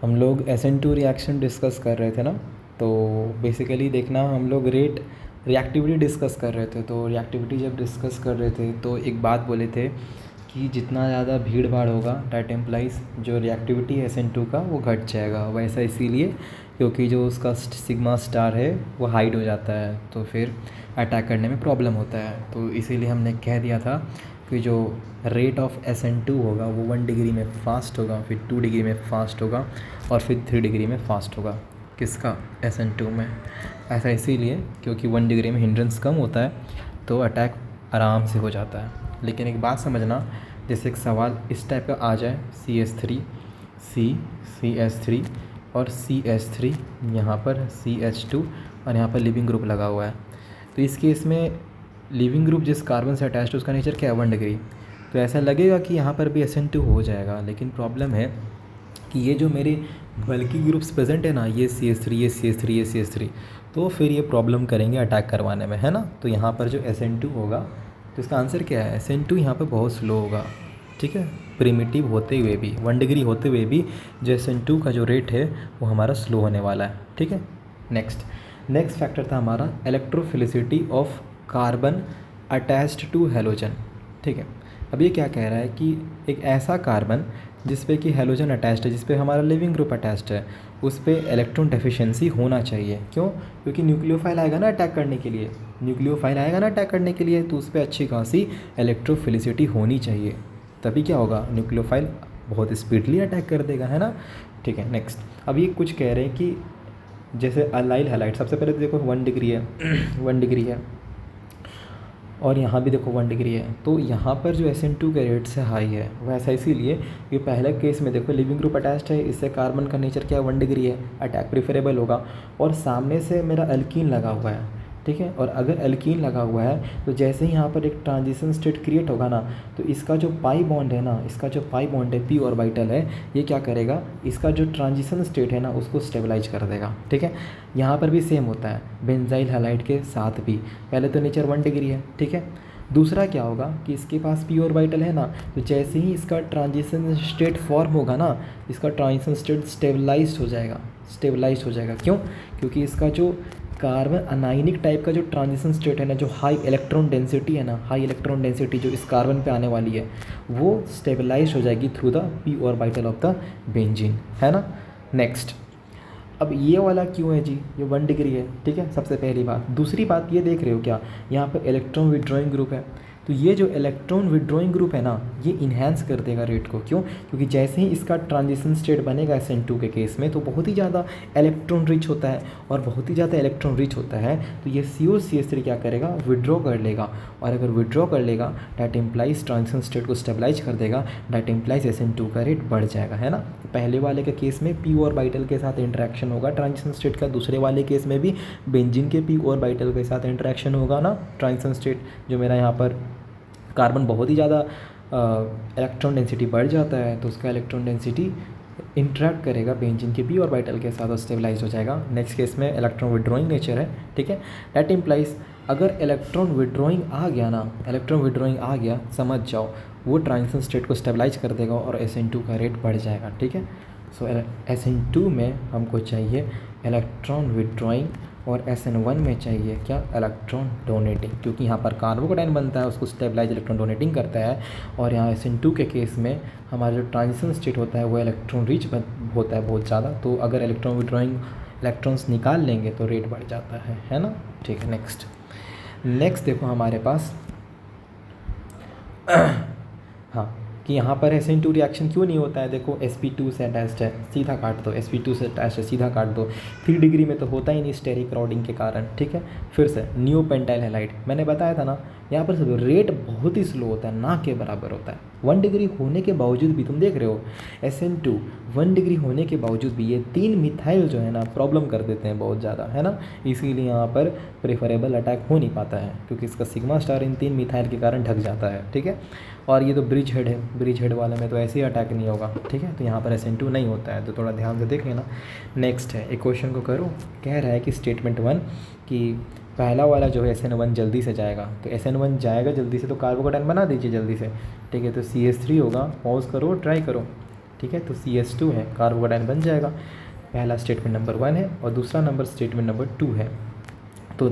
हम लोग SN2 reaction discuss कर रहे थे ना, तो बेसिकली देखना हम लोग रिएक्टिविटी डिस्कस कर रहे थे। तो रिएक्टिविटी जब डिस्कस कर रहे थे तो एक बात बोले थे कि जितना ज़्यादा भीड़ भाड़ होगा दैट एम्प्लाइज जो रिएक्टिविटी है SN2 का वो घट जाएगा। वैसा इसीलिए क्योंकि जो उसका सिग्मा स्टार है वो हाइड हो जाता है, तो फिर अटैक करने में प्रॉब्लम होता है। तो इसीलिए हमने कह दिया था कि जो रेट ऑफ SN2 होगा वो 1 डिग्री में फास्ट होगा, फिर 2 डिग्री में फास्ट होगा और फिर 3 डिग्री में फास्ट होगा। किसका? SN2 में। ऐसा इसीलिए क्योंकि 1 डिग्री में हिंड्रेंस कम होता है तो अटैक आराम से हो जाता है। लेकिन एक बात समझना, जैसे एक सवाल इस टाइप का आ जाए CH3 CH3 और CH3, यहाँ पर CH2 और यहाँ पर लिविंग ग्रुप लगा हुआ है, तो इस केस में लिविंग ग्रुप जिस कार्बन से अटैच्ड है उसका नेचर क्या है? 1 डिग्री। तो ऐसा लगेगा कि यहाँ पर भी SN2 हो जाएगा, लेकिन प्रॉब्लम है कि ये जो मेरे बल्कि ग्रुप्स प्रेजेंट है ना, ये CH3 ये CH3 ये CH3, तो फिर ये प्रॉब्लम करेंगे अटैक करवाने में, है ना। तो यहाँ पर जो SN2 होगा तो इसका आंसर क्या है? SN2 यहाँ पर बहुत स्लो होगा, ठीक है। प्रिमिटिव होते हुए भी, 1 डिग्री होते हुए भी जो SN2 का जो रेट है वो हमारा स्लो होने वाला है, ठीक है। नेक्स्ट फैक्टर था हमारा electrophilicity of carbon attached to halogen, ठीक है। अब ये क्या कह रहा है कि एक ऐसा कार्बन जिस पे कि हैलोजन अटैच्ड है, जिस पे हमारा लिविंग ग्रुप अटैच्ड है, उस पे इलेक्ट्रॉन डेफिशिएंसी होना चाहिए। क्यों? क्योंकि न्यूक्लियोफाइल आएगा ना अटैक करने के लिए, तो उस पर अच्छी खासी इलेक्ट्रोफिलिसिटी होनी चाहिए, तभी क्या होगा? न्यूक्लियोफाइल बहुत स्पीडली अटैक कर देगा, है ना। ठीक है, नेक्स्ट। अब ये कुछ कह रहे हैं कि जैसे अलाइल हैलाइड, सबसे पहले तो देखो 1 डिग्री है 1 डिग्री है, और यहाँ भी देखो 1 डिग्री है, तो यहाँ पर जो SN2 के रेट से हाई है वो ऐसा इसीलिए कि पहले केस में देखो लिविंग ग्रुप अटैच्ड है, इससे कार्बन का नेचर क्या है? 1 डिग्री है, अटैक प्रिफरेबल होगा। और सामने से मेरा एल्कीन लगा हुआ है, ठीक है। और अगर एल्कीन लगा हुआ है तो जैसे ही यहाँ पर एक ट्रांजिशन स्टेट क्रिएट होगा ना, तो इसका जो पाई बॉन्ड है ना, p ऑर्बिटल है, ये क्या करेगा? इसका जो ट्रांजिशन स्टेट है ना उसको स्टेबलाइज कर देगा, ठीक है। यहाँ पर भी सेम होता है बेंजाइल हैलाइड के साथ भी, पहले तो नेचर 1 डिग्री है, ठीक है। दूसरा क्या होगा कि इसके पास p ऑर्बिटल है ना, तो जैसे ही इसका ट्रांजिशन स्टेट फॉर्म होगा ना, इसका ट्रांजिशन स्टेट स्टेबलाइज हो जाएगा। क्यों? क्योंकि इसका जो कार्बन अनाइनिक टाइप का जो ट्रांजिशन स्टेट है ना, जो हाई इलेक्ट्रॉन डेंसिटी जो इस कार्बन पे आने वाली है, वो स्टेबलाइज हो जाएगी through the p orbital of the benzene, है ना। नेक्स्ट, अब ये वाला क्यों है जी? ये 1 डिग्री है, ठीक है, सबसे पहली बात। दूसरी बात ये देख रहे हो क्या, यहाँ पे इलेक्ट्रॉन विड्रॉइंग ग्रुप है, तो ये जो इलेक्ट्रॉन विड्रॉइंग ग्रुप है ना, ये इन्हेंस कर देगा रेट को। क्यों? क्योंकि जैसे ही इसका ट्रांजिशन स्टेट बनेगा SN2 के केस में, तो बहुत ही ज़्यादा इलेक्ट्रॉन रिच होता है, और बहुत ही ज़्यादा इलेक्ट्रॉन रिच होता है तो ये COCH3 क्या करेगा? विड्रॉ कर लेगा, और अगर विड्रॉ कर लेगा डैट इम्प्लाइज ट्रांजिशन स्टेट को स्टेबलाइज कर देगा, डैट इम्प्लाइज SN2 का रेट बढ़ जाएगा, है ना। तो पहले वाले के केस में p ऑर्बिटल के साथ इंटरेक्शन होगा ट्रांजिशन स्टेट का, दूसरे वाले केस में भी बेंजीन के p ऑर्बिटल के साथ इंटरेक्शन होगा ना ट्रांजिशन स्टेट। जो मेरा यहाँ पर कार्बन बहुत ही ज़्यादा इलेक्ट्रॉन डेंसिटी बढ़ जाता है, तो उसका इलेक्ट्रॉन डेंसिटी इंटरेक्ट करेगा बेंजीन के p ऑर्बिटल के साथ और स्टेबलाइज हो जाएगा। नेक्स्ट केस में इलेक्ट्रॉन विड्रॉइंग नेचर है, ठीक है। दैट इम्प्लाइज अगर इलेक्ट्रॉन विड्रॉइंग आ गया, समझ जाओ वो ट्रांजिशन स्टेट को स्टेबलाइज कर देगा और SN2 का रेट बढ़ जाएगा, ठीक है। सो SN2 में हमको चाहिए इलेक्ट्रॉन विड्रॉइंग, और SN1 में चाहिए क्या? इलेक्ट्रॉन डोनेटिंग, क्योंकि यहाँ पर कार्बोकेटाइन बनता है, उसको स्टेबलाइज इलेक्ट्रॉन डोनेटिंग करता है। और यहाँ SN2 के केस में हमारा जो ट्रांजिशन स्टेट होता है वो इलेक्ट्रॉन रिच होता है बहुत ज़्यादा, तो अगर इलेक्ट्रॉन विड्रॉइंग इलेक्ट्रॉन्स निकाल लेंगे तो रेट बढ़ जाता है ना। ठीक है, नेक्स्ट देखो हमारे पास हाँ, कि यहाँ पर SN2 रिएक्शन क्यों नहीं होता है। देखो sp2 से अटैच्ड है, सीधा काट दो, sp2 से अटैच्ड है, सीधा काट दो। 3 डिग्री में तो होता ही नहीं स्टेरिक क्राउडिंग के कारण, ठीक है। फिर से नियो पेंटाइल हैलाइड, मैंने बताया था ना, यहाँ पर सब रेट बहुत ही स्लो होता है, ना के बराबर होता है। 1 डिग्री होने के बावजूद भी तुम देख रहे हो SN2 1 डिग्री होने के बावजूद भी ये 3 मिथाइल जो है ना प्रॉब्लम कर देते हैं बहुत ज़्यादा, है ना। इसीलिए यहाँ पर प्रेफरेबल अटैक हो नहीं पाता है, क्योंकि इसका सिग्मा स्टार इन 3 मिथाइल के कारण ढक जाता है, ठीक है। और ये तो ब्रिज हेड है, ब्रिज हेड वाले में तो ऐसे ही अटैक नहीं होगा, ठीक है। तो यहाँ पर SN2 नहीं होता है, तो थोड़ा ध्यान से देख लेना। नेक्स्ट है, एक क्वेश्चन को करो, कह रहा है कि स्टेटमेंट 1 कि पहला वाला जो है SN1 जल्दी से जाएगा, तो SN1 जाएगा जल्दी से तो कार्बोकेटाइन बना दीजिए जल्दी से, ठीक है। तो CH3 होगा, पॉज करो, ट्राई करो, ठीक है। तो CH2 है, कार्बोकेटाइन बन जाएगा। पहला स्टेटमेंट नंबर 1 है और दूसरा नंबर स्टेटमेंट नंबर 2 है। तो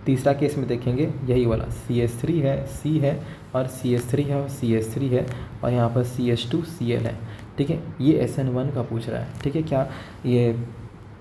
तीसरा केस में देखेंगे यही वाला CH3 है, C है और CH3 है और CH3 है और यहाँ पर CH2Cl है, ठीक है। ये SN1 का पूछ रहा है, ठीक है। क्या ये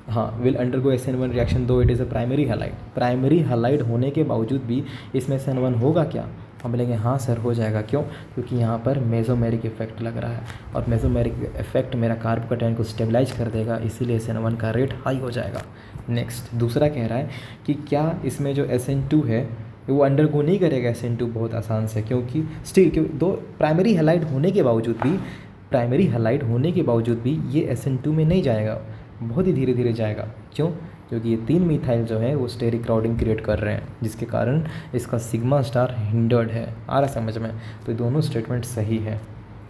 हाँ विल अंडरगो SN1 रिएक्शन दो it is a primary halide. Primary halide होने के बावजूद भी इसमें SN1 होगा क्या? हम बोलेंगे हाँ सर हो जाएगा। क्यों? क्योंकि यहाँ पर मेसोमेरिक इफेक्ट लग रहा है और मेसोमेरिक इफेक्ट मेरा कार्बोकेटाइन को स्टेबलाइज कर देगा, इसीलिए SN1 का रेट हाई हो जाएगा। नेक्स्ट दूसरा कह रहा है कि क्या इसमें जो SN2 है वो अंडरगो नहीं करेगा SN2 बहुत आसान से, क्योंकि स्टिल दो प्राइमरी हैलाइड होने के बावजूद भी ये SN2 में नहीं जाएगा, बहुत ही धीरे धीरे जाएगा। क्यों? क्योंकि ये 3 मिथाइल जो है वो स्टेरिक क्राउडिंग क्रिएट कर रहे हैं, जिसके कारण इसका सिग्मा स्टार हिंडर्ड है। आ रहा समझ में? तो दोनों स्टेटमेंट सही है,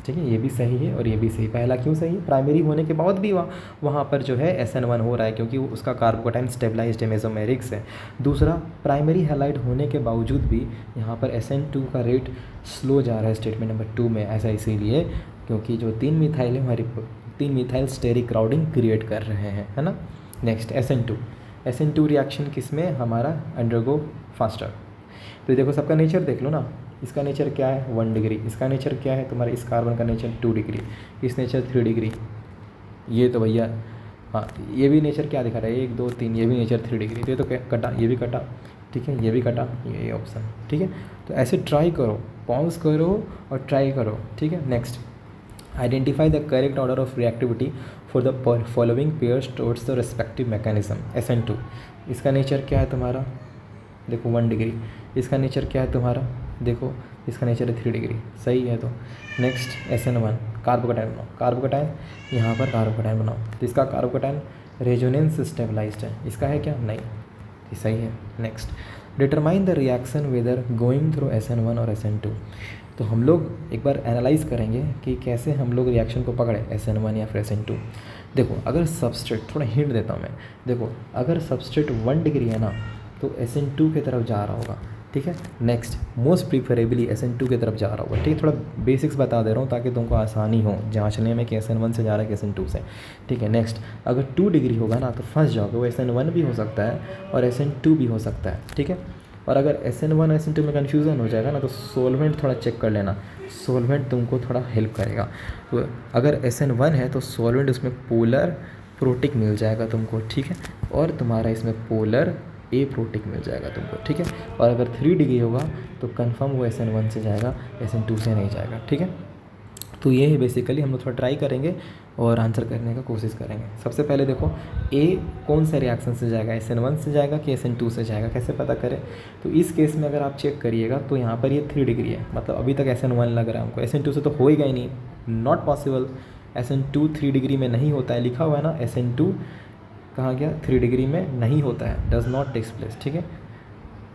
ठीक है। ये भी सही है और ये भी सही। पहला क्यों सही है? प्राइमरी होने के बाद भी वहाँ पर जो है SN1 हो रहा है, क्योंकि उसका कार्बोकेटाइन स्टेबलाइज्ड है मेसोमेरिक से। दूसरा, प्राइमरी हैलाइड होने के बावजूद भी यहाँ पर SN2 का रेट स्लो जा रहा है स्टेटमेंट नंबर 2 में। ऐसा इसीलिए क्योंकि जो 3 मिथाइल है हमारी 3 मिथाइल स्टेरिक क्राउडिंग क्रिएट कर रहे हैं, है ना। नेक्स्ट SN2 रिएक्शन किस में? हमारा अंडरगो फास्टर। तो देखो सबका नेचर देख लो ना, इसका नेचर क्या है 1 डिग्री, इसका नेचर क्या है तुम्हारा, इस कार्बन का नेचर 2 डिग्री, इस नेचर 3 डिग्री। ये तो भैया हाँ ये भी नेचर क्या दिखा रहा है 1 2 3, ये भी नेचर 3 डिग्री। तो ये तो कटा, ये भी कटा, ठीक है, ये भी कटा, ये ऑप्शन, ठीक है। तो ऐसे ट्राई करो, पॉज करो और ट्राई करो, ठीक है। Next, identify the correct order of reactivity for the following pairs towards the respective mechanism. SN2 इसका नेचर क्या है तुम्हारा, देखो 1 डिग्री। इसका नेचर क्या है तुम्हारा, देखो इसका नेचर है 3 डिग्री, सही है। तो नेक्स्ट SN1 कार्बोकेटाइन बनाओ, कार्बोकेटाइन यहाँ पर कार्बोकेटाइन बनाओ। तो इसका कार्बोकेटाइन रेजोनेंस स्टेबलाइज्ड है, इसका है क्या? नहीं, ये सही है। Next, determine the reaction whether going through SN1 और SN2। तो हम लोग एक बार एनालाइज करेंगे कि कैसे हम लोग रिएक्शन को पकड़े SN1 या फिर SN2। देखो अगर सबस्ट्रेट, थोड़ा हिंट देता हूँ मैं, देखो अगर सबस्ट्रेट 1 डिग्री है ना तो SN2 की तरफ जा रहा होगा, ठीक है। नेक्स्ट, मोस्ट प्रीफरेबली SN2 की तरफ जा रहा होगा, ठीक है। थोड़ा बेसिक्स बता दे रहा हूँ ताकि तुमको आसानी हो जांचने में कि SN1 से जा रहा है कि SN2 से, ठीक है। नेक्स्ट, अगर 2 डिग्री होगा ना तो फंस जाओगे, वो SN1 भी हो सकता है और SN2 भी हो सकता है, ठीक है। और अगर SN1 और SN2 में कन्फ्यूज़न हो जाएगा ना तो सोलवेंट थोड़ा चेक कर लेना, सोलवेंट तुमको थोड़ा हेल्प करेगा। तो अगर SN1 है तो सोलवेंट उसमें पोलर प्रोटिक मिल जाएगा तुमको, ठीक है। और तुम्हारा इसमें पोलर ए प्रोटिक मिल जाएगा तुमको, ठीक है। और अगर 3 डिग्री होगा तो कंफर्म वो SN1 से जाएगा, SN2 से नहीं जाएगा, ठीक है। तो ये है बेसिकली, हम लोग थोड़ा ट्राई करेंगे और आंसर करने का कोशिश करेंगे। सबसे पहले देखो ए कौन सा रिएक्शन से जाएगा, SN1 से जाएगा कि SN2 से जाएगा, कैसे पता करें? तो इस केस में अगर आप चेक करिएगा तो यहाँ पर ये 3 डिग्री है, मतलब अभी तक SN1 लग रहा है हमको, SN2 से तो होएगा ही नहीं, नॉट पॉसिबल। SN2 3 डिग्री में नहीं होता है, लिखा हुआ है ना SN2 कहाँ गया, 3 डिग्री में नहीं होता है, डज नॉट टेक्स प्लेस, ठीक है।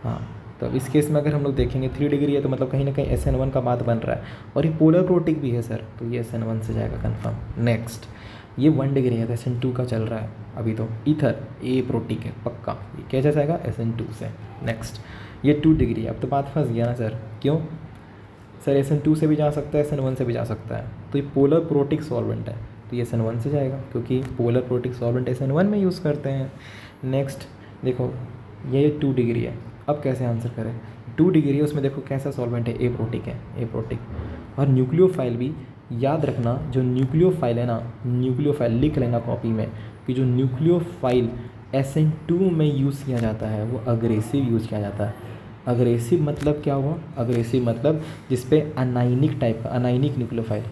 हाँ, तो अब इस केस में अगर हम लोग देखेंगे 3 डिग्री है तो मतलब कहीं ना कहीं SN1 का बात बन रहा है और ये पोलर प्रोटिक भी है सर, तो ये SN1 से जाएगा कंफर्म। नेक्स्ट, ये 1 डिग्री है तो SN2 का चल रहा है अभी, तो ईथर ए प्रोटिक है पक्का, ये कैसे जाएगा SN2 से। नेक्स्ट, ये 2 डिग्री है, अब तो बात फंस गया ना सर, क्यों सर? SN2 से भी जा सकता है, SN1 से भी जा सकता है, तो ये पोलर प्रोटिक सॉल्वेंट है तो ये SN1 से जाएगा, क्योंकि पोलर प्रोटिक सॉल्वेंट SN1 में यूज़ करते हैं। नेक्स्ट देखो ये 2 डिग्री है, अब कैसे आंसर करें? 2 डिग्री है, उसमें देखो कैसा सॉल्वेंट है, ए प्रोटिक है, ए प्रोटिक। और न्यूक्लियोफाइल भी याद रखना, जो न्यूक्लियोफाइल है ना, न्यूक्लियोफाइल लिख लेना कॉपी में कि जो न्यूक्लियोफाइल SN2 में यूज़ किया जाता है वो अग्रेसिव यूज़ किया जाता है। अग्रेसिव मतलब क्या हुआ? अग्रेसिव मतलब जिसपे अनाइनिक टाइप का, अनाइनिक न्यूक्लियोफाइल,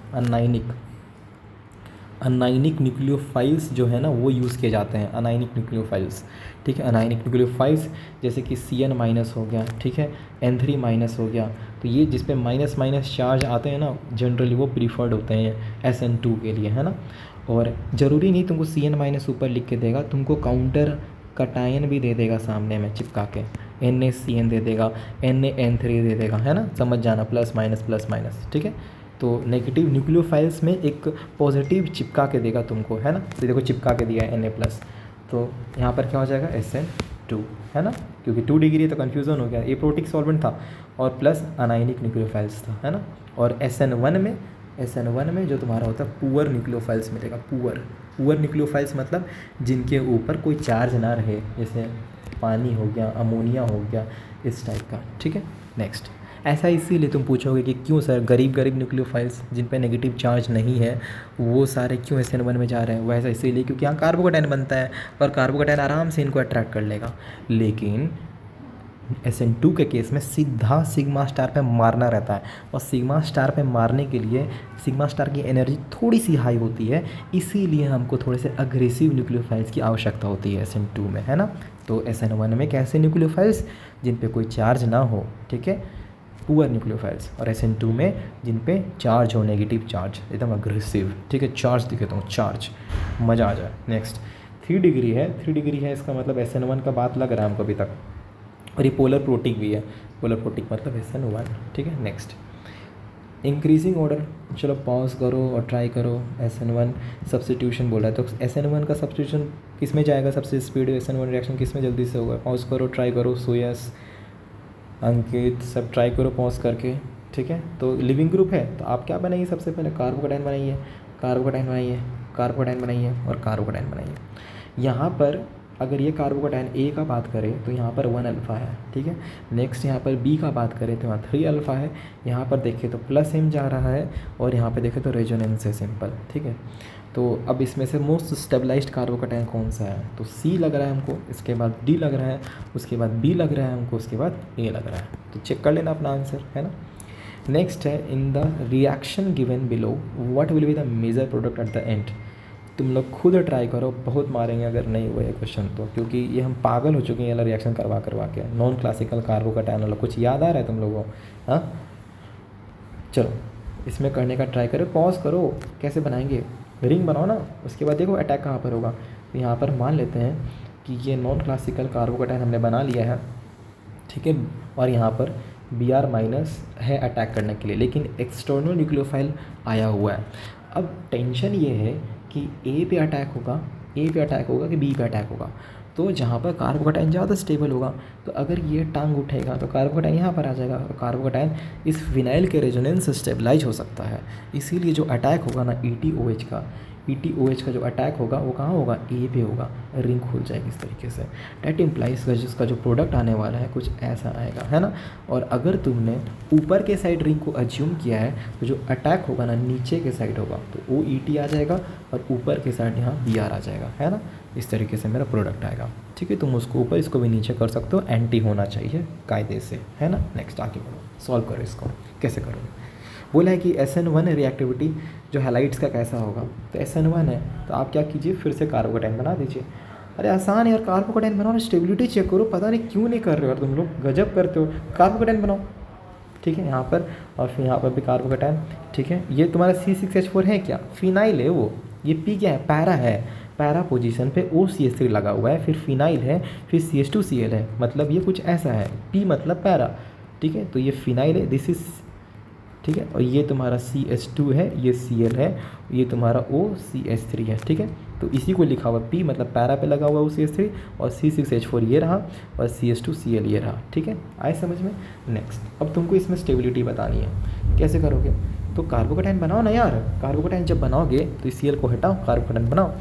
अनाइनिक न्यूक्लियोफाइल्स जो है ना वो यूज़ किए जाते हैं, अनाइनिक न्यूक्लियोफाइल्स, ठीक है। अनाइनिक न्यूक्लियोफाइल्स जैसे कि CN- हो गया, ठीक है, N3- हो गया, तो ये जिस पे माइनस माइनस चार्ज आते हैं ना जनरली वो प्रीफर्ड होते हैं SN2 के लिए, है ना। और ज़रूरी नहीं तुमको CN- ऊपर लिख के देगा, तुमको काउंटर कटायन भी दे देगा सामने में चिपका के, NaCN दे देगा, NaN3 दे देगा, है ना, समझ जाना, प्लस माइनस, ठीक है। तो नेगेटिव न्यूक्लियोफाइल्स में एक पॉजिटिव चिपका के देगा तुमको, है ना। तो देखो चिपका के दिया है Na+, तो यहाँ पर क्या हो जाएगा SN2, है ना, क्योंकि 2 डिग्री है तो कन्फ्यूज़न हो गया, ए प्रोटिक सॉल्वेंट था और प्लस अनाइनिक न्यूक्लियोफाइल्स था, है ना। और SN1 में SN1 में जो तुम्हारा होता है पुअर न्यूक्लियोफाइल्स मिलेगा। पुअर न्यूक्लियोफाइल्स मतलब जिनके ऊपर कोई चार्ज ना रहे, जैसे पानी हो गया, अमोनिया हो गया, इस टाइप का, ठीक है। नेक्स्ट, ऐसा इसीलिए तुम पूछोगे कि क्यों सर गरीब न्यूक्लियोफाइल्स जिन पे नेगेटिव चार्ज नहीं है वो सारे क्यों SN1 में जा रहे हैं? वैसा इसीलिए क्योंकि यहाँ कार्बोकेटाइन बनता है और कार्बोकेटाइन आराम से इनको अट्रैक्ट कर लेगा। लेकिन SN2 के केस में सीधा सिग्मा स्टार पे मारना रहता है, और सिग्मा स्टार पे मारने के लिए सिग्मा स्टार की एनर्जी थोड़ी सी हाई होती है, इसीलिए हमको थोड़े से अग्रेसिव न्यूक्लियोफाइल्स की आवश्यकता होती है SN2 में, है ना। तो SN1 में कैसे न्यूक्लियोफाइल्स जिन पे कोई चार्ज ना हो, ठीक है, पुअर न्यूक्लियोफाइल्स, और SN2 में जिन पे चार्ज हो, नेगेटिव चार्ज, एकदम अग्रेसिव, ठीक है। चार्ज दिखाता हूँ, चार्ज, मज़ा आ जाए। नेक्स्ट, 3 डिग्री है, 3 डिग्री है, इसका मतलब SN1 का बात लग रहा है हमको अभी तक, और ये पोलर प्रोटिक भी है, पोलर प्रोटिक मतलब SN1, ठीक है। नेक्स्ट, इंक्रीजिंग ऑर्डर, चलो पॉज करो और ट्राई करो। SN1 सब्स्टिट्यूशन बोला है, तो SN1 का सब्स्टिट्यूशन किस में जाएगा सबसे स्पीड? SN1 रिएक्शन किस में जल्दी से होगा? पॉज करो, ट्राई करो, सोयस, अंकित, सब ट्राई करो पॉज करके, ठीक है। तो लिविंग ग्रुप है तो आप क्या बनाइए, सबसे पहले कार्बोकेटाइन बनाइए, कार्बोकेटाइन बनाइए, कार्बोकेटाइन बनाइए और कार्बोकेटाइन बनाइए। यहाँ पर अगर ये कार्बोकेटाइन A का बात करें तो यहाँ पर 1 अल्फ़ा है, ठीक है। नेक्स्ट यहाँ पर B का बात करें तो यहाँ 3 अल्फ़ा है। यहाँ पर देखें तो प्लस M जा रहा है, और यहाँ पे देखें तो रेजोनेंस है सिंपल, ठीक है। तो अब इसमें से मोस्ट स्टेबलाइज्ड कार्बोकेटाइन कौन सा है? तो C लग रहा है हमको, इसके बाद D लग रहा है, उसके बाद B लग रहा है हमको, उसके बाद A लग रहा है। तो चेक कर लेना अपना आंसर, है ना। नेक्स्ट है, in the reaction given below what will be the major product at the end. तुम लोग खुद ट्राई करो, बहुत मारेंगे अगर नहीं हुआ ये क्वेश्चन तो, क्योंकि ये हम पागल हो चुके हैं ये वाला रिएक्शन करवा के। नॉन क्लासिकल कार्बोकेटाइन वाला कुछ याद आ रहा है तुम लोगों को? हाँ, चलो इसमें करने का ट्राई करो, पॉज करो, कैसे बनाएंगे, रिंग बनाओ ना, उसके बाद देखो अटैक कहाँ पर होगा। तो यहाँ पर मान लेते हैं कि ये नॉन क्लासिकल कार्बोकेटाइन हमने बना लिया है, ठीक है, और यहाँ पर Br- है अटैक करने के लिए, लेकिन एक्सटर्नल न्यूक्लियोफाइल आया हुआ है। अब टेंशन ये है कि A पे अटैक होगा, A पे अटैक होगा कि B पे अटैक होगा। तो जहाँ पर कार्बोकेटाइन ज़्यादा स्टेबल होगा, तो अगर ये टांग उठेगा तो कार्बोकेटाइन यहाँ पर आ जाएगा, और कार्बोकेटाइन इस फिनाइल के रेजोनेंस से स्टेबलाइज हो सकता है। इसीलिए जो अटैक होगा ना ETOH का जो अटैक होगा वो कहाँ होगा? A पे होगा, रिंग खुल जाएगी इस तरीके से। डैट इम्प्लाइज का जिसका जो प्रोडक्ट आने वाला है कुछ ऐसा आएगा, है ना। और अगर तुमने ऊपर के साइड रिंग को अज्यूम किया है तो जो अटैक होगा ना नीचे के साइड होगा, तो OET आ जाएगा और ऊपर के साइड यहाँ BR आ जाएगा, है ना। इस तरीके से मेरा प्रोडक्ट आएगा, ठीक है। तुम उसको ऊपर इसको भी नीचे कर सकते हो, एंटी होना चाहिए कायदे से, है ना। नेक्स्ट आगे बढ़ो, सॉल्व करो इसको, कैसे करोगे? बोला है कि SN1 रिएक्टिविटी जो हैलाइड्स का कैसा होगा, तो SN1 है तो आप क्या कीजिए, फिर से कार्बोकेटाइन बना दीजिए। अरे आसान है यार, कार्बोकेटाइन बनाओ, स्टेबिलिटी चेक करो, पता नहीं क्यों नहीं कर रहे हो यार तुम लोग, गजब करते हो। कार्बोकेटाइन बनाओ, ठीक है, यहाँ पर, और फिर यहाँ पर भी कार्बोकेटाइन, ठीक है। ये तुम्हारा C6H4 है क्या? फिनाइल है वो। ये P क्या है? पैरा है, पैरा पोजीशन पे OCH3 लगा हुआ है, फिर फिनाइल है, फिर CH2Cl है, मतलब ये कुछ ऐसा है। P मतलब पैरा, ठीक है। तो ये फिनाइल है, दिस इज, ठीक है, और ये तुम्हारा CH2 है, ये Cl है, ये तुम्हारा OCH3 है, ठीक है। तो इसी को लिखा हुआ P मतलब पैरा पे लगा हुआ OCH3, और C6H4 ये रहा, और CH2Cl ये रहा, ठीक है। आए समझ में? नेक्स्ट, अब तुमको इसमें स्टेबिलिटी बतानी है, कैसे करोगे? तो कार्बोकेटाइन बनाओ ना यार, कार्बोकेटाइन जब बनाओगे तो इस Cl को हटाओ, कार्बोकेटाइन बनाओ।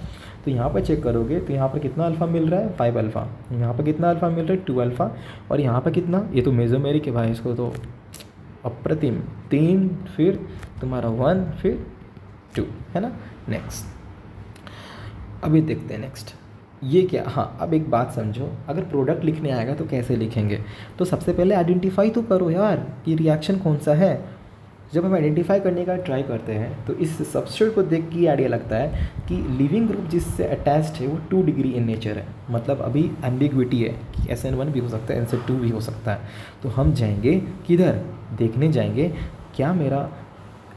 तो यहाँ पर चेक करोगे तो यहाँ पर कितना अल्फ़ा मिल रहा है? 5 अल्फ़ा। यहाँ पर कितना अल्फ़ा मिल रहा है? 2 अल्फ़ा। और यहाँ पर कितना? ये तो मेसोमेरिक है भाई, इसको तो अप्रतिम, 3, फिर तुम्हारा 1, फिर 2, है ना। नेक्स्ट, अभी देखते हैं नेक्स्ट ये क्या। हाँ, अब एक बात समझो, अगर प्रोडक्ट लिखने आएगा तो कैसे लिखेंगे? तो सबसे पहले आइडेंटिफाई तो करो यार कि रिएक्शन कौन सा है। जब हम आइडेंटिफाई करने का ट्राई करते हैं तो इस सब्स्ट्रेट को देख के आइडिया लगता है कि लिविंग ग्रुप जिससे अटैच्ड है वो 2 डिग्री इन नेचर है, मतलब अभी एम्बिग्विटी है कि SN1 भी हो सकता है, SN2 भी हो सकता है। तो हम जाएंगे किधर? देखने जाएंगे क्या मेरा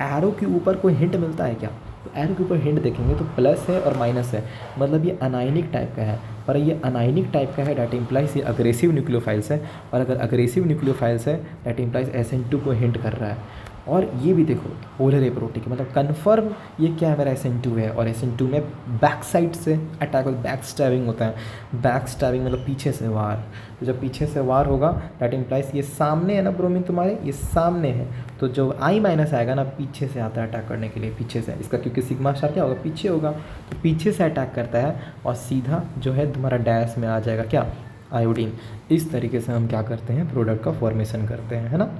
एरो के ऊपर कोई हिंट मिलता है क्या। तो एरो के ऊपर हिंट देखेंगे तो प्लस है और माइनस है, मतलब ये अनायनिक टाइप का है, और ये अनायनिक टाइप का है, डैट इम्प्लाइज ये अग्रेसिव न्यूक्लियोफाइल्स है, और अगर अग्रेसिव न्यूक्लियोफाइल्स है डैट इम्प्लाइज SN2 को हिंट कर रहा है। और ये भी देखो पोलर एप्रोटिक, मतलब कन्फर्म ये क्या है, मेरा SN2 है। और SN2 में बैक साइड से अटैक होता है, बैक स्टैबिंग होता है। बैक स्टैबिंग मतलब पीछे से वार। तो जब पीछे से वार होगा दैट इम्प्लाइज ये सामने है ना ब्रोमीन तुम्हारे, ये सामने है, तो जो I- आएगा ना पीछे से आता है अटैक करने के लिए, पीछे से। इसका क्योंकि सिग्मा स्टार क्या होगा, पीछे होगा, तो पीछे से अटैक करता है और सीधा जो है तुम्हारा डैश में आ जाएगा क्या, आयोडीन। इस तरीके से हम क्या करते हैं, प्रोडक्ट का फॉर्मेशन करते हैं, है ना।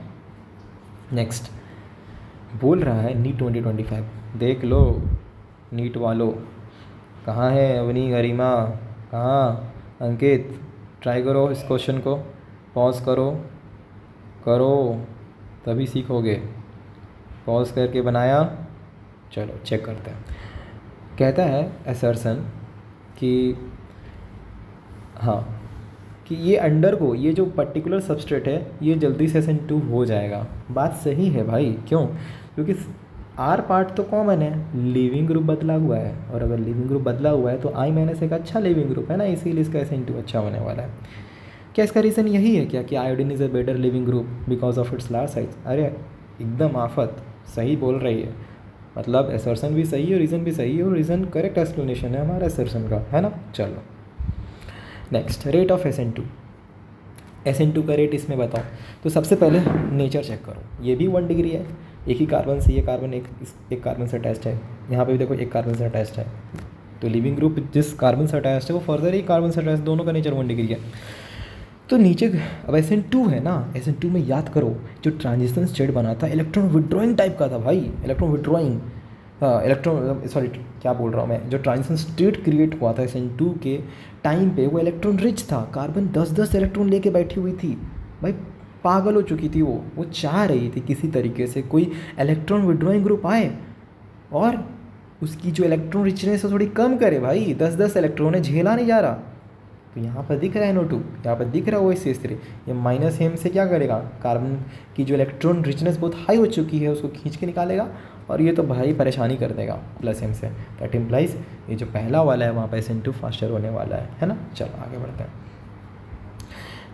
नेक्स्ट बोल रहा है नीट 2025, देख लो नीट वालों, कहाँ है अवनी, गरिमा, कहाँ अंकित, ट्राई करो इस क्वेश्चन को, पॉज करो, करो तभी सीखोगे। पॉज करके बनाया, चलो चेक करते हैं। कहता है असर्सन कि हाँ, कि ये अंडर को, ये जो पर्टिकुलर सबस्ट्रेट है ये जल्दी से SN2 हो जाएगा। बात सही है भाई, क्यों, क्योंकि R पार्ट तो कॉमन है, लिविंग ग्रुप बदला हुआ है, और अगर लिविंग ग्रुप बदला हुआ है तो I- एक अच्छा लिविंग ग्रुप है ना, इसीलिए इसका SN2 अच्छा होने वाला है। क्या इसका रीज़न यही है क्या कि iodine is a better leaving group because of its large size? अरे एकदम आफत सही बोल रही है, मतलब असर्सन भी सही है, रीज़न भी सही है, और रीज़न करेक्ट एक्सप्लेनेशन है हमारा असर्सन का, है ना। चलो नेक्स्ट, रेट ऑफ SN2 का रेट इसमें बताओ। तो सबसे पहले नेचर चेक करो, ये भी 1 डिग्री है, एक ही कार्बन से, ये कार्बन एक कार्बन से अटैच्ड है, यहाँ पे भी देखो एक कार्बन से अटैच्ड है, तो लिविंग ग्रुप जिस कार्बन से अटैच्ड है वो फर्दर ही कार्बन से अटैच्ड, दोनों का नेचर 1 डिग्री है। तो नीचे अब SN2 है ना, SN2 में याद करो जो ट्रांजिशन स्टेट बना था इलेक्ट्रॉन विड्रॉइंग टाइप का था भाई, इलेक्ट्रॉन विड्रॉइंग, इलेक्ट्रॉन सॉरी क्या बोल रहा हूँ मैं, जो ट्रांजिशन स्टेट क्रिएट हुआ था SN2 के टाइम पे वो इलेक्ट्रॉन रिच था, कार्बन 10-10 इलेक्ट्रॉन लेके बैठी हुई थी भाई, पागल हो चुकी थी वो चाह रही थी किसी तरीके से कोई इलेक्ट्रॉन विड्रॉइंग ग्रुप आए और उसकी जो इलेक्ट्रॉन रिचनेस है थोड़ी कम करे भाई, 10-10 इलेक्ट्रॉन है, झेला नहीं जा रहा। तो यहाँ पर दिख रहा है NO2, यहाँ पर दिख रहा है OH-CH3, ये -m से क्या करेगा, कार्बन की जो इलेक्ट्रॉन रिचनेस बहुत हाई हो चुकी है उसको खींच के निकालेगा, और ये तो भाई परेशानी कर देगा +m से। दैट इम्प्लाइज ये जो पहला वाला है वहाँ पर SN2 फास्टर होने वाला है ना। चलो आगे बढ़ते हैं।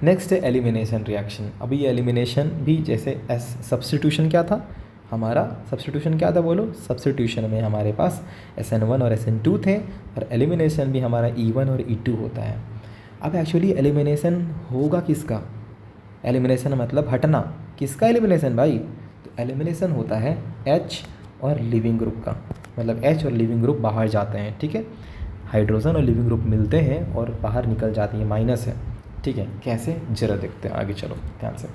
नेक्स्ट है एलिमिनेशन रिएक्शन। अभी ये एलिमिनेशन भी जैसे सब्स्टिट्यूशन क्या था हमारा, सब्स्टिट्यूशन क्या था बोलो, सब्स्टिट्यूशन में हमारे पास SN1 और SN2 थे, और एलिमिनेशन भी हमारा E1 और E2 होता है। अब एक्चुअली एलिमिनेशन होगा किसका, एलिमिनेशन मतलब हटना, किसका एलिमिनेशन भाई, तो एलिमिनेशन होता है H और लिविंग ग्रुप का, मतलब H और लिविंग ग्रुप बाहर जाते हैं, ठीक है, हाइड्रोजन और लिविंग ग्रुप मिलते हैं और बाहर निकल जाती है, माइनस है, ठीक है। कैसे जरा देखते हैं आगे, चलो ध्यान से।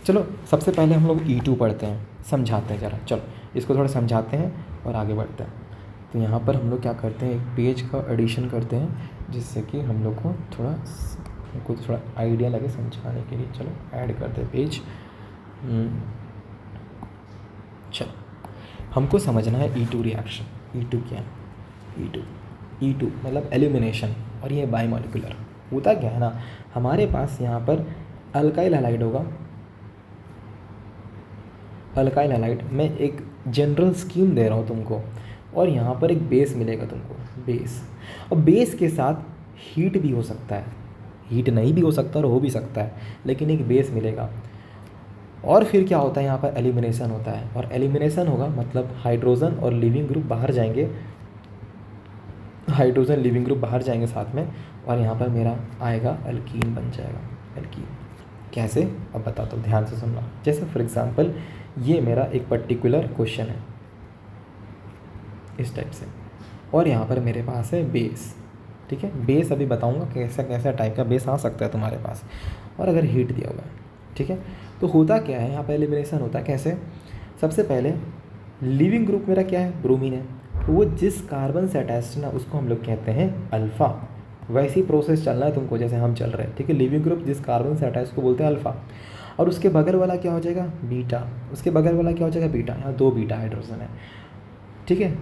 चलो सबसे पहले हम लोग E2 पढ़ते हैं, समझाते हैं ज़रा, चलो इसको थोड़ा समझाते हैं और आगे बढ़ते हैं। तो यहाँ पर हम लोग क्या करते हैं, एक पेज का एडिशन करते हैं जिससे कि हम लोग को थोड़ा आइडिया लगे समझाने के लिए। चलो ऐड करते हैं पेज। चलो हमको समझना है E2 रिएक्शन। E2 क्या है, E2 मतलब एल्यूमिनेशन, और ये बायोमोलिकुलर। होता क्या है ना, हमारे पास यहाँ पर अल्काइल हैलाइड होगा, अल्काइल हैलाइड मैं एक जनरल स्कीम दे रहा हूँ तुमको, और यहाँ पर एक बेस मिलेगा तुमको, बेस, और बेस के साथ हीट भी हो सकता है, हीट नहीं भी हो सकता और हो भी सकता है, लेकिन एक बेस मिलेगा। और फिर क्या होता है, यहाँ पर एलिमिनेशन होता है, और एलिमिनेशन होगा मतलब हाइड्रोजन और लिविंग ग्रुप बाहर जाएंगे, हाइड्रोजन लिविंग ग्रुप बाहर जाएंगे साथ में, और यहाँ पर मेरा आएगा अल्कीन बन जाएगा, अल्कीन। कैसे, अब बताता हूँ, ध्यान से सुनना। जैसे फॉर एग्जांपल ये मेरा एक पर्टिकुलर क्वेश्चन है इस टाइप से, और यहाँ पर मेरे पास है बेस, ठीक है, बेस अभी बताऊँगा कैसा कैसा टाइप का बेस आ सकता है तुम्हारे पास, और अगर हीट दिया हुआ है, ठीक है। तो होता क्या है, यहाँ पर एलिमिनेशन होता है कैसे, सबसे पहले लिविंग ग्रुप मेरा क्या है, ब्रोमीन है, तो वो जिस कार्बन से अटैच्ड ना उसको हम लोग कहते हैं अल्फ़ा। वैसी प्रोसेस चलना है तुमको जैसे हम चल रहे हैं, ठीक है। लिविंग ग्रुप जिस कार्बन से अटैच को बोलते हैं अल्फ़ा, और उसके बगल वाला क्या हो जाएगा, बीटा, उसके बगल वाला क्या हो जाएगा, बीटा। यहाँ 2 बीटा हाइड्रोजन है, ठीक है,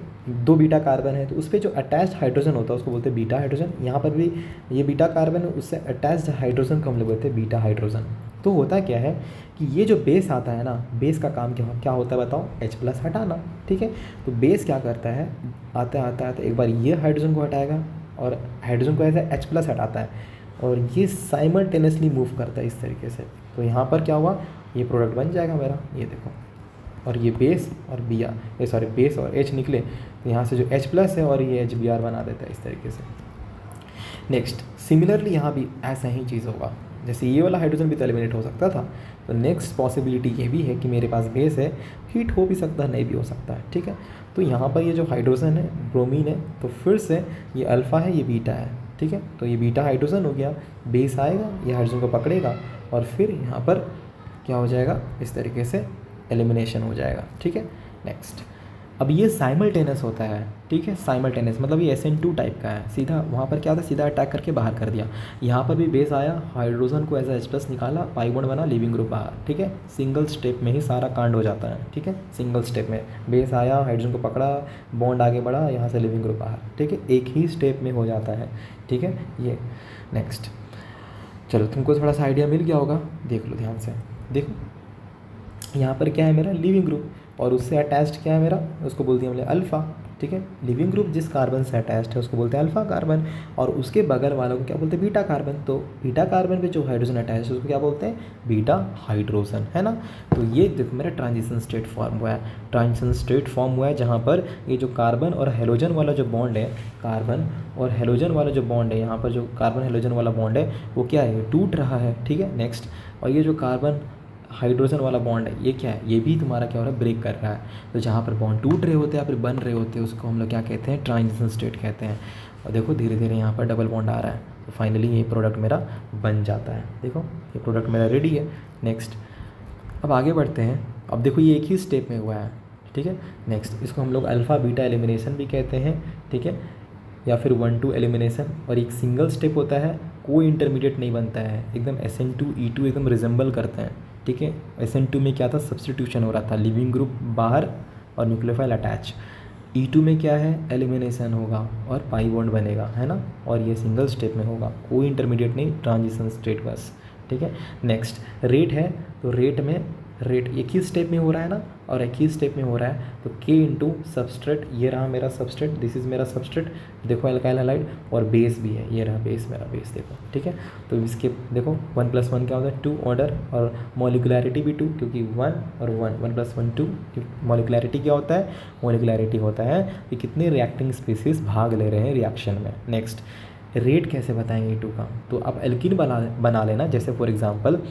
2 बीटा कार्बन है, तो उस पर जो अटैच्ड हाइड्रोजन होता है उसको बोलते हैं बीटा हाइड्रोजन। यहाँ पर भी ये बीटा कार्बन है, उससे अटैच्ड हाइड्रोजन को हम लोग बोलते हैं बीटा हाइड्रोजन। तो होता क्या है कि ये जो बेस आता है ना, बेस का काम क्या होता है बताओ, H+ हटाना, ठीक है। तो बेस क्या करता है, आता एक बार ये हाइड्रोजन को हटाएगा और हाइड्रोजन को ऐसे H+ हटाता है, और ये साइमल्टेनियसली मूव करता है इस तरीके से। तो यहाँ पर क्या हुआ, ये प्रोडक्ट बन जाएगा मेरा, ये देखो और ये बेस और बी आर, ये सॉरी बेस और H निकले तो यहाँ से जो H प्लस है और ये HBr बना देता है इस तरीके से। नेक्स्ट सिमिलरली यहाँ भी ऐसा ही चीज़ होगा, जैसे ये वाला हाइड्रोजन भी तो एलिमिनेट हो सकता था, तो नेक्स्ट पॉसिबिलिटी ये भी है कि मेरे पास बेस है, हीट हो भी सकता है नहीं भी हो सकता है, ठीक है। तो यहाँ पर ये जो हाइड्रोजन है ब्रोमीन है, तो फिर से ये अल्फ़ा है ये बीटा है, ठीक है। तो ये बीटा हाइड्रोजन हो गया, बेस आएगा ये हाइड्रोजन को पकड़ेगा और फिर यहाँ पर क्या हो जाएगा, इस तरीके से एलिमिनेशन हो जाएगा, ठीक है। नेक्स्ट अब ये साइमल्टेनियस होता है, ठीक है। साइमल्टेनियस मतलब ये SN2 टाइप का है, सीधा वहाँ पर क्या था, सीधा अटैक करके बाहर कर दिया। यहाँ पर भी बेस आया, हाइड्रोजन को एज H+ निकाला, पाई बॉन्ड बना, लिविंग ग्रुप बाहर, ठीक है। सिंगल स्टेप में ही सारा कांड हो जाता है, ठीक है। सिंगल स्टेप में बेस आया, हाइड्रोजन को पकड़ा, बॉन्ड आगे बढ़ा, यहाँ से लिविंग ग्रुप बाहर, ठीक है। एक ही स्टेप में हो जाता है, ठीक है। ये नेक्स्ट चलो तुमको थोड़ा सा आइडिया मिल गया होगा, देख लो ध्यान से, देखो यहाँ पर क्या है मेरा लिविंग ग्रुप और उससे अटैच्ड क्या है मेरा, उसको बोलते हैं हमने अल्फ़ा, ठीक है। लिविंग ग्रुप जिस कार्बन से अटैच्ड है उसको बोलते हैं अल्फ़ा कार्बन और उसके बगल वालों को क्या बोलते हैं बीटा कार्बन। तो बीटा कार्बन पे जो हाइड्रोजन अटैच है उसको क्या बोलते हैं, बीटा हाइड्रोजन, है ना। तो ये देखो मेरा ट्रांजिशन स्टेट फॉर्म हुआ है, ट्रांजिशन स्टेट फॉर्म हुआ है जहाँ पर ये जो कार्बन और हेलोजन वाला जो बॉन्ड है, कार्बन और हेलोजन वाला जो बॉन्ड है, यहाँ पर जो कार्बन हेलोजन वाला बॉन्ड है वो क्या है, टूट रहा है, ठीक है। नेक्स्ट और ये जो कार्बन हाइड्रोजन वाला बॉन्ड है ये क्या है, ये भी तुम्हारा क्या हो रहा है, ब्रेक कर रहा है। तो जहाँ पर बॉन्ड टूट रहे होते हैं या फिर बन रहे होते हैं उसको हम लोग क्या कहते हैं, ट्रांजिशन स्टेट कहते हैं। और देखो धीरे धीरे यहाँ पर डबल बॉन्ड आ रहा है, तो फाइनली ये प्रोडक्ट मेरा बन जाता है। देखो ये प्रोडक्ट मेरा रेडी है। नेक्स्ट अब आगे बढ़ते हैं। अब देखो ये एक ही स्टेप में हुआ है, ठीक है। नेक्स्ट इसको हम लोग अल्फ़ा बीटा एलिमिनेशन भी कहते हैं, ठीक है, या फिर 1-2 एलिमिनेशन। और एक सिंगल स्टेप होता है, कोई इंटरमीडिएट नहीं बनता है, एकदम SN2E2 एकदम रिजेंबल करते हैं, ठीक है। SN2 में क्या था, सब्स्टिट्यूशन हो रहा था, लिविंग ग्रुप बाहर और न्यूक्लियोफाइल अटैच। E2 में क्या है, एलिमिनेशन होगा और पाई बॉन्ड बनेगा, है ना। और ये सिंगल स्टेप में होगा, कोई इंटरमीडिएट नहीं, ट्रांजिशन स्टेट बस, ठीक है। नेक्स्ट रेट है, तो रेट में रेट एक ही स्टेप में हो रहा है ना, और एक ही स्टेप में हो रहा है, तो K इंटू सबस्ट्रेट, ये रहा मेरा सबस्ट्रेट, दिस इज़ मेरा सबस्ट्रेट, देखो अल्काइल हैलाइड, और बेस भी है, ये रहा बेस मेरा बेस, देखो, ठीक है। तो इसके देखो 1+1 क्या होता है, 2 ऑर्डर, और मॉलिकुलैरिटी भी 2 क्योंकि 1 और 1, 1+1 2। मॉलिकुलैरिटी क्या होता है, मॉलिकुलैरिटी होता है कि कितने रिएक्टिंग स्पीसीज भाग ले रहे हैं रिएक्शन में। नेक्स्ट रेट कैसे बताएंगे E2 का, तो आप एल्कीन बना लेना, जैसे फॉर एग्जांपल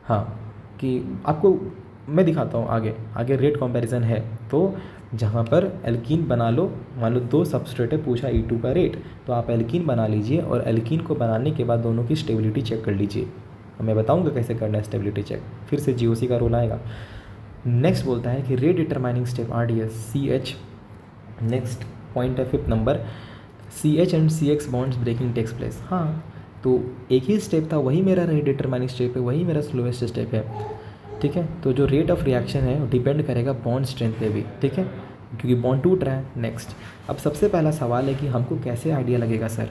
हाँ कि आपको मैं दिखाता हूँ आगे आगे रेट कंपैरिजन है। तो जहाँ पर एल्कीन बना लो, मान लो 2 सबस्ट्रेट है, पूछा E2 का रेट, तो आप एल्कीन बना लीजिए और एल्कीन को बनाने के बाद दोनों की स्टेबिलिटी चेक कर लीजिए। मैं बताऊँगा कैसे करना है स्टेबिलिटी चेक, फिर से GOC का रोल आएगा। नेक्स्ट बोलता है कि rate determining step RDS CH। Next point है 5th नंबर, CH and CX bonds breaking takes place. हाँ तो एक ही स्टेप था, वही मेरा रेट डिटरमाइनिंग स्टेप है, वही मेरा स्लोएस्ट स्टेप है, ठीक है। तो जो रेट ऑफ रिएक्शन है वो डिपेंड करेगा बॉन्ड स्ट्रेंथ पे भी, ठीक है, क्योंकि बॉन्ड टूट रहा है। नेक्स्ट अब सबसे पहला सवाल है कि हमको कैसे आइडिया लगेगा सर,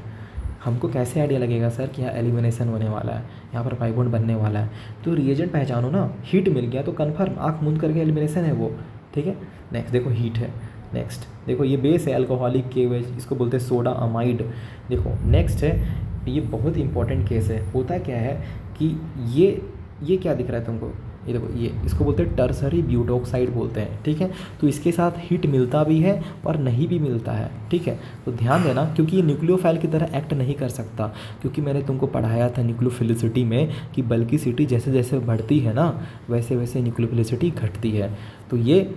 हमको कैसे आइडिया लगेगा सर कि यहाँ एलिमिनेशन होने वाला है, यहाँ पर पाई बॉन्ड बनने वाला है। तो रिएजेंट पहचानो ना, हीट मिल गया तो कन्फर्म, आँख मूंद करके एलिमिनेशन है वो, ठीक है। नेक्स्ट देखो हीट है, नेक्स्ट देखो ये बेस है अल्कोहलिक KOH, इसको बोलते हैं सोडा अमाइड। देखो नेक्स्ट है, ये बहुत इंपॉर्टेंट केस है। होता क्या है कि ये क्या दिख रहा है तुमको, ये देखो, ये इसको बोलते हैं टर्सरी ब्यूटोक्साइड बोलते हैं, ठीक है। तो इसके साथ हीट मिलता भी है और नहीं भी मिलता है, ठीक है। तो ध्यान देना, क्योंकि ये न्यूक्लियोफाइल की तरह एक्ट नहीं कर सकता, क्योंकि मैंने तुमको पढ़ाया था न्यूक्लियोफिलिसिटी में कि बल्किसिटी जैसे जैसे बढ़ती है ना, वैसे वैसे न्यूक्लियोफिलिसिटी घटती है। तो ये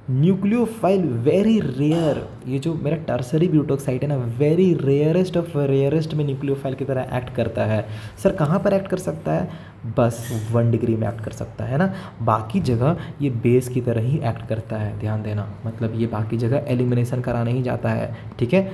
न्यूक्लियोफाइल वेरी रेयर, ये जो मेरा टर्सरी ब्यूटोक्साइड है ना, वेरी रेयरेस्ट ऑफ रेयरेस्ट में न्यूक्लियोफाइल की तरह एक्ट करता है। सर कहाँ पर एक्ट कर सकता है, बस 1 डिग्री में एक्ट कर सकता है ना, बाकी जगह ये बेस की तरह ही एक्ट करता है। ध्यान देना, मतलब ये बाकी जगह एलिमिनेशन कराने ही जाता है, ठीक है।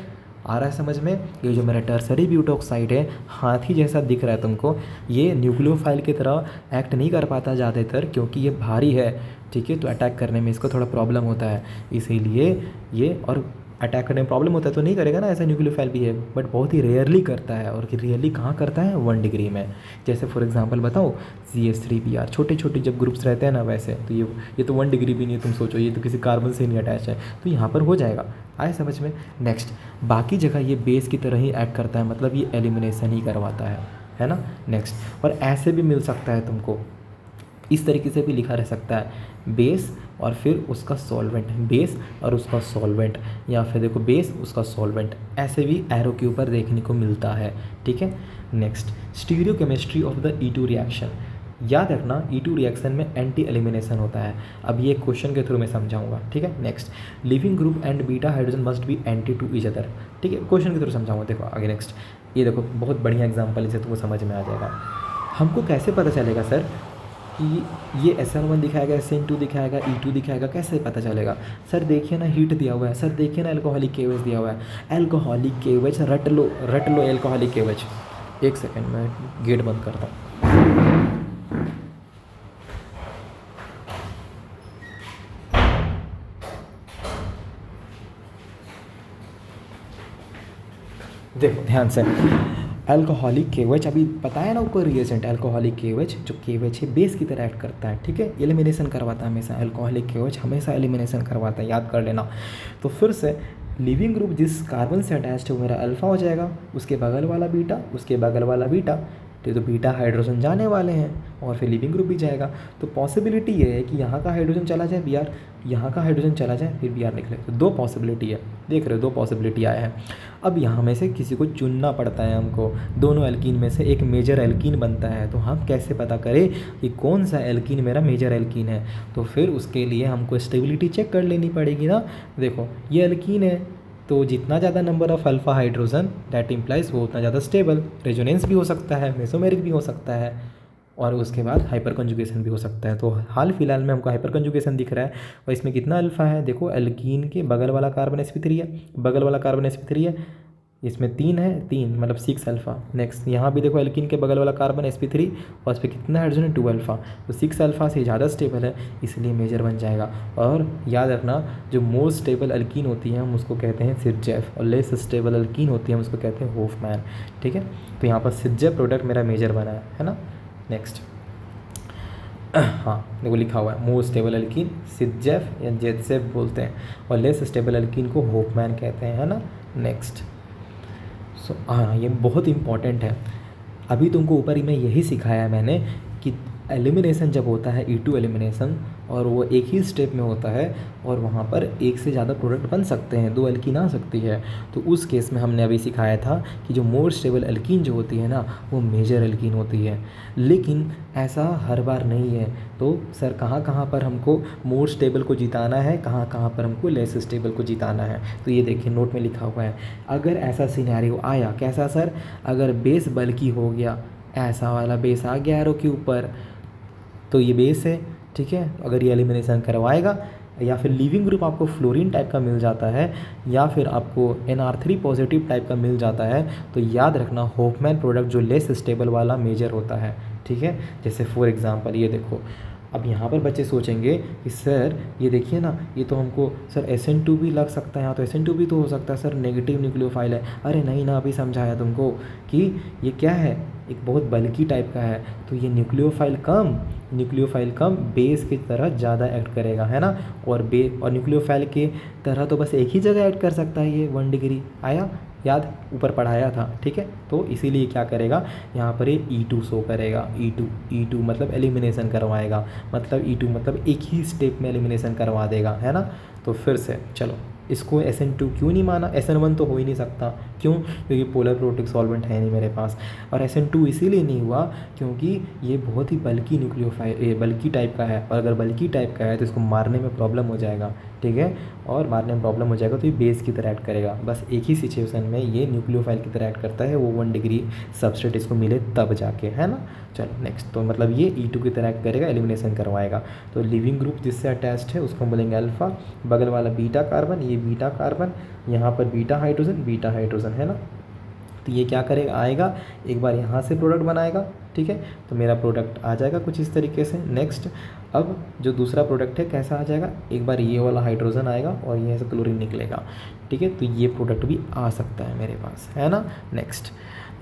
आ रहा है समझ में। ये जो मेरा टर्सरी ब्यूटोक्साइड है, हाथी जैसा दिख रहा है तुमको, ये न्यूक्लियोफाइल की तरह एक्ट नहीं कर पाता ज़्यादातर, क्योंकि ये भारी है, ठीक है। तो अटैक करने में इसको थोड़ा प्रॉब्लम होता है, इसीलिए ये, और अटैक करने में प्रॉब्लम होता है तो नहीं करेगा ना, ऐसा न्यूक्लियोफाइल भी है, बट बहुत ही रेयरली करता है। और रेयरली कहाँ करता है, 1 डिग्री में। जैसे फॉर एग्जांपल बताओ CH3Br, छोटे छोटे जब ग्रुप्स रहते हैं ना, वैसे तो ये तो 1 डिग्री भी नहीं है, तुम सोचो, ये तो किसी कार्बन से नहीं अटैच है, तो यहाँ पर हो जाएगा। आए समझ में। नेक्स्ट बाकी जगह ये बेस की तरह ही एक्ट करता है, मतलब ये एलिमिनेशन ही करवाता है ना। नेक्स्ट और ऐसे भी मिल सकता है तुमको, इस तरीके से भी लिखा रह सकता है, बेस और फिर उसका सॉल्वेंट, बेस और उसका सॉल्वेंट, या फिर देखो बेस उसका सॉल्वेंट, ऐसे भी एरो के ऊपर देखने को मिलता है। ठीक है, next stereochemistry of the E2 reaction. याद रखना E2 रिएक्शन में एंटी एलिमिनेशन होता है। अब ये क्वेश्चन के थ्रू मैं समझाऊंगा। ठीक है, next leaving group and beta hydrogen must be anti to each other. ठीक है, क्वेश्चन के थ्रू समझाऊंगा। देखो आगे नेक्स्ट, ये देखो बहुत बढ़िया एग्जाम्पल, इसे तुमको समझ में आ जाएगा। हमको कैसे पता चलेगा सर कि ये SN1 दिखाएगा, SN2 दिखाएगा, E2 दिखाएगा, कैसे पता चलेगा? सर देखिए ना हीट दिया हुआ है, सर देखिए ना एल्कोहलिक केवेज दिया हुआ है, एल्कोहलिक केवेज रट लो एल्कोहलिक केवेज। एक सेकेंड मैं गेट बंद करता हूँ। देखो ध्यान से, अल्कोहलिक केवेज अभी बताया ना ऊपर रिएजेंट, अल्कोहलिक केवेज जो केवेज है बेस की तरह एक्ट करता है। ठीक है, एलिमिनेशन करवाता है हमेशा, अल्कोहलिक केवेज हमेशा एलिमिनेशन करवाता है, याद कर लेना। तो फिर से लिविंग ग्रुप जिस कार्बन से अटैच्ड है वो मेरा अल्फा हो जाएगा, उसके बगल वाला बीटा, उसके बगल वाला बीटा, तो बीटा हाइड्रोजन जाने वाले हैं और फिर लिविंग ग्रुप भी जाएगा। तो पॉसिबिलिटी ये है कि यहाँ का हाइड्रोजन चला जाए Br, यहाँ का हाइड्रोजन चला जाए फिर Br निकले। तो दो पॉसिबिलिटी है, देख रहे हो, दो पॉसिबिलिटी आया है। अब यहाँ में से किसी को चुनना पड़ता है हमको, दोनों एल्कीन में से एक मेजर एल्कीन बनता है। तो हम कैसे पता करें कि कौन सा एल्कीन मेरा मेजर एल्कीन है? तो फिर उसके लिए हमको स्टेबिलिटी चेक कर लेनी पड़ेगी ना। देखो ये एल्कीन है, तो जितना ज़्यादा number of alpha hydrogen that implies वो उतना ज़्यादा स्टेबल, रेजोनेंस भी हो सकता है, मेसोमेरिक भी हो सकता है, और उसके बाद हाइपर कंजुगेशन भी हो सकता है। तो हाल फिलहाल में हमको हाइपर कंजुगेशन दिख रहा है। और इसमें कितना अल्फ़ा है? देखो एल्कीन के बगल वाला कार्बन sp3 है, बगल वाला कार्बन sp3 है, इसमें 3 है, 3 मतलब 6 अल्फ़ा। नेक्स्ट यहाँ भी देखो एल्कीन के बगल वाला कार्बन sp3 और इस पर कितना हाइड्रोजन है? 2 अल्फ़ा। तो 6 अल्फ़ा से ज़्यादा स्टेबल है, इसलिए मेजर बन जाएगा। और याद रखना जो मोस्ट स्टेबल एल्कीन होती है हम उसको कहते हैं सिरजेफ, और लेस स्टेबल एल्कीन होती है हम उसको कहते हैं होफमैन। ठीक है, तो यहाँ पर सिरजेफ प्रोडक्ट मेरा मेजर बना है ना। नेक्स्ट हाँ देखो लिखा हुआ है, मोस्ट स्टेबल एल्कीन सिरजेफ या जेडसेफ बोलते हैं, और लेस स्टेबल एल्कीन को होफमैन कहते हैं, है ना। नेक्स्ट हाँ ये बहुत इंपॉर्टेंट है। अभी तुमको ऊपर ही में यही सिखाया मैंने कि एलिमिनेशन जब होता है E2 एलिमिनेशन, और वो एक ही स्टेप में होता है और वहाँ पर एक से ज़्यादा प्रोडक्ट बन सकते हैं, 2 एल्कीन आ सकती है। तो उस केस में हमने अभी सिखाया था कि जो मोर स्टेबल एल्कीन जो होती है ना वो मेजर एल्कीन होती है। लेकिन ऐसा हर बार नहीं है। तो सर कहाँ कहाँ पर हमको मोर स्टेबल को जिताना है, कहाँ कहाँ पर हमको लेस स्टेबल को जिताना है? तो ये देखिए नोट में लिखा हुआ है। अगर ऐसा सिनेरियो आया, कैसा सर? अगर बेस बल्की हो गया, ऐसा वाला बेस आ गया एरो के ऊपर, तो ये बेस है। ठीक है, अगर ये एलिमिनेशन करवाएगा, या फिर लिविंग ग्रुप आपको फ्लोरीन टाइप का मिल जाता है, या फिर आपको NR3 पॉजिटिव टाइप का मिल जाता है, तो याद रखना होफमैन प्रोडक्ट जो लेस स्टेबल वाला मेजर होता है। ठीक है, जैसे फॉर एग्जांपल ये देखो, अब यहाँ पर बच्चे सोचेंगे कि सर ये देखिए ना, ये तो हमको सर SN2 भी लग सकता है, यहाँ तो SN2 भी तो हो सकता है सर, नेगेटिव न्यूक्लियोफाइल है। अरे नहीं ना, अभी समझाया तुमको कि ये क्या है, एक बहुत बल्की टाइप का है, तो ये न्यूक्लियोफाइल कम बेस की तरह ज़्यादा एक्ट करेगा, है ना। और न्यूक्लियोफाइल की तरह तो बस एक ही जगह एक्ट कर सकता है ये, 1 डिग्री आया, याद ऊपर पढ़ाया था। ठीक है, तो इसीलिए क्या करेगा यहाँ पर ये E2 शो करेगा। E2 मतलब एलिमिनेशन करवाएगा, मतलब E2 मतलब एक ही स्टेप में एलिमिनेशन करवा देगा, है ना। तो फिर से चलो, इसको SN2 क्यों नहीं माना? SN1 तो हो ही नहीं सकता, क्यों? क्योंकि पोलर प्रोटिक सॉल्वेंट है नहीं मेरे पास। और SN2 इसीलिए नहीं हुआ क्योंकि ये बहुत ही बल्की न्यूक्लियोफाइल, बल्की टाइप का है, और अगर बल्की टाइप का है तो इसको मारने में प्रॉब्लम हो जाएगा। ठीक है, और मारने में प्रॉब्लम हो जाएगा तो ये बेस की तरह एक्ट करेगा। बस एक ही सिचुएशन में ये न्यूक्लियोफाइल की तरह एक्ट करता है, वो 1 डिग्री सबस्ट्रेट इसको मिले तब जाके, है ना। चलो नेक्स्ट, तो मतलब ये E2 की तरह एक्ट करेगा, एलिमिनेशन करवाएगा। तो लिविंग ग्रुप जिससे अटैच्ड है उसको बोलेंगे अल्फ़ा, बगल वाला बीटा कार्बन, ये बीटा कार्बन, यहाँ पर बीटा हाइड्रोजन, है ना। तो ये क्या करेगा, आएगा एक बार यहाँ से प्रोडक्ट बनाएगा। ठीक है, तो मेरा प्रोडक्ट आ जाएगा कुछ इस तरीके से। नेक्स्ट, अब जो दूसरा प्रोडक्ट है कैसा आ जाएगा, एक बार ये वाला हाइड्रोजन आएगा और ये से क्लोरीन निकलेगा। ठीक है, तो ये प्रोडक्ट भी आ सकता है मेरे पास, है ना। नेक्स्ट,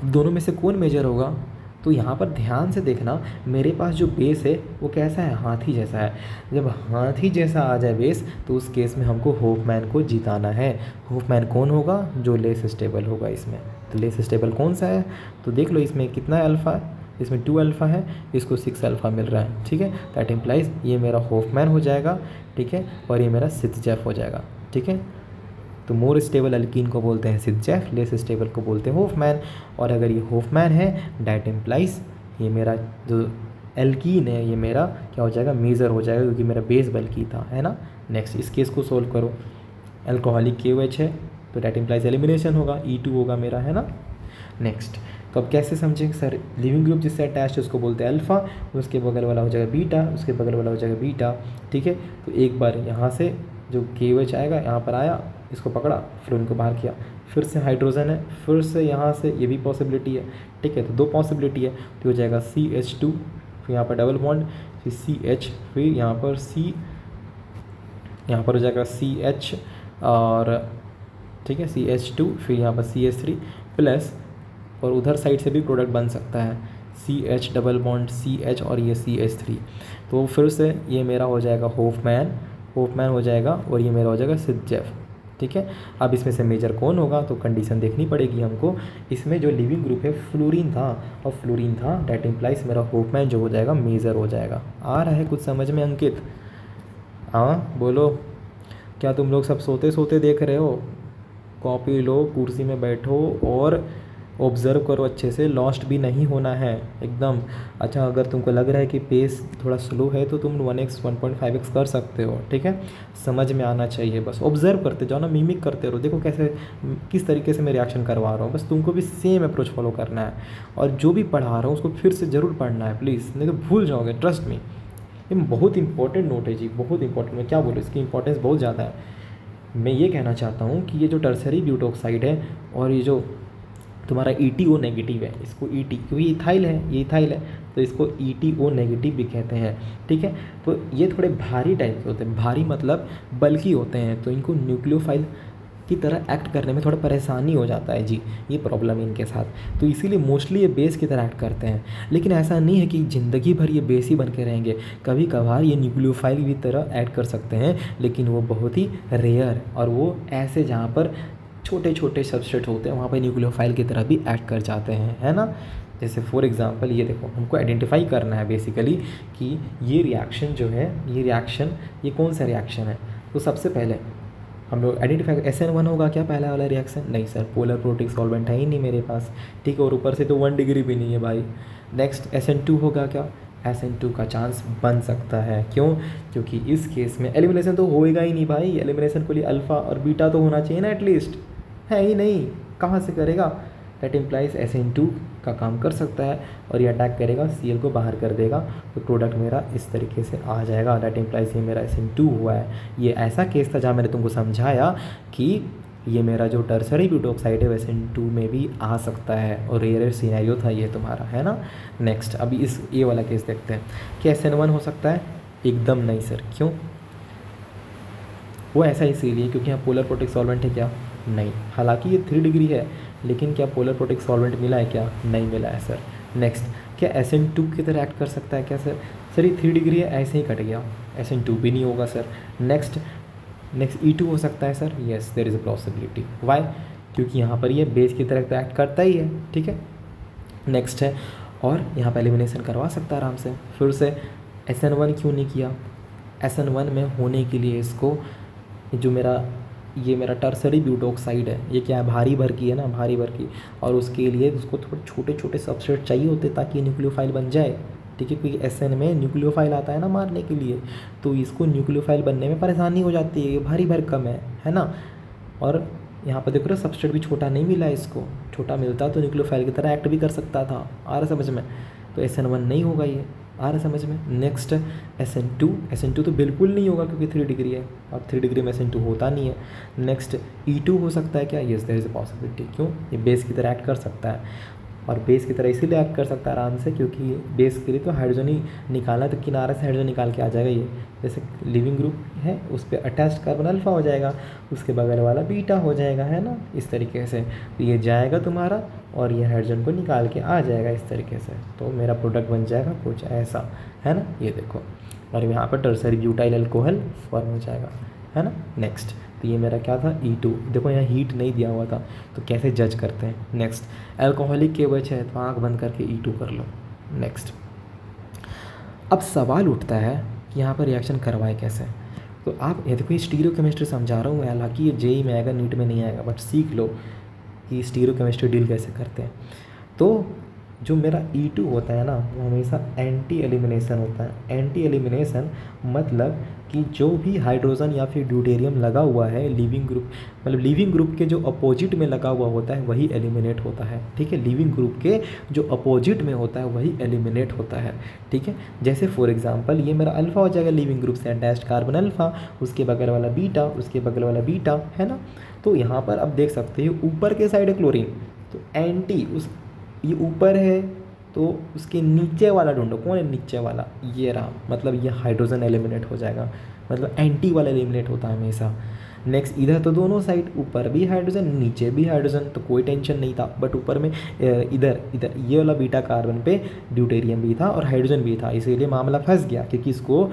दोनों में से कौन मेजर होगा? तो यहाँ पर ध्यान से देखना, मेरे पास जो बेस है वो कैसा है, हाथी जैसा है। जब हाथी जैसा आ जाए बेस, तो उस केस में हमको होफमैन को जिताना है। होफमैन कौन होगा? जो लेस स्टेबल होगा इसमें। तो लेस स्टेबल कौन सा है? तो देख लो इसमें कितना है अल्फ़ा, इसमें 2 अल्फ़ा है, इसको 6 अल्फ़ा मिल रहा है, ठीक है। दैट इम्प्लाइज ये मेरा होफमैन हो जाएगा, ठीक है, और ये मेरा सिथजेफ हो जाएगा, ठीक है। तो मोर स्टेबल अल्कीन को बोलते हैं सिथजेफ, लेस स्टेबल को बोलते हैं होफमैन। और अगर ये होफमैन है दैट इम्प्लाइज ये मेरा जो एल्कीन है ये मेरा क्या हो जाएगा, मेजर हो जाएगा, क्योंकि मेरा बेस बल्कि था, है ना। नेक्स्ट इस केस को सोल्व करो, अल्कोहलिक KOH है तो डैट इम्प्लाइज एलिमिनेशन होगा, E2 होगा मेरा, है ना। नेक्स्ट तो अब कैसे समझेंगे सर, लिविंग ग्रुप जिससे अटैच है उसको बोलते हैं अल्फ़ा, उसके बगल वाला हो जाएगा बीटा, उसके बगल वाला हो जाएगा बीटा, ठीक है। तो एक बार यहाँ से जो KOH आएगा यहाँ पर आया, इसको पकड़ा, फिर उनको बाहर किया, फिर से हाइड्रोजन है, फिर से यहाँ से ये भी पॉसिबिलिटी है, ठीक है। तो 2 पॉसिबिलिटी है, तो हो जाएगा CH2, फिर यहाँ पर डबल बॉन्ड, फिर CH, फिर यहाँ पर यहाँ पर हो जाएगा CH और ठीक है CH2, फिर यहाँ पर CH3 प्लस, और उधर साइड से भी प्रोडक्ट बन सकता है CH डबल बॉन्ड CH और ये CH3। तो फिर से ये मेरा हो जाएगा होफमैन हो जाएगा, और ये मेरा हो जाएगा सिथजेफ, ठीक है। अब इसमें से मेजर कौन होगा, तो कंडीशन देखनी पड़ेगी हमको। इसमें जो लिविंग ग्रुप है फ्लोरीन था, और फ्लोरीन था डैट इम्प्लाइज मेरा होफमैन जो हो जाएगा मेजर हो जाएगा। आ रहा है कुछ समझ में अंकित? हाँ बोलो, क्या तुम लोग सब सोते सोते देख रहे हो? कॉपी लो, कुर्सी में बैठो और ऑब्ज़र्व करो अच्छे से, लॉस्ट भी नहीं होना है एकदम। अच्छा अगर तुमको लग रहा है कि पेस थोड़ा स्लो है तो तुम 1x 1.5x कर सकते हो, ठीक है। समझ में आना चाहिए, बस ऑब्ज़र्व करते जाओ ना, मिमिक करते रहो, देखो कैसे किस तरीके से मैं रिएक्शन करवा रहा हूँ। बस तुमको भी सेम अप्रोच फॉलो करना है, और जो भी पढ़ा रहा हूँ उसको फिर से ज़रूर पढ़ना है प्लीज़, नहीं तो भूल जाओगे, ट्रस्ट मी। ये बहुत इंपॉर्टेंट नोट है जी, बहुत इंपॉर्टेंट। मैं क्या बोलूँ, इसकी इंपॉर्टेंस बहुत ज़्यादा है। मैं ये कहना चाहता हूँ कि ये जो टर्सरी ब्यूटोक्साइड है और ये जो तुम्हारा ETO नेगेटिव है, इसको क्योंकि इथाइल है, ये इथाइल है तो इसको ETO नेगेटिव भी कहते हैं, ठीक है। तो ये थोड़े भारी टाइप के होते हैं, भारी मतलब बल्कि होते हैं, तो इनको न्यूक्लियोफाइल की तरह एक्ट करने में थोड़ा परेशानी हो जाता है जी, ये प्रॉब्लम है इनके साथ। तो इसीलिए मोस्टली ये बेस की तरह एक्ट करते हैं, लेकिन ऐसा नहीं है कि ज़िंदगी भर ये बेस ही बन के रहेंगे। कभी कभार ये न्यूक्लियोफाइल की तरह एक्ट कर सकते हैं, लेकिन वो बहुत ही रेयर, और वो ऐसे जहाँ पर छोटे छोटे सबस्ट्रेट होते हैं वहाँ पर न्यूक्लियोफाइल की तरह भी एक्ट कर जाते हैं, है ना। जैसे फॉर एग्जांपल ये देखो, हमको आइडेंटिफाई करना है बेसिकली कि ये रिएक्शन जो है, ये कौन सा रिएक्शन है। तो सबसे पहले हम लोग आइडेंटिफाई, SN1 होगा क्या पहला वाला रिएक्शन? नहीं सर, पोलर प्रोटिक सॉल्वेंट है ही नहीं मेरे पास, ठीक है, और ऊपर से तो 1 डिग्री भी नहीं है भाई। नेक्स्ट SN2 होगा क्या? SN2 का चांस बन सकता है, क्यों? क्योंकि इस केस में एलिमिनेशन तो होएगा ही नहीं भाई, एलिमिनेशन के लिए अल्फ़ा और बीटा तो होना चाहिए ना एटलीस्ट, है ही नहीं, कहाँ से करेगा? दैट इम्प्लाइज SN2 का काम कर सकता है, और ये अटैक करेगा, Cl को बाहर कर देगा, तो प्रोडक्ट मेरा इस तरीके से आ जाएगा। दैट इम्प्लाइज ये मेरा SN2 हुआ है। ये ऐसा केस था जहाँ मैंने तुमको समझाया कि ये मेरा जो टर्सरी ब्यूटोक्साइड है SN2 में भी आ सकता है, और रेयर सिनेरियो था ये तुम्हारा, है ना। नेक्स्ट अभी इस ये वाला केस देखते हैं, क्या SN1 हो सकता है? एकदम नहीं सर, क्यों? वो ऐसा इसीलिए क्योंकि यहाँ पोलर प्रोटिक सॉल्वेंट है क्या? नहीं। हालांकि ये 3 डिग्री है, लेकिन क्या पोलर प्रोटिक सॉल्वेंट मिला है क्या? नहीं मिला है सर। नेक्स्ट क्या SN2 की तरह एक्ट कर सकता है क्या सर? सर ये 3 डिग्री है, ऐसे ही कट गया, SN2 भी नहीं होगा सर। नेक्स्ट E2 हो सकता है sir? Yes, there is a possibility. Why? क्योंकि यहाँ पर ये बेस की तरह तो एक्ट करता ही है, ठीक है। नेक्स्ट है, और यहाँ पर एलिमिनेशन करवा सकता है आराम से। फिर से SN1 क्यों नहीं किया? SN1 में होने के लिए इसको जो मेरा टर्सरी ब्यूटोक्साइड है, ये क्या है, भारी भर की है ना, भारी भर की, और उसके लिए उसको थोड़े छोटे छोटे सबस्ट्रेट चाहिए होते ताकि न्यूक्लियोफाइल बन जाए, ठीक है। क्योंकि SN में न्यूक्लियोफाइल आता है ना मारने के लिए, तो इसको न्यूक्लियोफाइल बनने में परेशानी हो जाती है, ये भारी भरकम है ना। और यहाँ पर देखो ना, सबस्ट्रेट भी छोटा नहीं मिला है इसको, छोटा मिलता तो न्यूक्लियोफाइल की तरह एक्ट भी कर सकता था। आ रहा समझ में? तो SN1 नहीं होगा ये, आ रहा समझ में। नेक्स्ट SN2 तो बिल्कुल नहीं होगा क्योंकि 3 डिग्री है, और 3 डिग्री में SN2 होता नहीं है। नेक्स्ट E2 हो सकता है क्या? Yes, there is a possibility. क्यों? ये बेस की तरह एक्ट कर सकता है, और बेस की तरह इसीलिए एक्ट कर सकता है आराम से क्योंकि बेस के लिए तो हाइड्रोजन ही निकालना है, तो किनारे से हाइड्रोजन निकाल के आ जाएगा। ये जैसे लिविंग ग्रुप है, उस पर अटैच्ड कार्बन अल्फा हो जाएगा, उसके बगल वाला बीटा हो जाएगा, है ना, इस तरीके से। तो ये जाएगा तुम्हारा, और ये हाइड्रोजन को निकाल के आ जाएगा इस तरीके से, तो मेरा प्रोडक्ट बन जाएगा कुछ ऐसा, है ना। ये देखो, और यहाँ पर टर्सरी ब्यूटाइल अल्कोहल फॉर्म हो जाएगा, है ना। नेक्स्ट तो ये मेरा क्या था? E2। देखो यहाँ हीट नहीं दिया हुआ था, तो कैसे जज करते हैं? नेक्स्ट अल्कोहलिक KOH है, तो आँख बंद करके E2 कर लो, नेक्स्ट, अब सवाल उठता है कि यहाँ पर रिएक्शन करवाए कैसे। तो आप ये देखो, ये स्टीरियो केमिस्ट्री समझा रहा हूँ, हालांकि ये जेई में आएगा, नीट में नहीं आएगा, बट सीख लो कि स्टीरियो केमिस्ट्री डील कैसे करते हैं। तो जो मेरा E2 होता है ना, वो हमेशा एंटी एलिमिनेशन होता है। एंटी एलिमिनेशन मतलब कि जो भी हाइड्रोजन या फिर ड्यूटेरियम लगा हुआ है लिविंग ग्रुप, मतलब लिविंग ग्रुप के जो अपोजिट में लगा हुआ होता है वही एलिमिनेट होता है, ठीक है। लिविंग ग्रुप के जो अपोजिट में होता है वही एलिमिनेट होता है, ठीक है। जैसे फॉर एग्जांपल ये मेरा अल्फ़ा हो जाएगा, लिविंग ग्रुप से अटैच्ड कार्बन अल्फ़ा, उसके बगल वाला बीटा, उसके बगल वाला बीटा, है ना। तो यहाँ पर अब देख सकते हो ऊपर के साइड है क्लोरीन, तो एंटी उस ये ऊपर है तो उसके नीचे वाला ढूंढो, कौन है नीचे वाला, ये रहा, मतलब ये हाइड्रोजन एलिमिनेट हो जाएगा, मतलब एंटी वाला एलिमिनेट होता है हमेशा। नेक्स्ट, इधर तो दोनों साइड, ऊपर भी हाइड्रोजन नीचे भी हाइड्रोजन, तो कोई टेंशन नहीं था। बट ऊपर में इधर इधर ये वाला बीटा कार्बन पे ड्यूटेरियम भी था और हाइड्रोजन भी था, इसीलिए मामला फंस गया, क्योंकि इसको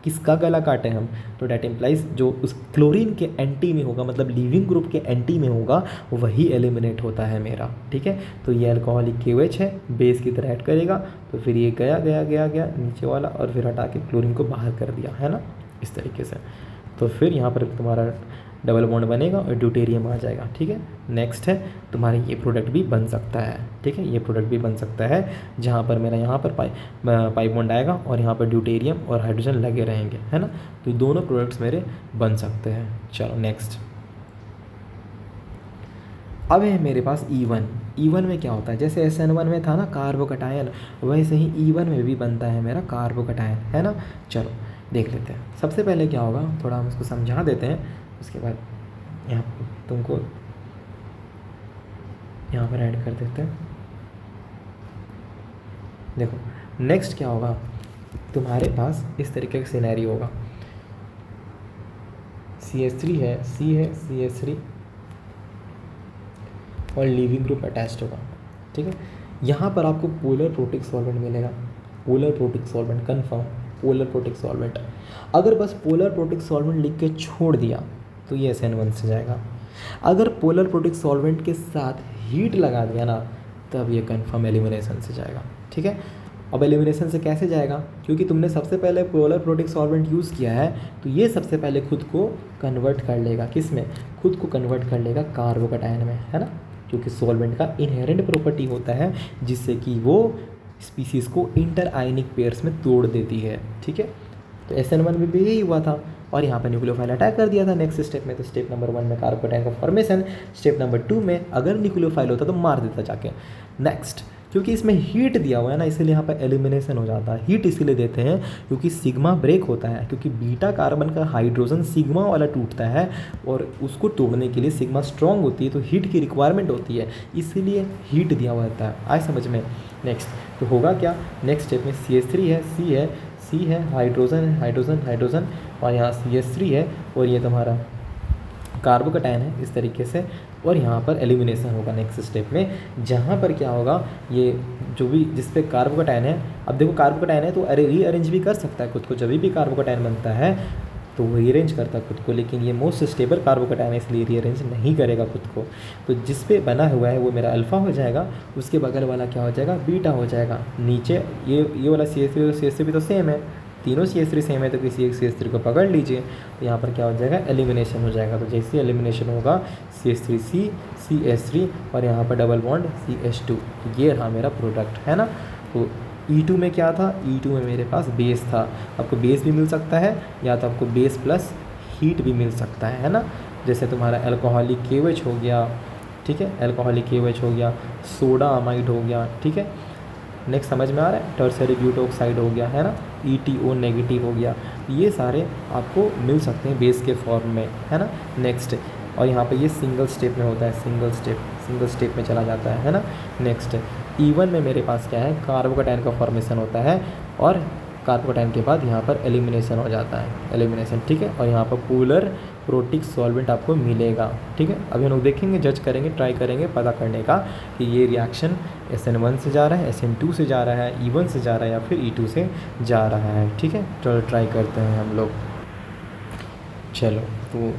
किसका गला काटे हम। तो डैट इम्प्लाइज जो उस क्लोरीन के एंटी में होगा, मतलब लिविंग ग्रुप के एंटी में होगा, वही एलिमिनेट होता है मेरा, ठीक है। तो ये अल्कोहलिक KOH है, बेस की तरह ऐड करेगा, तो फिर ये गया गया गया गया नीचे वाला, और फिर हटा के क्लोरीन को बाहर कर दिया, है ना, इस तरीके से। तो फिर यहाँ पर तुम्हारा डबल बॉन्ड बनेगा और ड्यूटेरियम आ जाएगा, ठीक है। नेक्स्ट है तुम्हारे ये प्रोडक्ट भी बन सकता है, ठीक है, ये प्रोडक्ट भी बन सकता है, जहाँ पर मेरा यहाँ पर पाई बॉन्ड आएगा और यहाँ पर ड्यूटेरियम और हाइड्रोजन लगे रहेंगे, है ना। तो दोनों प्रोडक्ट्स मेरे बन सकते हैं। चलो नेक्स्ट, अब है मेरे पास E1 में क्या होता है, जैसे SN1 में था ना कार्बोकटायन, वैसे ही E1 में भी बनता है मेरा कार्बोकटायन, है ना। चलो देख लेते हैं। सबसे पहले क्या होगा, थोड़ा हम इसको समझा देते हैं, उसके बाद यहाँ तुमको यहाँ पर ऐड कर देते हैं। देखो नेक्स्ट क्या होगा, तुम्हारे पास इस तरीके का सिनेरियो होगा, CH3 है, C है, CH3 और लिविंग ग्रुप अटैच्ड होगा, ठीक है। यहाँ पर आपको पोलर प्रोटिक सॉल्वेंट मिलेगा, polar protic solvent, confirm polar protic solvent. अगर बस पोलर प्रोटिक सॉल्वेंट लिख के छोड़ दिया तो ये SN1 से जाएगा। अगर पोलर प्रोटिक सॉल्वेंट के साथ हीट लगा दिया ना, तब ये कन्फर्म एलिमिनेशन से जाएगा, ठीक है। अब एलिमिनेशन से कैसे जाएगा, क्योंकि तुमने सबसे पहले पोलर प्रोटिक सॉल्वेंट यूज़ किया है, तो ये सबसे पहले खुद को कन्वर्ट कर लेगा, किस में, खुद को कन्वर्ट कर लेगा कार्बोकटायन में, है ना। क्योंकि सॉल्वेंट का इनहेरेंट प्रॉपर्टी होता है जिससे कि वो स्पीसीज़ को इंटर आयनिक पेयर्स में तोड़ देती है, ठीक है। तो SN1 में भी यही हुआ था, और यहाँ पर न्यूक्लियोफाइल अटैक कर दिया था नेक्स्ट स्टेप में। तो स्टेप नंबर 1 में कार्बोकटायन का फॉर्मेशन, स्टेप नंबर 2 में अगर न्यूक्लियोफाइल होता तो मार देता जाके। नेक्स्ट, क्योंकि इसमें हीट दिया हुआ है ना, इसीलिए यहाँ पर एलिमिनेशन हो जाता है। हीट इसीलिए देते हैं क्योंकि सिग्मा ब्रेक होता है, क्योंकि बीटा कार्बन का हाइड्रोजन सिग्मा वाला टूटता है और उसको तोड़ने के लिए सिग्मा स्ट्रॉन्ग होती है, तो हीट की रिक्वायरमेंट होती है, इसीलिए हीट दिया हुआ होता है। आए समझ में। नेक्स्ट तो होगा क्या, नेक्स्ट स्टेप में CH3 है, C है, हाइड्रोजन है, हाइड्रोजन और यहाँ CH3 है, और ये तुम्हारा कार्बोकटायन है इस तरीके से, और यहाँ पर एलिमिनेशन होगा नेक्स्ट स्टेप में, जहाँ पर क्या होगा, ये जो भी जिस पे कार्बोकटायन है, अब देखो कार्बोकटायन है तो रीअरेंज भी कर सकता है खुद को, जब भी कार्बोकटायन बनता है तो वो रीअरेंज करता है खुद को, लेकिन ये मोस्ट स्टेबल कार्बोकटायन है इसलिए रीअरेंज नहीं करेगा खुद को। तो जिस पे बना हुआ है वो मेरा अल्फ़ा हो जाएगा, उसके बगल वाला क्या हो जाएगा, बीटा हो जाएगा। नीचे ये वाला CH3 भी तो सेम है, तीनों CH3 सेम है, तो किसी एक CH3 को पकड़ लीजिए, तो यहाँ पर क्या हो जाएगा, एलिमिनेशन हो जाएगा। तो जैसे एलिमिनेशन होगा CH3C CH3 और यहाँ पर डबल बॉन्ड CH2, तो ये रहा मेरा प्रोडक्ट, है ना। तो E2 में क्या था, E2 में मेरे पास बेस था, आपको बेस भी मिल सकता है या तो आपको बेस प्लस हीट भी मिल सकता है ना। जैसे तुम्हारा अल्कोहलिक KOH हो गया, ठीक है, अल्कोहलिक KOH हो गया, सोडा अमाइड हो गया, ठीक है। नेक्स्ट समझ में आ रहा है, टर्सरी ब्यूटोक्साइड हो गया, है ना, ETO नेगेटिव हो गया, ये सारे आपको मिल सकते हैं बेस के फॉर्म में, है ना। नेक्स्ट, और यहाँ पे ये सिंगल स्टेप में होता है, सिंगल स्टेप में चला जाता है ना। नेक्स्ट E1 में मेरे पास क्या है, कार्बोकटायन का फॉर्मेशन होता है, और कार्बोकटायन के बाद यहाँ पर एलिमिनेशन हो जाता है, एलिमिनेशन, ठीक है। और यहाँ पर पोलर प्रोटिक सॉल्वेंट आपको मिलेगा, ठीक है। अभी हम लोग देखेंगे, जज करेंगे, ट्राई करेंगे पता करने का कि ये रिएक्शन SN1 से जा रहा है, SN2 से जा रहा है, E1 से जा रहा है या फिर E2 से जा रहा है, ठीक है। चलो ट्राई करते हैं हम लोग। चलो तो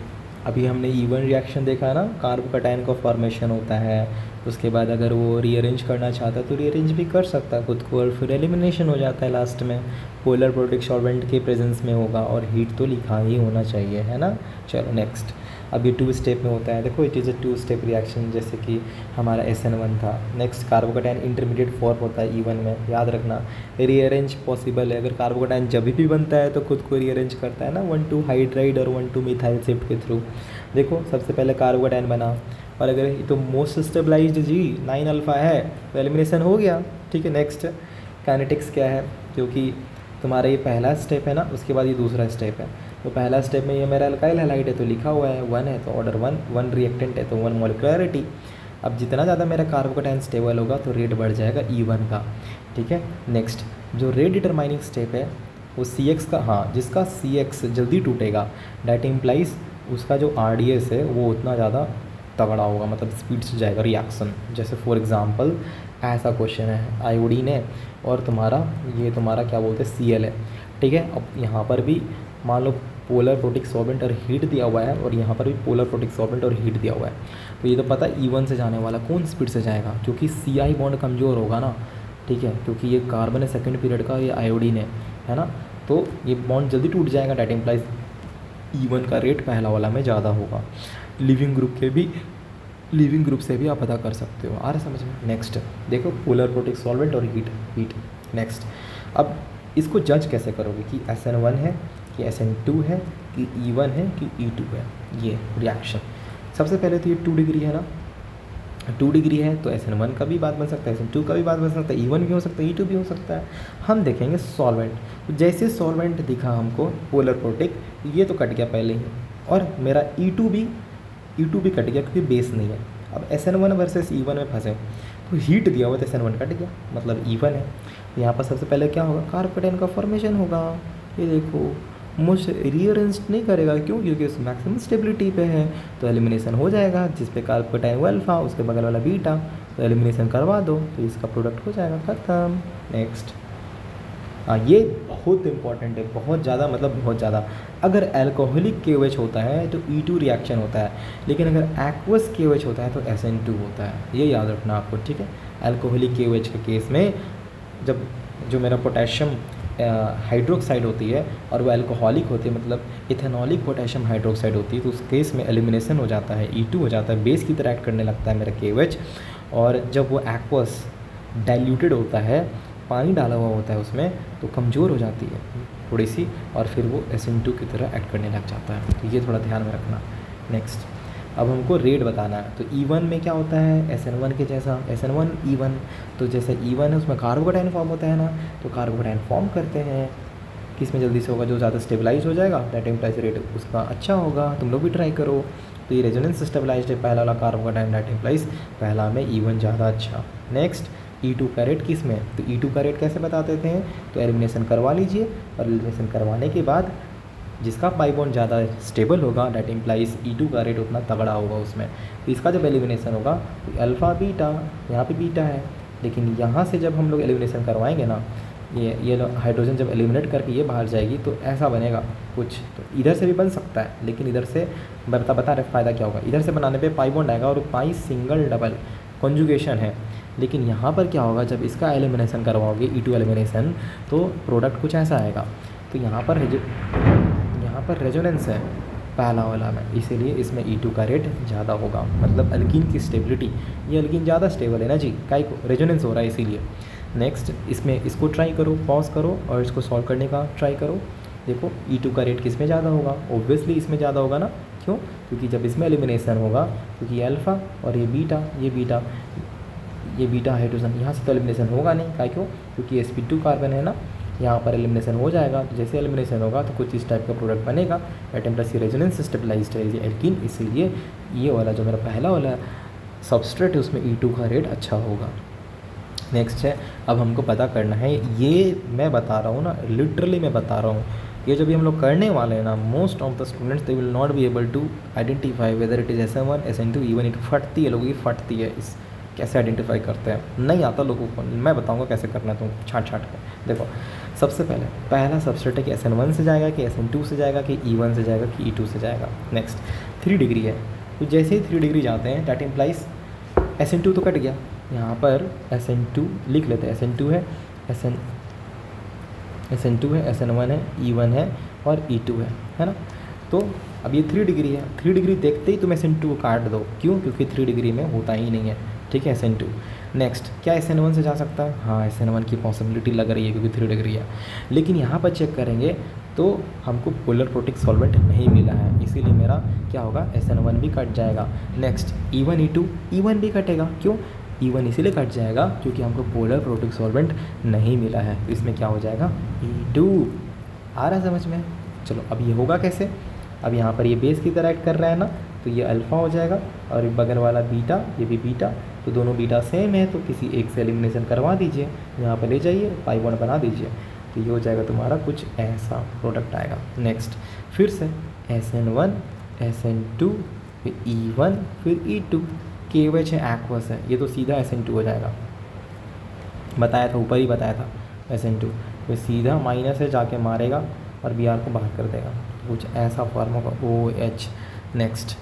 अभी हमने E1 रिएक्शन देखा है ना, कार्बोकैटायन का फॉर्मेशन होता है, उसके बाद अगर वो रीअरेंज करना चाहता है तो रीअरेंज भी कर सकता है खुद को, और फिर एलिमिनेशन हो जाता है लास्ट में, पोलर प्रोटिक सॉल्वेंट के प्रेजेंस में होगा, और हीट तो लिखा ही होना चाहिए, है ना। चलो नेक्स्ट, अब ये 2 स्टेप में होता है, देखो it is a 2 step reaction, जैसे कि हमारा SN1 था। नेक्स्ट कार्बोकैटायन इंटरमीडिएट फॉर्म होता है E1 में, याद रखना। रीअरेंज पॉसिबल है, अगर कार्बोकैटायन जब भी बनता है तो खुद को रीअरेंज करता है ना 1,2 हाइड्राइड और 1,2 मिथाइल शिफ्ट के थ्रू। देखो सबसे पहले कार्बोकैटायन बना, और अगर ये तो मोस्ट स्टेबलाइज्ड जी 9 अल्फा है तो एलिमिनेशन हो गया, ठीक है। नेक्स्ट काइनेटिक्स क्या है, क्योंकि तुम्हारा ये पहला स्टेप है ना, उसके बाद ये दूसरा स्टेप है। तो पहला स्टेप में ये मेरा अल्काइल हैलाइड है तो लिखा हुआ है 1 है, तो ऑर्डर 1 रिएक्टेंट है तो 1 मोलिकुलरिटी। अब जितना ज़्यादा मेरा कार्बोकैटायन स्टेबल होगा तो रेट बढ़ जाएगा E1 का, ठीक है। नेक्स्ट जो रेट डिटरमाइनिंग स्टेप है वो CX का, हाँ, जिसका CX जल्दी टूटेगा, डैट इम्प्लाइज उसका जो RDS है वो उतना ज़्यादा तगड़ा होगा, मतलब स्पीड से जाएगा रिएक्शन। जैसे फॉर एग्जांपल ऐसा क्वेश्चन है, आयोडीन है और तुम्हारा क्या बोलते हैं Cl है, ठीक है। अब यहाँ पर भी मान लो पोलर प्रोटिक सॉल्वेंट और हीट दिया हुआ है, और यहाँ पर भी पोलर प्रोटिक सॉल्वेंट और हीट दिया हुआ है, तो ये तो पता है E1 से जाने वाला कौन स्पीड से जाएगा, क्योंकि CI बॉन्ड कमज़ोर होगा ना, ठीक है, क्योंकि ये कार्बन है सेकेंड पीरियड का, ये आयोडीन है ना, तो ये बॉन्ड जल्दी टूट जाएगा, डैट इम्प्लाइज E1 का रेट पहला वाला में ज़्यादा होगा। लिविंग ग्रुप से भी आप पता कर सकते हो, आ रहा समझ में। नेक्स्ट देखो पोलर प्रोटिक सॉल्वेंट और हीट। नेक्स्ट अब इसको जज कैसे करोगे कि SN1 है कि SN2 है कि E1 है कि E2 है, ये रिएक्शन। सबसे पहले तो ये 2 डिग्री है ना, 2 डिग्री है तो SN1 का भी बात बन सकता है, SN2 का भी बात बन सकता है, E1 भी हो सकता है, E2 भी हो सकता है। हम देखेंगे सॉल्वेंट, तो जैसे सॉल्वेंट दिखा हमको पोलर प्रोटिक, ये तो कट गया पहले ही, और मेरा E2 भी कट गया क्योंकि बेस नहीं है। अब SN1 वर्सेस E1 में फंसे तो हीट दिया हुआ तो SN1 कट गया, मतलब E1 है। यहाँ पर सबसे पहले क्या होगा, कार्बोकैटायन का फॉर्मेशन होगा, ये देखो मुझ रीअरेंज नहीं करेगा, क्यों, क्योंकि उस मैक्सिमम स्टेबिलिटी पे है, तो एलिमिनेशन हो जाएगा। जिस पे कार्बोकैटायन अल्फा उसके बगल वाला बीटा, तो एलिमिनेशन करवा दो तो इसका प्रोडक्ट हो जाएगा, खत्म। नेक्स्ट, हाँ ये बहुत इंपॉर्टेंट है, बहुत ज़्यादा, मतलब बहुत ज़्यादा। अगर एल्कोहलिक KOH होता है तो E2 रिएक्शन होता है, लेकिन अगर एक्वस KOH होता है तो SN2 होता है, ये याद रखना आपको, ठीक है। एल्कोहलिक KOH के केस में जब जो मेरा पोटेशियम हाइड्रोक्साइड होती है और वो अल्कोहलिक होती है, मतलब इथेनॉलिक पोटेशियम हाइड्रोक्साइड होती है, तो उस केस में एलिमिनेशन हो जाता है, E2 हो जाता है, बेस की तरह एक्ट करने लगता है मेरा KOH। और जब वो एक्वस डाइल्यूटेड होता है, पानी डाला हुआ होता है उसमें, तो कमज़ोर हो जाती है थोड़ी सी, और फिर वो SN2 की तरह एक्ट करने लग जाता है, तो ये थोड़ा ध्यान में रखना। नेक्स्ट, अब हमको रेट बताना है, तो E1 में क्या होता है, SN1 के जैसा, SN1 E1, तो जैसे E1 है उसमें कार्बोकैटायन फॉर्म होता है ना, तो कार्बोकैटायन फॉर्म करते हैं, किस में जल्दी से होगा, जो ज़्यादा स्टेबलाइज हो जाएगा, दैट इम्प्लाइज रेट उसका अच्छा होगा, तुम लोग भी ट्राई करो। तो ये रेजोनेंस स्टेबलाइज्ड है पहला वाला कार्बोकैटायन, दैट इम्प्लाइज पहला में E1 ज़्यादा अच्छा। नेक्स्ट, E2 का रेट किस में, तो E2 का रेट कैसे बता देते हैं, तो एलिमिनेशन करवा लीजिए, और एलिमिनेशन करवाने के बाद जिसका पाई बॉन्ड ज़्यादा स्टेबल होगा, डैट इम्प्लाइज E2 का रेट उतना तगड़ा होगा उसमें, तो इसका जब एलिमिनेशन होगा तो अल्फ़ा बीटा, यहाँ पे बीटा है, लेकिन यहाँ से जब हम लोग एलिमिनेशन करवाएंगे ना, ये हाइड्रोजन जब एलिमिनेट करके ये बाहर जाएगी तो ऐसा बनेगा कुछ, तो इधर से भी बन सकता है, लेकिन इधर से बता रहे फ़ायदा क्या होगा, इधर से बनाने पे पाई बॉन्ड आएगा और पाई सिंगल डबल कॉन्जुगेशन है, लेकिन यहाँ पर क्या होगा, जब इसका एलिमिनेशन करवाओगे E2 एलिमिनेशन, तो प्रोडक्ट कुछ ऐसा आएगा। तो यहाँ पर रेजोनेंस है पहला वाला में, इसीलिए इसमें E2 का रेट ज़्यादा होगा, मतलब अल्कीन की स्टेबिलिटी, ये अल्कीन ज़्यादा स्टेबल है ना जी, काई को रेजोनेंस हो रहा है इसीलिए। नेक्स्ट, इसमें इसको ट्राई करो, पॉज करो और इसको सॉल्व करने का ट्राई करो। देखो E2 का रेट किस में ज़्यादा होगा, ऑब्वियसली इसमें ज़्यादा होगा ना, क्यों, क्योंकि जब इसमें एलिमिनेशन होगा, क्योंकि ये अल्फ़ा और ये बीटा हाइड्रोजन, यहाँ से तो एलिमिनेशन होगा नहीं, क्या, क्यों, क्योंकि sp2 कार्बन है ना, यहाँ पर एलिमिनेशन हो जाएगा, तो जैसे एलिमिनेशन होगा तो कुछ इस टाइप का प्रोडक्ट बनेगा, एटम प्लस रेजोनेंस स्टेबलाइज्ड है ये एल्कीन, इसीलिए ये वाला जो मेरा पहला वाला सबस्ट्रेट है उसमें E2 का रेट अच्छा होगा। नेक्स्ट है, अब हमको पता करना है, ये मैं बता रहा हूँ ना, लिटरली मैं बता रहा हूँ, ये जब भी हम लोग करने वाले हैं ना, most of the students they will not be able to identify whether it is SN1 SN2 E1, it फटती है, लोगों की फटती है, इस कैसे आइडेंटिफाई करते हैं, नहीं आता लोगों को, मैं बताऊंगा कैसे करना है, तुम छाट के देखो। सबसे पहला सबस्ट्रेट है कि SN1 से जाएगा कि SN2 से जाएगा कि E1 से जाएगा कि E2 से जाएगा। नेक्स्ट, 3 डिग्री है, तो जैसे ही 3 डिग्री जाते हैं दैट इम्प्लाइज SN2 तो कट गया। यहाँ पर SN2 लिख लेते हैं, SN2 है, SN2 है, SN1 है, E1 है और E2 है ना। तो अब ये 3 डिग्री है, 3 डिग्री देखते ही तुम SN2 को काट दो, क्यों? क्योंकि 3 डिग्री में होता ही नहीं है, ठीक है, SN2। नेक्स्ट, क्या SN1 से जा सकता है? हाँ, SN1 की पॉसिबिलिटी लग रही है क्योंकि 3 डिग्री है, लेकिन यहाँ पर चेक करेंगे तो हमको पोलर प्रोटिक सॉल्वेंट नहीं मिला है, इसीलिए मेरा क्या होगा, SN1 भी कट जाएगा। नेक्स्ट, E1 E2, E1 भी कटेगा, क्यों? E1 इसीलिए कट जाएगा क्योंकि हमको पोलर प्रोटिक सॉल्वेंट नहीं मिला है, तो इसमें क्या हो जाएगा, E2। आ रहा है समझ में? चलो, अब ये होगा कैसे? अब यहाँ पर ये बेस की तरह एक्ट कर रहा है ना, तो ये अल्फ़ा हो जाएगा और बगल वाला बीटा, ये भी बीटा, तो दोनों बीटा सेम है, तो किसी एक से एलिमिनेशन करवा दीजिए, यहाँ पर ले जाइए, पाई बॉन्ड बना दीजिए, तो ये हो जाएगा तुम्हारा कुछ ऐसा प्रोडक्ट आएगा। नेक्स्ट, फिर से SN1 SN2 फिर E1 फिर E2, KOH है, एक्वस है, ये तो सीधा SN2 हो जाएगा, बताया था, ऊपर ही बताया था SN2, फिर सीधा माइनस से जाके मारेगा और Br को बाहर कर देगा, कुछ ऐसा फॉर्म होगा OH। नेक्स्ट,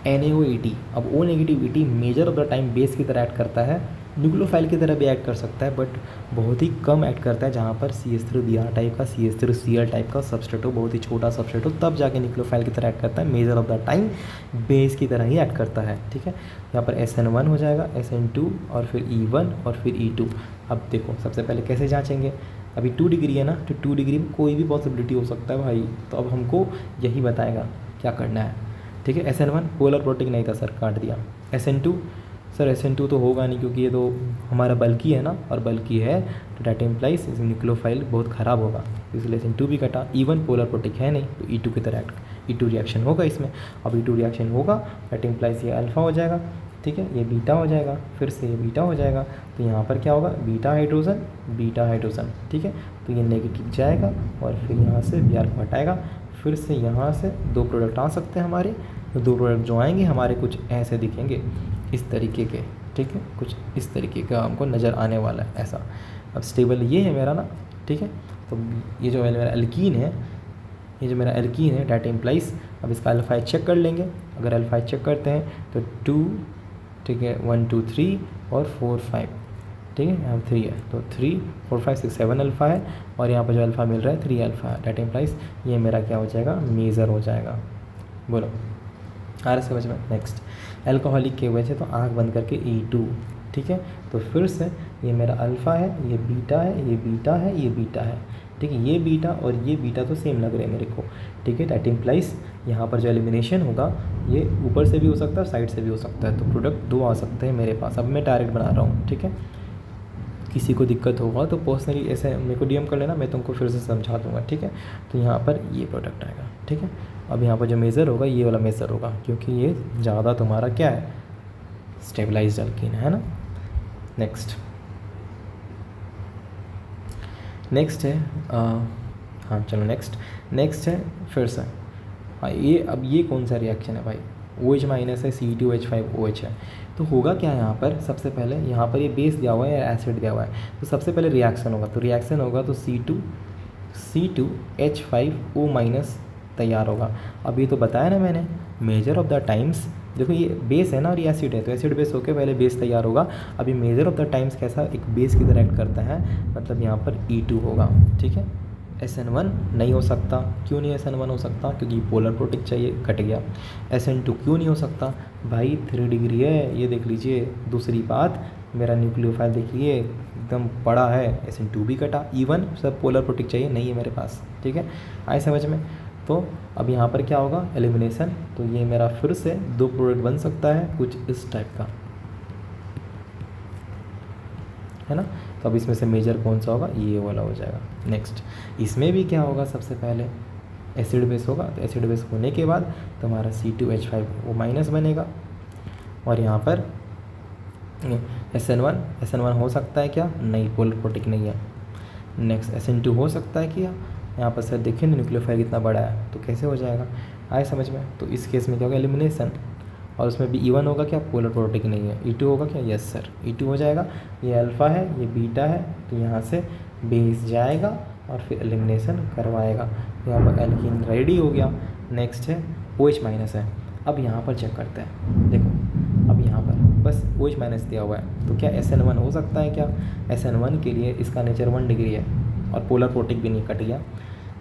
NaOET, अब O negativity measure of the time base की तरह ऐड करता है, न्यूक्लियोफाइल की तरह भी ऐड कर सकता है, बट बहुत ही कम ऐड करता है, जहाँ पर CH3Br टाइप का, CH3Cl टाइप का सबस्ट्रेट हो, बहुत ही छोटा सबस्ट्रेट हो, तब जाके न्यूक्लियोफाइल की तरह ऐड करता है, measure of the time base की तरह ही ऐड करता है, ठीक है। यहाँ पर SN1 हो जाएगा, SN2 और फिर E1 और फिर E2। अब देखो सबसे पहले कैसे जाँचेंगे, अभी 2 डिग्री है ना, तो 2 डिग्री में कोई भी पॉसिबिलिटी हो सकता है भाई, तो अब हमको यही बताएगा क्या करना है, ठीक है। SN1 पोलर प्रोटिक नहीं था सर, काट दिया। SN2, सर SN2 तो होगा नहीं क्योंकि ये तो हमारा बल्कि है ना, और बल्कि है तो डेट इम्प्लाइज न्यूक्लियोफाइल बहुत ख़राब होगा, इसलिए SN2 भी कटा। E1 पोलर प्रोटिक है नहीं, तो E2 की तरह E2 रिएक्शन होगा इसमें। अब E2 रिएक्शन होगा, डेट इम्प्लाइज ये अल्फ़ा हो जाएगा, ठीक है, ये बीटा हो जाएगा, फिर से ये बीटा हो जाएगा, तो यहाँ पर क्या होगा, बीटा हाइड्रोजन, ठीक है, तो ये नेगेटिव जाएगा और फिर यहाँ से Br को हटाएगा, फिर से यहाँ से 2 प्रोडक्ट आ सकते हैं हमारे, तो 2 प्रोडक्ट जो आएंगे हमारे कुछ ऐसे दिखेंगे, इस तरीके के, ठीक है, कुछ इस तरीके का हमको नज़र आने वाला है ऐसा। अब स्टेबल ये है मेरा ना, ठीक है, तो ये जो मेरा एल्कीन है, ये जो मेरा एल्कीन है डेट इम्प्लाइज, अब इसका अल्फा चेक कर लेंगे, अगर अल्फा चेक करते हैं तो 2, ठीक है, 1 2 3 और 4 5, ठीक है, यहाँ 3 है, तो 3 4 5 6 7 अल्फ़ा है, और यहाँ पर जो अल्फ़ा मिल रहा है 3 अल्फ़ा है, डेट इम्प्लाइज ये मेरा क्या हो जाएगा, मेजर हो जाएगा। बोलो, आ रहा समझ में? नेक्स्ट, अल्कोहलिक के वजह से तो आँख बंद करके E2, ठीक है, तो फिर से ये मेरा अल्फ़ा है, ये बीटा है, ये बीटा है, ये बीटा है, ठीक है, ये बीटा और ये बीटा तो सेम लग रहे हैं मेरे को, ठीक है, दैट इम्प्लाइज यहाँ पर जो एलिमिनेशन होगा ये ऊपर से भी हो सकता है, साइड से भी हो सकता है, तो प्रोडक्ट 2 आ सकते हैं मेरे पास। अब मैं डायरेक्ट बना रहा हूँ, ठीक है, किसी को दिक्कत होगा तो पर्सनली ऐसे मेरे को DM कर लेना, मैं तुमको फिर से समझा दूँगा, ठीक है। तो यहाँ पर ये प्रोडक्ट आएगा, ठीक है। अब यहाँ पर जो मेज़र होगा ये वाला मेज़र होगा, क्योंकि ये ज़्यादा तुम्हारा क्या है, स्टेबलाइज्ड अल्कीन है ना। नेक्स्ट है हाँ चलो नेक्स्ट है फिर से ये, अब ये कौन सा रिएक्शन है भाई, OH माइनस है, C2H5OH है, तो होगा क्या यहाँ पर, सबसे पहले यहाँ पर ये बेस दिया हुआ है या एसिड दिया हुआ है, तो सबसे पहले रिएक्शन होगा, तो रिएक्शन होगा तो C2H5O माइनस तैयार होगा। अब ये तो बताया ना मैंने, मेजर ऑफ द टाइम्स, देखो ये बेस है ना और ये एसिड है, तो एसिड बेस होकर पहले बेस तैयार होगा। अभी मेजर ऑफ द टाइम्स कैसा एक बेस की तरह एक्ट करता है, मतलब यहाँ पर E2 होगा, ठीक है। SN1 नहीं हो सकता, क्यों नहीं SN1 हो सकता, क्योंकि पोलर प्रोटिक चाहिए, कट गया। SN2 क्यों नहीं हो सकता भाई, 3 डिग्री है, ये देख लीजिए। दूसरी बात, मेरा न्यूक्लियोफाइल देखिए एकदम बड़ा है, SN2 भी कटा। E1 सब पोलर प्रोटिक चाहिए, नहीं है मेरे पास, ठीक है, आए समझ में। तो अब यहाँ पर क्या होगा, एलिमिनेशन, तो ये मेरा फिर से 2 प्रोडक्ट बन सकता है कुछ इस टाइप का, है ना। तो अब इसमें से मेजर कौन सा होगा, ये वाला हो जाएगा। नेक्स्ट, इसमें भी क्या होगा, सबसे पहले एसिड बेस होगा, तो एसिड बेस होने के बाद तुम्हारा C2H5O माइनस बनेगा, और यहाँ पर SN1 हो सकता है क्या, नहीं, पोलर प्रोटिक नहीं है। नेक्स्ट, SN2 हो सकता है क्या, यहाँ पर सर देखिए ना न्यूक्लियोफाइल कितना बड़ा है, तो कैसे हो जाएगा, आए समझ में। तो इस केस में क्या होगा, एलिमिनेशन, और उसमें भी E1 होगा क्या, पोलर प्रोटिक नहीं है। E2 होगा क्या, यस सर, E2 हो जाएगा। ये अल्फ़ा है, ये बीटा है, तो यहाँ से बेस जाएगा और फिर एलिमिनेशन करवाएगा, यहाँ पर एल्कीन रेडी हो गया। नेक्स्ट है OH माइनस है। अब यहाँ पर चेक करते हैं, देखो अब यहाँ पर बस OH माइनस दिया हुआ है, तो क्या SN1 हो सकता है क्या? SN1 के लिए इसका नेचर 1 डिग्री है और पोलर प्रोटिक भी नहीं कट गया।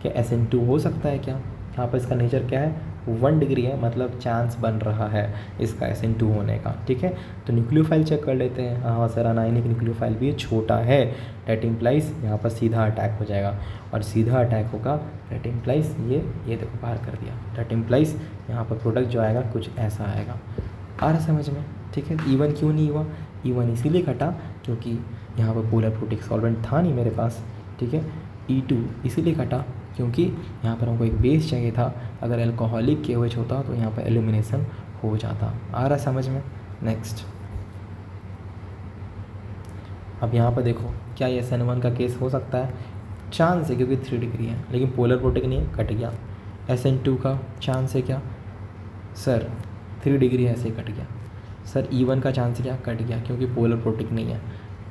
क्या SN2 हो सकता है क्या? यहाँ पर इसका नेचर क्या है? 1 डिग्री है, मतलब चांस बन रहा है इसका SN2 होने का। ठीक है, तो न्यूक्लियोफाइल चेक कर लेते हैं। हाँ सर, अनायनिक न्यूक्लियोफाइल भी छोटा है, दैट इम्प्लाइज यहाँ पर सीधा अटैक हो जाएगा, और सीधा अटैक होगा दैट इम्प्लाइज ये देखो बाहर कर दिया, दैट इम्प्लाइज यहाँ पर प्रोडक्ट जो आएगा कुछ ऐसा आएगा। आ रहा समझ में? ठीक है, E1 क्यों नहीं हुआ? E1 इसीलिए घटा क्योंकि यहाँ पर पोलर प्रोटिक सॉल्वेंट था नहीं मेरे पास। ठीक है, E2 इसीलिए घटा क्योंकि यहाँ पर हमको एक बेस चाहिए था, अगर अल्कोहलिक KOH होता तो यहाँ पर एलिमिनेशन हो जाता। आ रहा समझ में? नेक्स्ट, अब यहाँ पर देखो, क्या ये SN1 का केस हो सकता है? चांस है क्योंकि 3 डिग्री है, लेकिन पोलर प्रोटिक नहीं है, कट गया। SN2 का चांस है क्या? सर 3 डिग्री ऐसे ही कट गया। सर E1 का चांस क्या? कट गया क्योंकि पोलर प्रोटिक नहीं है।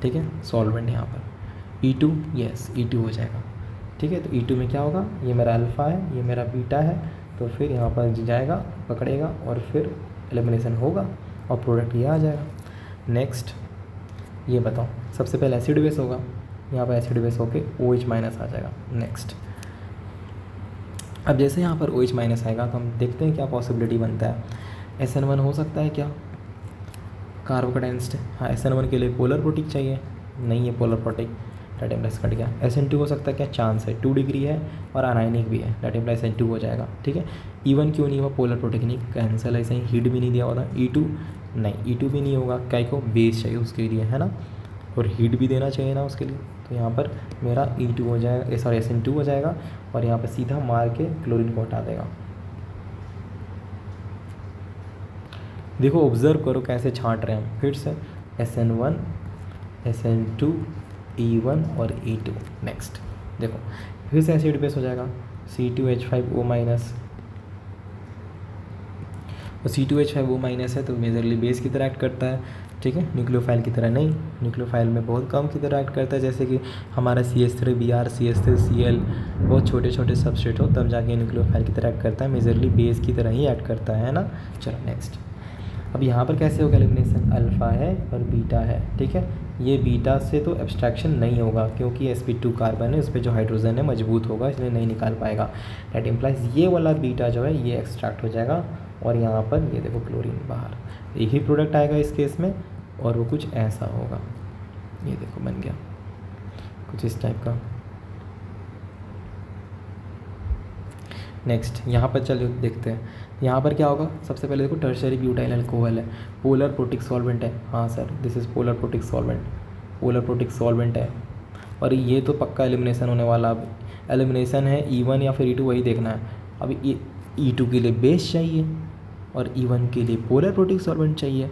ठीक है, सॉल्वेंट यहाँ पर E2, यस E2 हो जाएगा। ठीक है, तो E2 में क्या होगा? ये मेरा अल्फ़ा है, ये मेरा बीटा है, तो फिर यहाँ पर जाएगा, पकड़ेगा और फिर एलिमिनेशन होगा और प्रोडक्ट ये आ जाएगा। नेक्स्ट, ये बताओ, सबसे पहले एसिड बेस होगा, यहाँ पर एसिड बेस होके OH माइनस आ जाएगा। नेक्स्ट, अब जैसे यहाँ पर OH माइनस आएगा तो हम देखते हैं क्या पॉसिबिलिटी बनता है। SN1 हो सकता है क्या? कार्बोकैटायनिस्ट, हाँ SN1 के लिए पोलर प्रोटिक चाहिए, नहीं है polar protic, that implies cut गया। SN2 हो सकता है क्या? चांस है, 2 डिग्री है और अनायनिक भी है, दैट इम्प्लाइज SN2 हो जाएगा। ठीक है, E1 क्यों नहीं हुआ? पोलर प्रोटिक नहीं, कैंसल, ऐसे ही हीट भी नहीं दिया हुआ था। E2 नहीं, E2 भी नहीं होगा, क्या को बेस चाहिए उसके लिए, है ना, और हीट भी देना चाहिए ना उसके लिए, तो यहाँ पर मेरा E2 हो जाएगा, सॉरी SN2 हो जाएगा, और यहाँ पर सीधा मार के क्लोरीन को हटा देगा। देखो ऑब्जर्व करो कैसे छांट रहे हैं हम, फिर से SN1, SN2, E1 और E2। नेक्स्ट देखो, फिर से एसिड बेस हो जाएगा, C2H5O माइनस, और C2H5O माइनस है तो मेजरली बेस की तरह एक्ट करता है। ठीक है, न्यूक्लियोफाइल की तरह नहीं, न्यूक्लियोफाइल में बहुत कम की तरह एक्ट करता है, जैसे कि हमारा CH3Br, CH3Cl बहुत छोटे छोटे सबस्ट्रेट हो तब जाके न्यूक्लियोफाइल की तरह एक्ट करता है, मेजरली बेस की तरह ही एक्ट करता है ना। चलो नेक्स्ट, अब यहाँ पर कैसे होगा एलिमिनेशन? अल्फ़ा है और बीटा है। ठीक है, ये बीटा से तो एब्स्ट्रैक्शन नहीं होगा क्योंकि sp2 कार्बन है, उस पर जो हाइड्रोजन है मजबूत होगा, इसलिए नहीं निकाल पाएगा। दैट इम्प्लाइज ये वाला बीटा जो है ये एक्सट्रैक्ट हो जाएगा, और यहाँ पर ये देखो क्लोरीन बाहर, एक ही प्रोडक्ट आएगा इस केस में, और वो कुछ ऐसा होगा, ये देखो बन गया कुछ इस टाइप का। नेक्स्ट, यहाँ पर चलो देखते हैं, यहाँ पर क्या होगा? सबसे पहले देखो टर्शियरी ब्यूटाइल अल्कोहल है, पोलर प्रोटिक सॉल्वेंट है। हाँ sir, this is polar protic solvent, polar protic solvent है, और ये तो पक्का एलिमिनेशन होने वाला। अब एलिमिनेशन है E1 या फिर E2, वही देखना है। अब ये E2 के लिए बेस चाहिए और E1 के लिए पोलर प्रोटिक सॉल्वेंट चाहिए।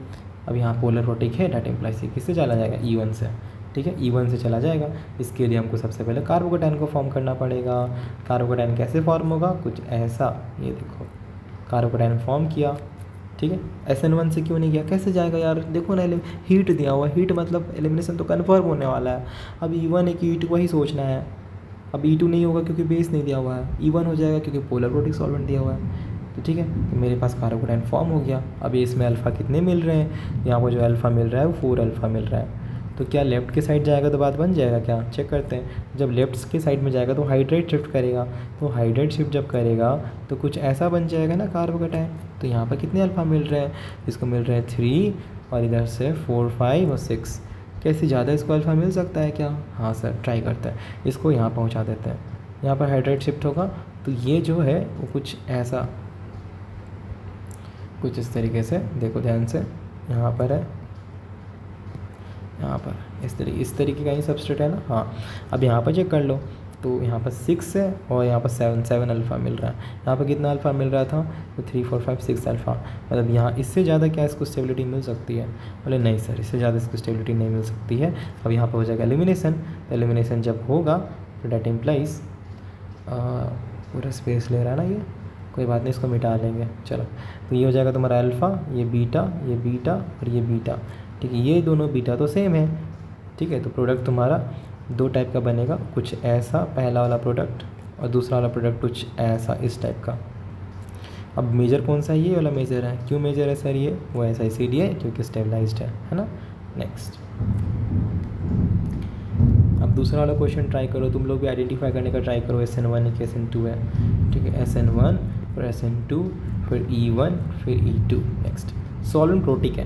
अब यहाँ पोलर प्रोटिक है, दैट इम्प्लाइज किससे चला जाएगा? E1 से। ठीक है, E1 से चला जाएगा, इसके लिए हमको सबसे पहले कार्बोकैटायन को फॉर्म करना पड़ेगा। कार्बोकैटायन कैसे फॉर्म होगा? कुछ ऐसा, ये देखो कार्बोकैटायन फॉर्म किया। ठीक है, SN1 से क्यों नहीं गया? कैसे जाएगा यार? देखो ना, हीट दिया हुआ, हीट मतलब एलिमिनेशन तो कन्फर्म होने वाला है। अब E1 है कि E2, वही सोचना है। अब E2 नहीं होगा क्योंकि बेस नहीं दिया हुआ है, E1 हो जाएगा क्योंकि पोलर प्रोटिक सॉल्वेंट दिया हुआ है। तो ठीक है, तो मेरे पास कार्बोकैटायन फॉर्म हो गया। अब इसमें अल्फ़ा कितने मिल रहे हैं? यहाँ पर जो अल्फ़ा मिल रहा है वो 4 अल्फ़ा मिल रहा है। तो क्या लेफ़्ट के साइड जाएगा तो बात बन जाएगा क्या? चेक करते हैं। जब लेफ़्ट के साइड में जाएगा तो हाइड्रेट शिफ्ट करेगा, तो हाइड्रेट शिफ्ट जब करेगा तो कुछ ऐसा बन जाएगा ना कार्बोकैटायन। तो यहाँ पर कितने अल्फ़ा मिल रहे हैं? इसको मिल रहे हैं 3, और इधर से 4, 5 और 6। कैसे ज़्यादा इसको अल्फ़ा मिल सकता है क्या? हाँ सर, ट्राई करते हैं, इसको यहाँ पहुँचा देते हैं। यहाँ पर हाइड्रेट शिफ्ट होगा तो ये जो है वो कुछ ऐसा, कुछ इस तरीके से, देखो ध्यान से, यहाँ पर है, यहाँ पर इस तरीके का ही सबस्ट्रेट है ना। हाँ, अब यहाँ पर चेक कर लो, तो यहाँ पर 6 है और यहाँ पर 7 अल्फ़ा मिल रहा है। यहाँ पर कितना अल्फ़ा मिल रहा था? तो 3, 4, 5, 6 अल्फ़ा। मतलब यहाँ इससे ज़्यादा क्या इसको स्टेबिलिटी मिल सकती है? बोले नहीं सर, इससे ज़्यादा इसको स्टेबिलिटी नहीं मिल सकती है। अब यहाँ पर हो जाएगा एलिमिनेशन। तो एलिमिनेशन जब होगा तो डेट इम्प्लाइज, पूरा स्पेस ले रहा है ना ये, कोई बात नहीं, इसको मिटा लेंगे। चलो, तो ये हो जाएगा तुम्हारा अल्फ़ा, ये बीटा और ये बीटा। ठीक है, ये दोनों बीटा तो सेम है। ठीक है, तो प्रोडक्ट तुम्हारा 2 टाइप का बनेगा, कुछ ऐसा पहला वाला प्रोडक्ट, और दूसरा वाला प्रोडक्ट कुछ ऐसा इस टाइप का। अब मेजर कौन सा है, ये वाला मेजर है। क्यों मेजर है सर ये, वो ऐसा इसीलिए क्योंकि स्टेबलाइज्ड है ना। नेक्स्ट, अब दूसरा वाला क्वेश्चन ट्राई करो, तुम लोग भी आइडेंटिफाई करने का ट्राई करो SN1 है कि SN2 है। ठीक है, SN1 फिर SN2 फिर E1 फिर E2। नेक्स्ट, सॉल्वेंट प्रोटिक है,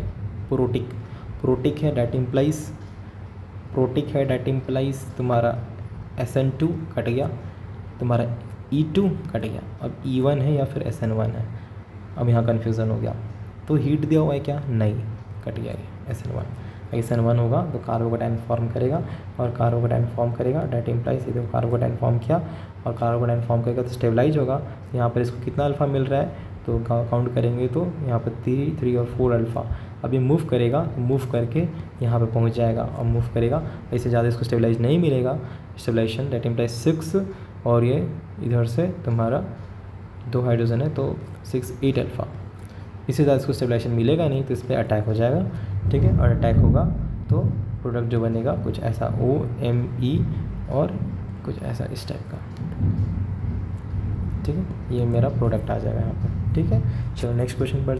प्रोटिक है, डैट इम्प्लाइज प्रोटिक है, डैट इम्प्लाइज तुम्हारा SN2 कट गया, तुम्हारा E2 कट गया, अब E1 है या फिर SN1 है। अब यहाँ कन्फ्यूज़न हो गया, तो हीट दिया हुआ है क्या, नहीं, कट गया ये SN1 होगा तो कार्बोकेटाइन फॉर्म करेगा, और कार्बोकेटाइन फॉर्म करेगा डैट इम्प्लाइज, इधर कार्बोकेटाइन फॉर्म किया और कार्बोकेटाइन फॉर्म करेगा तो स्टेबलाइज होगा। यहाँ पर इसको कितना अल्फ़ा मिल रहा है, तो काउंट करेंगे तो यहाँ पर 3 और 4 अल्फ़ा। अब ये मूव करेगा, मूव करके यहाँ पे पहुँच जाएगा, और मूव करेगा, इससे ज़्यादा इसको स्टेबलाइज नहीं मिलेगा, स्टेबलाइजेशन डैट इम्प्लाइज 6, और ये इधर से तुम्हारा 2 हाइड्रोजन है तो 6 8 अल्फ़ा। इससे ज़्यादा इसको स्टेबलाइजेशन मिलेगा नहीं तो इस पर अटैक हो जाएगा। ठीक है, और अटैक होगा तो प्रोडक्ट जो बनेगा कुछ ऐसा OMe और कुछ ऐसा इस टाइप का। ठीक है, ये मेरा प्रोडक्ट आ जाएगा यहाँ पर। ठीक है, चलो नेक्स्ट क्वेश्चन पर।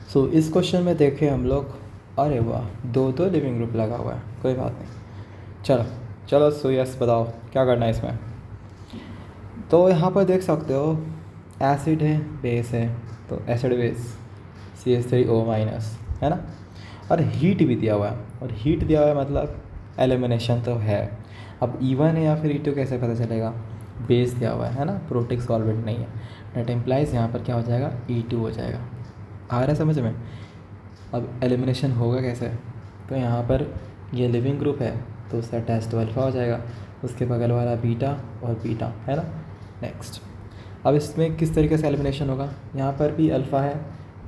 सो इस क्वेश्चन में देखें हम लोग, अरे वाह, 2 लिविंग ग्रुप लगा हुआ है, कोई बात नहीं, चलो सो यस बताओ क्या करना है इसमें। तो यहाँ पर देख सकते हो एसिड है, बेस है, तो एसिड बेस CH3O- है ना, और हीट भी दिया हुआ है, और हीट दिया हुआ है मतलब एलिमिनेशन तो है। अब E1 है या फिर E2 कैसे पता चलेगा, बेस दिया हुआ है ना, प्रोटिक सॉल्वेंट नहीं है, डेट इम्प्लाइज यहाँ पर क्या हो जाएगा, E2 हो जाएगा। आ रहा है समझ में। अब एलिमिनेशन होगा कैसे, तो यहाँ पर ये लिविंग ग्रुप है तो उससे अटैच तो अल्फ़ा हो जाएगा, उसके बगल वाला बीटा और बीटा है ना। नेक्स्ट, अब इसमें किस तरीके से एलिमिनेशन होगा, यहाँ पर भी अल्फ़ा है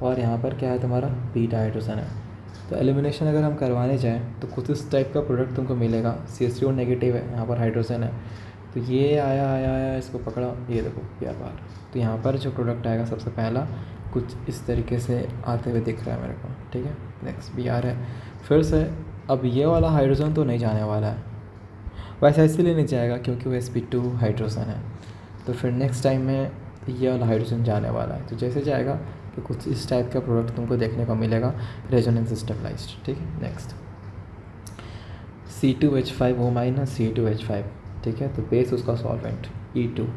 और यहाँ पर क्या है तुम्हारा बीटा हाइड्रोजन है। तो एलिमिनेशन अगर हम करवाने जाएँ तो कुछ इस टाइप का प्रोडक्ट तुमको मिलेगा। CH3O नेगेटिव है, यहाँ पर हाइड्रोजन है, तो ये आया इसको पकड़ा, ये देखो यार बाहर। तो यहाँ पर जो प्रोडक्ट आएगा सबसे पहला कुछ इस तरीके से आते हुए दिख रहा है मेरे को। ठीक है, नेक्स्ट Br है फिर से। अब ये वाला हाइड्रोजन तो नहीं जाने वाला है, वैसे इसीलिए नहीं जाएगा क्योंकि वो sp2 हाइड्रोजन है, तो फिर नेक्स्ट टाइम में ये वाला हाइड्रोजन जाने वाला है। तो जैसे जाएगा तो कुछ इस टाइप का प्रोडक्ट तुमको देखने को मिलेगा, रेजोनेंस स्टेबलाइज्ड। ठीक है, नेक्स्ट C2H5O- C2H5। ठीक है, तो बेस उसका सॉल्वेंट E2।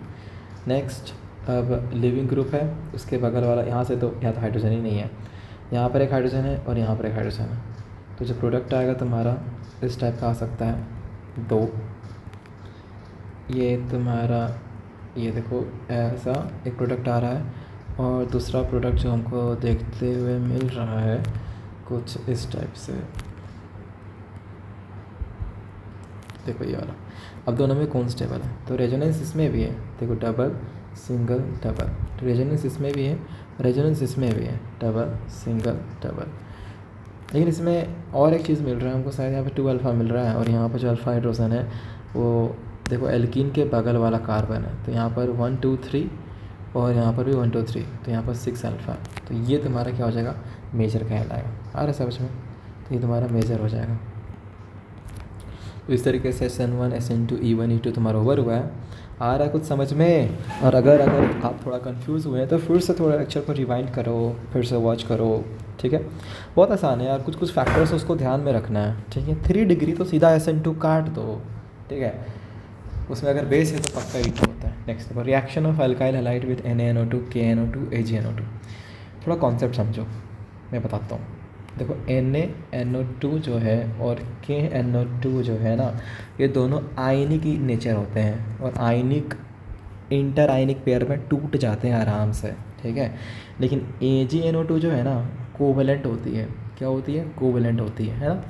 नेक्स्ट, अब लिविंग ग्रुप है, उसके बगल वाला यहाँ से तो यहाँ तो हाइड्रोजन ही नहीं है, यहाँ पर एक हाइड्रोजन है और यहाँ पर एक हाइड्रोजन है, तो जो प्रोडक्ट आएगा तुम्हारा इस टाइप का आ सकता है 2। ये तुम्हारा ये देखो ऐसा एक प्रोडक्ट आ रहा है, और दूसरा प्रोडक्ट जो हमको देखते हुए मिल रहा है कुछ इस टाइप से, देखो ये वाला। अब दोनों में कौन स्टेबल है, तो रेजोनेंस इसमें भी है, देखो डबल सिंगल डबल, रेजोनेंस इसमें भी है, रेजोनेंस इसमें भी है, डबल सिंगल डबल। लेकिन इसमें और एक चीज़ मिल रहा है हमको, शायद यहाँ पे 2 अल्फ़ा मिल रहा है, और यहाँ पर जो अल्फ़ा हाइड्रोजन है वो देखो एल्कीन के बगल वाला कार्बन है, तो यहाँ पर 1 2 3 और यहाँ पर भी 1 2 3, तो यहाँ पर 6 अल्फ़ा, तो ये तुम्हारा क्या हो जाएगा, मेजर कहलाएगा। आ रहा है समझ में, तो ये तुम्हारा मेजर हो जाएगा। तो इस तरीके से SN1 SN2 E1 E2 तुम्हारा ओवर हुआ है। आ रहा है कुछ समझ में। और अगर आप थोड़ा कंफ्यूज हुए हैं तो फिर से थोड़ा लेक्चर को रिवाइंड करो, फिर से वॉच करो। ठीक है, बहुत आसान है यार, कुछ फैक्टर्स उसको ध्यान में रखना है। ठीक है, 3 डिग्री तो सीधा SN2 काट दो। ठीक है, उसमें अगर बेस है तो पक्का E2 होता है। नेक्स्ट देखो, reaction of alkyl halide with NaNO2 KNO2 AgNO2। थोड़ा कॉन्सेप्ट समझो, मैं बताता हूँ। देखो NaNO2 जो है और KNO2 जो है ना, ये दोनों आयनिक ही नेचर होते हैं, और आयनिक इंटर आयनिक पेयर में टूट जाते हैं आराम से। ठीक है, लेकिन AgNO2 जो है ना, कोवेलेंट होती है। क्या होती है, कोवेलेंट होती है ना।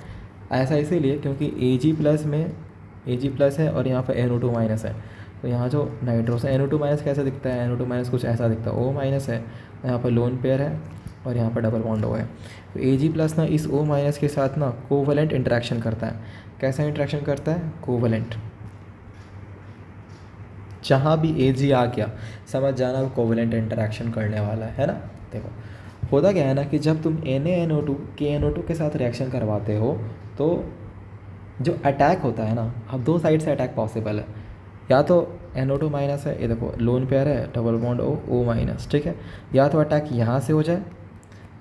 ऐसा इसीलिए क्योंकि Ag+ है और यहाँ पर NO2- है, तो यहाँ जो नाइट्रोजन NO2- कैसे दिखता है, NO2- कुछ ऐसा दिखता है, O- है, यहाँ पर लोन पेयर है और यहाँ पर डबल बॉन्ड हो है। तो Ag+ ना इस O- के साथ ना कोवेलेंट इंटरेक्शन करता है। कैसा इंटरेक्शन करता है, कोवेलेंट। जहाँ भी Ag आ गया समझ जाना वो कोवेलेंट इंटरेक्शन करने वाला है ना। देखो होता क्या है ना कि जब तुम NaNO2 KNO2 के साथ रिएक्शन करवाते हो तो जो अटैक होता है ना, अब 2 साइड से अटैक पॉसिबल है। या तो NO2 माइनस है, ये देखो लोन पेयर है, डबल बॉन्ड O माइनस, ठीक है। या तो अटैक यहाँ से हो जाए,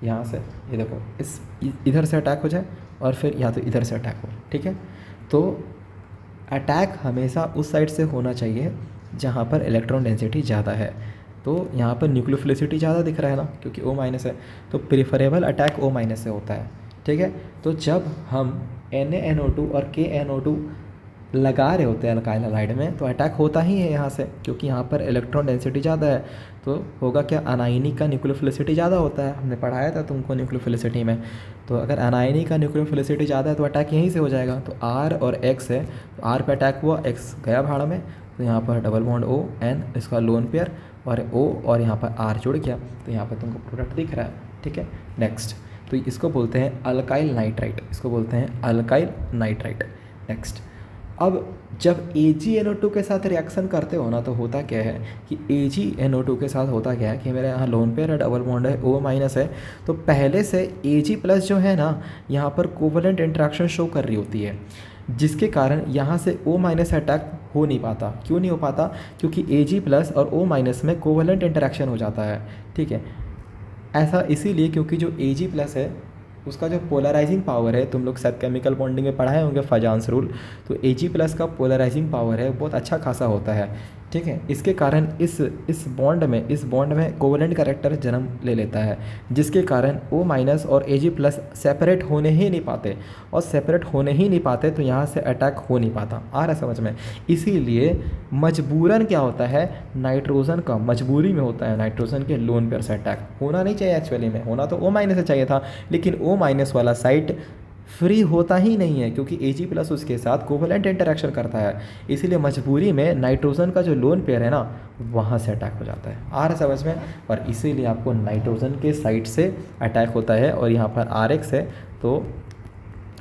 यहाँ से, ये देखो इस इधर से अटैक हो जाए, और फिर या तो इधर से अटैक हो, ठीक है। तो अटैक हमेशा उस साइड से होना चाहिए जहाँ पर इलेक्ट्रॉन डेंसिटी ज़्यादा है। तो यहाँ पर न्यूक्लियोफिलिसिटी ज़्यादा दिख रहा है ना, क्योंकि O माइनस है, तो प्रेफरेबल अटैक O माइनस से होता है, ठीक है। तो जब हम NaNO2 और KNO2 लगा रहे होते हैं अल्काइल हैलाइड में, तो अटैक होता ही है यहाँ से, क्योंकि यहाँ पर इलेक्ट्रॉन डेंसिटी ज़्यादा है। तो होगा क्या, अनायनिक का न्यूक्लियोफिलिसिटी ज़्यादा होता है, हमने पढ़ाया था तुमको न्यूक्लियोफिलिसिटी में। तो अगर अनायनिक का न्यूक्लियोफिलिसिटी ज़्यादा है तो अटैक यहीं से हो जाएगा। तो R और X है, तो R पे अटैक हुआ, X गया भाड़ में, तो यहाँ पर डबल बॉन्ड O N इसका लोन पेयर, और O और यहाँ पर R जुड़ गया, तो यहाँ पर तुमको प्रोडक्ट दिख रहा है, ठीक है। नेक्स्ट, तो इसको बोलते हैं अल्काइल नाइट्राइट, इसको बोलते हैं अल्काइल नाइट्राइट। नेक्स्ट, अब जब AgNO2 के साथ रिएक्शन करते हो ना, तो होता क्या है कि AgNO2 के साथ होता क्या है कि मेरे यहाँ लोन पेयर है, डबल बॉन्ड है, O माइनस है, तो पहले से Ag प्लस जो है ना, यहाँ पर कोवलेंट इंटरेक्शन शो कर रही होती है, जिसके कारण यहाँ से O माइनस अटैक हो नहीं पाता। क्यों नहीं हो पाता, क्योंकि Ag प्लस और O माइनस में कोवलेंट इंटरेक्शन हो जाता है, ठीक है। ऐसा इसीलिए क्योंकि जो Ag प्लस है उसका जो पोलराइजिंग पावर है, तुम लोग शायद केमिकल बॉन्डिंग में पढ़ाए होंगे फजान्स रूल, तो Ag प्लस का पोलराइजिंग पावर है बहुत अच्छा खासा होता है, ठीक है। इसके कारण इस बॉन्ड में कोवलेंट कैरेक्टर जन्म ले लेता है, जिसके कारण O माइनस और Ag प्लस सेपरेट होने ही नहीं पाते, और सेपरेट होने ही नहीं पाते तो यहाँ से अटैक हो नहीं पाता। आ रहा है समझ में। इसीलिए मजबूरन क्या होता है, नाइट्रोजन का मजबूरी में होता है नाइट्रोजन के लोन पेयर से अटैक। होना नहीं चाहिए एक्चुअली में, होना तो O माइनस से चाहिए था, लेकिन O माइनस वाला साइट फ्री होता ही नहीं है, क्योंकि Ag प्लस उसके साथ कोवलेंट इंटरेक्शन करता है। इसीलिए मजबूरी में नाइट्रोजन का जो लोन पेयर है ना, वहाँ से अटैक हो जाता है। आ रहा समझ में। और इसीलिए आपको नाइट्रोजन के साइड से अटैक होता है, और यहाँ पर RX है तो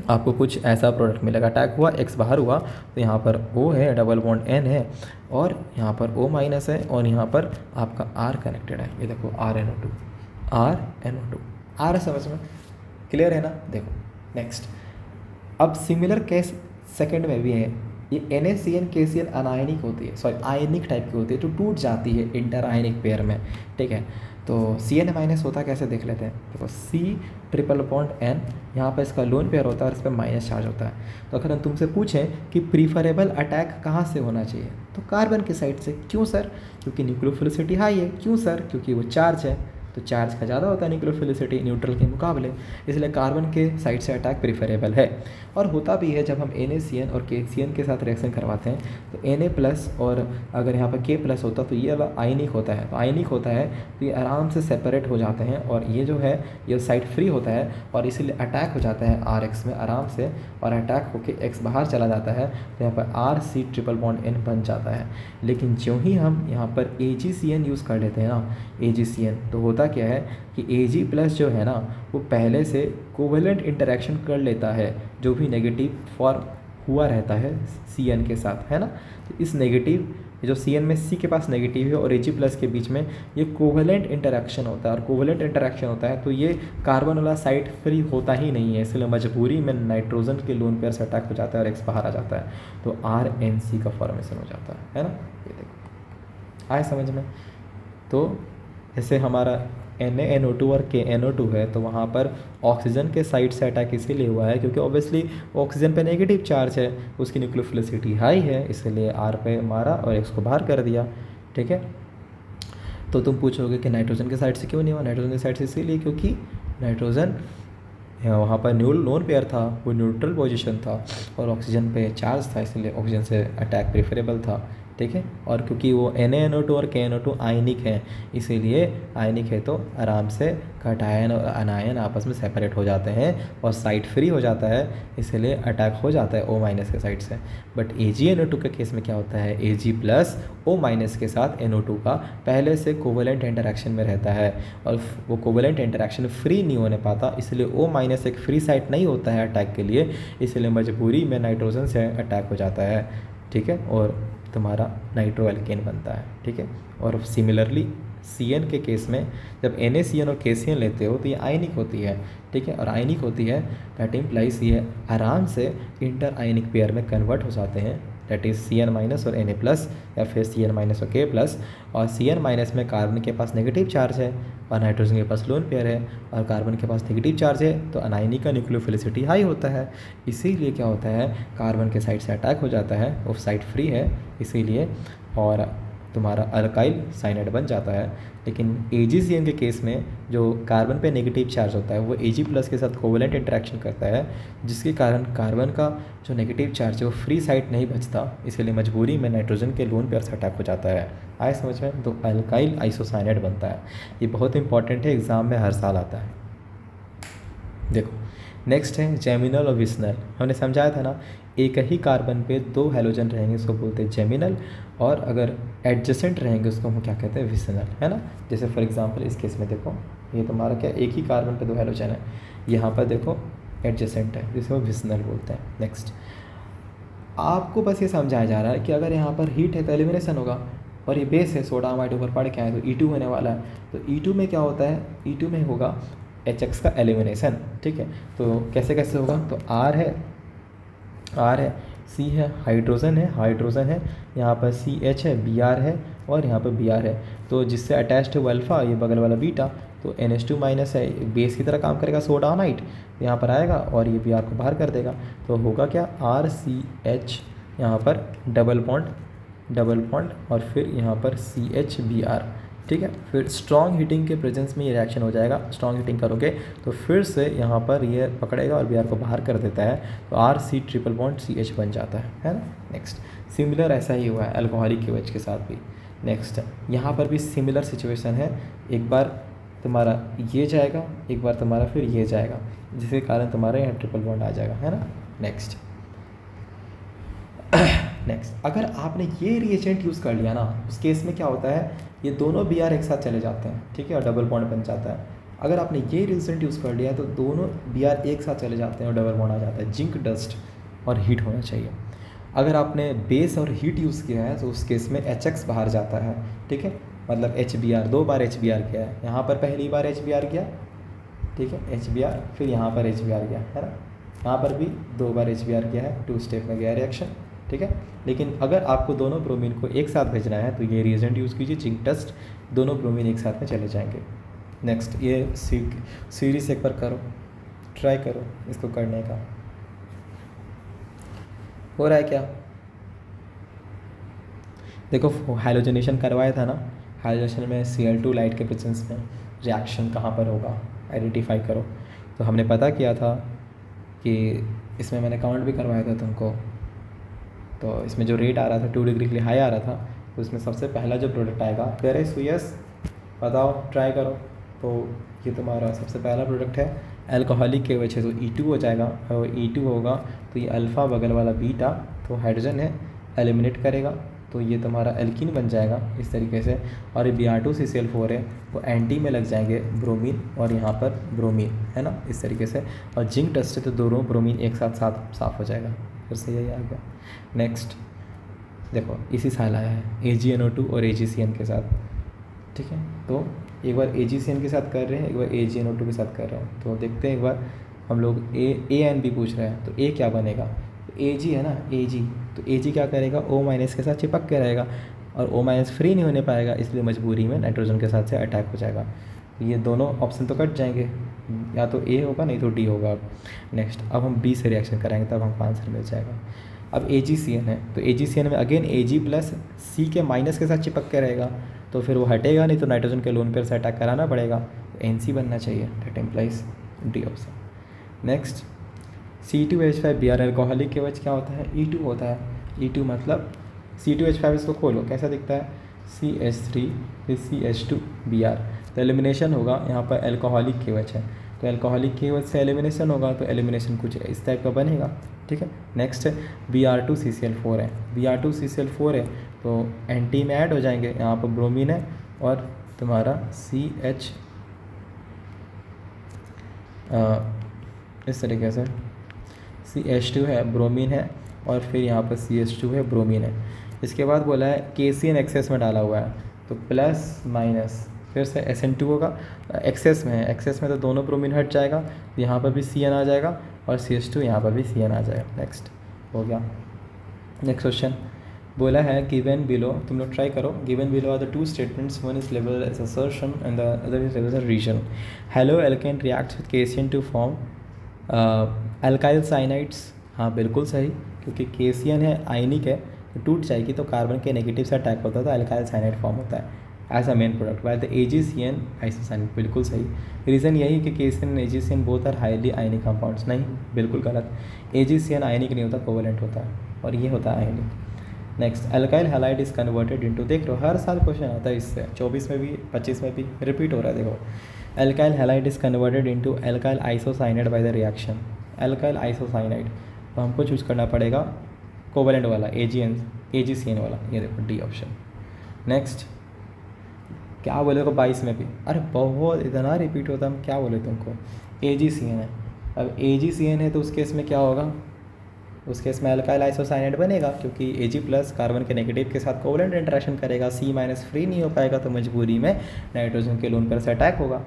आपको कुछ ऐसा प्रोडक्ट मिलेगा। अटैक हुआ, X बाहर हुआ, तो यहाँ पर O है, डबल बॉन्ड N है, और यहाँ पर O माइनस है, और यहाँ पर आपका R कनेक्टेड है, ये देखो RNO2 आ रहा समझ में, क्लियर है ना। देखो नेक्स्ट, अब सिमिलर केस सेकंड में भी है। ये NaCN KCl अनायनिक होती है, सॉरी आयनिक टाइप की होती है, तो टूट जाती है इंटर आयनिक पेयर में, ठीक है। तो Cn माइनस होता कैसे देख लेते हैं। देखो C ट्रिपल बॉन्ड N, यहाँ पर इसका लोन पेयर होता है और इस पर माइनस चार्ज होता है। तो अगर हम तुमसे पूछें कि प्रीफरेबल अटैक कहाँ से होना चाहिए, तो कार्बन की साइड से। क्यों सर, क्योंकि न्यूक्लियोफिलिसिटी हाई है। क्यों सर, क्योंकि वो चार्ज है, तो चार्ज का ज़्यादा होता है न्यूक्लियोफिलिसिटी न्यूट्रल के मुकाबले, इसलिए कार्बन के साइड से अटैक प्रीफरेबल है। और होता भी है जब हम NaCN और KCN के साथ रिएक्शन करवाते हैं, तो Na प्लस और अगर यहाँ पर K प्लस होता तो ये वाला आयनिक होता है, तो आयनिक होता है तो ये आराम से सेपरेट हो जाते हैं, और ये जो है ये साइड फ्री होता है, और इसीलिए अटैक हो जाता है RX में आराम से, और अटैक होकर X बाहर चला जाता है, तो यहाँ पर RC ट्रिपल बॉन्ड N बन जाता है। लेकिन जो ही हम यहाँ पर AgCN यूज़ कर लेते हैं ना, AgCN, तो होता क्या है कि Ag प्लस जो है ना, वो पहले से कोवेलेंट इंटरेक्शन कर लेता है, जो भी नेगेटिव फॉर्म हुआ रहता है Cn के साथ, है ना। तो इस नेगेटिव जो Cn में C के पास नेगेटिव है और Ag प्लस के बीच में ये कोवेलेंट इंटरेक्शन होता है, और कोवेलेंट इंटरेक्शन होता है तो ये कार्बन वाला साइड फ्री होता ही नहीं है, इसलिए मजबूरी में नाइट्रोजन के लोन पेयर से अटैक हो जाता है और X बाहर आ जाता है, तो RNC का फॉर्मेशन हो जाता है ना। ये देखो आए समझ में। तो जैसे हमारा NaNO2 और KNO2 है, तो वहाँ पर ऑक्सीजन के साइड से अटैक इसीलिए हुआ है क्योंकि ऑब्वियसली ऑक्सीजन पे नेगेटिव चार्ज है, उसकी न्यूक्लियोफिलिसिटी हाई है, इसलिए R पे मारा और X को बाहर कर दिया, ठीक है। तो तुम पूछोगे कि नाइट्रोजन के साइड से क्यों नहीं हुआ। नाइट्रोजन के साइड से इसीलिए क्योंकि नाइट्रोजन वहाँ पर लोन पेयर था, वो न्यूट्रल पोजीशन था, और ऑक्सीजन पे चार्ज था, इसलिए ऑक्सीजन से अटैक प्रेफरेबल था, ठीक है। और क्योंकि वो NaNO2 और KNO2 आयनिक हैं, इसीलिए आयनिक है तो आराम से कैटायन और अनायन आपस में सेपरेट हो जाते हैं और साइड फ्री हो जाता है, इसलिए अटैक हो जाता है O माइनस के साइड से। बट AgNO2 के केस में क्या होता है, Ag प्लस O माइनस के साथ NO2 का पहले से कोवेलेंट इंटरेक्शन में रहता है, और वो कोवेलेंट इंटरेक्शन फ्री नहीं होने पाता, इसलिए O माइनस एक फ्री साइट नहीं होता है अटैक के लिए, इसलिए मजबूरी में नाइट्रोजन से अटैक हो जाता है, ठीक है, और तुम्हारा नाइट्रो एल्केन बनता है, ठीक है। और सिमिलरली Cn के केस में जब NaCN और KCN लेते हो तो ये आयनिक होती है, ठीक है, और आयनिक होती है दैट इम्प्लाइज ये आराम से इंटर आयनिक पेयर में कन्वर्ट हो जाते हैं, दैट इज़ Cn माइनस और Na प्लस, या फिर Cn माइनस और K प्लस। और Cn माइनस में कार्बन के पास नेगेटिव चार्ज है और नाइट्रोजन के पास लोन पेयर है, और कार्बन के पास नेगेटिव चार्ज है तो अनायनी का न्यूक्लियोफिलिसिटी हाई होता है। इसीलिए क्या होता है, कार्बन के साइड से अटैक हो जाता है, वो साइड फ्री है इसीलिए, और तुम्हारा अल्काइल साइनाइड बन जाता है। लेकिन AgCN के केस में जो कार्बन पे नेगेटिव चार्ज होता है वो Ag प्लस के साथ कोवेलेंट इंटरेक्शन करता है, जिसके कारण कार्बन का जो नेगेटिव चार्ज है वो फ्री साइड नहीं बचता, इसीलिए मजबूरी में नाइट्रोजन के लोन पेयर से अटैक हो जाता है। आए समझ में? तो अल्काइल आइसोसाइनाइड बनता है। ये बहुत इंपॉर्टेंट है, एग्ज़ाम में हर साल आता है। देखो नेक्स्ट है जेमिनल और विसनल। हमने समझाया था ना, एक ही कार्बन पे 2 हैलोजन रहेंगे उसको बोलते हैं जेमिनल, और अगर एडजेसेंट रहेंगे उसको हम क्या कहते हैं, विसनल, है ना। जैसे फॉर एग्जांपल इस केस में देखो, ये तुम्हारा क्या, एक ही कार्बन पे 2 हैलोजन है, यहाँ पर देखो एडजेसेंट है, जिसे वो विसनल बोलते हैं। नेक्स्ट, आपको बस ये समझाया जा रहा है कि अगर यहाँ पर हीट है तो एलिमिनेशन होगा, और ये बेस है, सोडा अमाइड ऊपर पढ़ के आए तो E2 होने वाला है। तो E2 में क्या होता है, E2 में होगा HX का एलिमिनेशन, ठीक है। तो कैसे कैसे होगा, तो R है, C है, हाइड्रोजन है, यहाँ पर CH है, Br है, और यहाँ पर Br है, तो जिससे अटैच्ड है वो अल्फ़ा, ये बगल वाला बीटा, तो NH2 माइनस है, बेस की तरह काम करेगा सोडा अमाइड, यहाँ पर आएगा और ये Br को बाहर कर देगा, तो होगा क्या, RCH, यहाँ पर डबल बॉन्ड और फिर यहाँ पर CHBr, ठीक है। फिर स्ट्रॉन्ग हीटिंग के प्रेजेंस में ये रिएक्शन हो जाएगा, स्ट्रॉन्ग हीटिंग करोगे तो फिर से यहाँ पर ये पकड़ेगा और Br को बाहर कर देता है, तो RC ट्रिपल बॉन्ड CH बन जाता है ना। नेक्स्ट, सिमिलर ऐसा ही हुआ है अल्कोहलिक KOH के साथ भी। नेक्स्ट, यहाँ पर भी सिमिलर सिचुएशन है, एक बार तुम्हारा ये जाएगा, एक बार तुम्हारा फिर ये जाएगा, जिसके कारण तुम्हारा यहाँ ट्रिपल बॉन्ड आ जाएगा, है ना। नेक्स्ट, अगर आपने ये रिएजेंट यूज़ कर लिया ना, उस केस में क्या होता है, ये दोनों Br एक साथ चले जाते हैं, ठीक है, और डबल बॉन्ड बन जाता है। अगर आपने ये रिएजेंट यूज़ कर लिया तो दोनों Br एक साथ चले जाते हैं और डबल बॉन्ड आ जाता है। जिंक डस्ट और हीट होना चाहिए। अगर आपने बेस और हीट यूज़ किया है तो उस केस में HX बाहर जाता है, ठीक है, मतलब HBr, 2 बार HBr किया है, यहाँ पर पहली बार HBr किया, ठीक है, HBr, फिर यहाँ पर HBr किया, है ना, यहाँ पर भी 2 बार HBr किया है, 2 स्टेप में गया रिएक्शन, ठीक है। लेकिन अगर आपको दोनों ब्रोमीन को एक साथ भेजना है तो ये रिएजेंट यूज़ कीजिए, जिंक डस्ट, दोनों ब्रोमीन एक साथ में चले जाएंगे। नेक्स्ट, ये सीरीज एक बार करो, ट्राई करो इसको करने का, हो रहा है क्या। देखो हैलोजनेशन करवाया था ना, हैलोजनेशन में Cl2 लाइट के प्रेजेंस में रिएक्शन कहाँ पर होगा, आइडेंटिफाई करो। तो हमने पता किया था कि इसमें मैंने काउंट भी करवाया था तुमको, तो इसमें जो रेट आ रहा था 2 डिग्री के लिए हाई आ रहा था, तो उसमें सबसे पहला जो प्रोडक्ट आएगा, करे सुयस बताओ, ट्राई करो। तो ये तुम्हारा सबसे पहला प्रोडक्ट है अल्कोहलिक KOH है, तो E2 हो जाएगा, और E2 होगा तो ये अल्फ़ा बगल वाला बीटा, तो हाइड्रोजन है, एलिमिनेट करेगा, तो ये तुम्हारा एल्कीन बन जाएगा इस तरीके से। और ये Br2CCl4 है, तो एंटी में लग जाएंगे ब्रोमीन और यहाँ पर ब्रोमीन, है ना, इस तरीके से। और जिंक डस्ट है तो दोनों ब्रोमीन एक साथ साफ हो जाएगा, फिर से यही आ गया। नेक्स्ट देखो, इसी साल आया है AgNO2 और AgCN के साथ, ठीक है। तो एक बार AgCN के साथ कर रहे हैं, एक बार AgNO2 के साथ कर रहे हैं, तो देखते हैं एक बार हम लोग A एंड B पूछ रहे हैं, तो A क्या बनेगा, तो Ag है ना, Ag, तो Ag क्या करेगा, O- के साथ चिपक के रहेगा, और O- फ्री नहीं होने पाएगा, इसलिए मजबूरी में नाइट्रोजन के साथ से अटैक हो जाएगा। तो ये दोनों ऑप्शन तो कट जाएंगे, या तो A होगा नहीं तो D होगा। नेक्स्ट, अब हम B से रिएक्शन कराएंगे तब हमको आंसर मिल जाएगा। अब AgCN है, तो AgCN में अगेन Ag प्लस C के माइनस के साथ चिपक के रहेगा, तो फिर वो हटेगा नहीं, तो नाइट्रोजन के लोन पेयर से अटैक कराना पड़ेगा, तो NC बनना चाहिए, that implies D option. Next, C2H5Br alcoholic KOH क्या होता है, E2 होता है। E2 मतलब C2H5, इसको खोलो कैसा दिखता है, CH3 फिर CH2Br, तो एलिमिनेशन होगा, यहाँ पर अल्कोहलिक KOH है, तो अल्कोहलिक KOH से एलिमिनेशन होगा, तो एलिमिनेशन कुछ इस टाइप का बनेगा, ठीक है। नेक्स्ट है Br2CCl4 है, Br2CCl4 है, तो एंटी में ऐड हो जाएंगे, यहाँ पर ब्रोमीन है और तुम्हारा CH इस तरीके से CH2 है, ब्रोमीन है, और फिर यहाँ पर CH2 है, ब्रोमीन है। इसके बाद बोला है KCN एक्सेस में डाला हुआ है, तो प्लस माइनस फिर से SN2 होगा, एक्सेस में है, एक्सेस में तो दोनों ब्रोमीन हट जाएगा, तो यहाँ पर भी CN आ जाएगा और CH2 यहाँ पर भी CN आ जाएगा। नेक्स्ट हो गया। नेक्स्ट क्वेश्चन बोला है गिवन बिलो, तुम लोग ट्राई करो, given below are the two statements, one is label as assertion and the other is label as reason. Haloalkane reacts with KCN to form alkyl cyanides. हाँ बिल्कुल सही, क्योंकि KCN है आयनिक है, तो टूट जाएगी तो कार्बन के नेगेटिव से अटैक होता है तो अल्काइल साइनाइड फॉर्म होता है as a main product by the AgCN isocyanide. बिल्कुल सही, रीज़न यही कि KCN and AgCN both are highly ionic compounds. नहीं बिल्कुल गलत, AgCN आयनिक नहीं होता, कोवेलेंट होता है और ये होता है ionic. Next alkyl halide is converted into, देख लो हर साल क्वेश्चन आता है इससे, 24 में भी 25 में भी रिपीट हो रहा है। देखो alkyl halide is converted into alkyl isocyanide by the reaction. Alkyl isocyanide, तो हमको चूज करना पड़ेगा कोवेलेंट वाला AgCN वाला, ये देखो डी ऑप्शन। नेक्स्ट क्या बोले को 22 में भी, अरे बहुत इतना रिपीट होता है, हम क्या बोले तुमको, AgCN है। अब AgCN है तो उस केस में क्या होगा, उस केस में अल्काइल आइसोसाइनाइड बनेगा, क्योंकि Ag+ कार्बन के नेगेटिव के साथ कोवेलेंट इंटरेक्शन करेगा, C- फ्री नहीं हो पाएगा तो मजबूरी में नाइट्रोजन के लोन पर से अटैक होगा,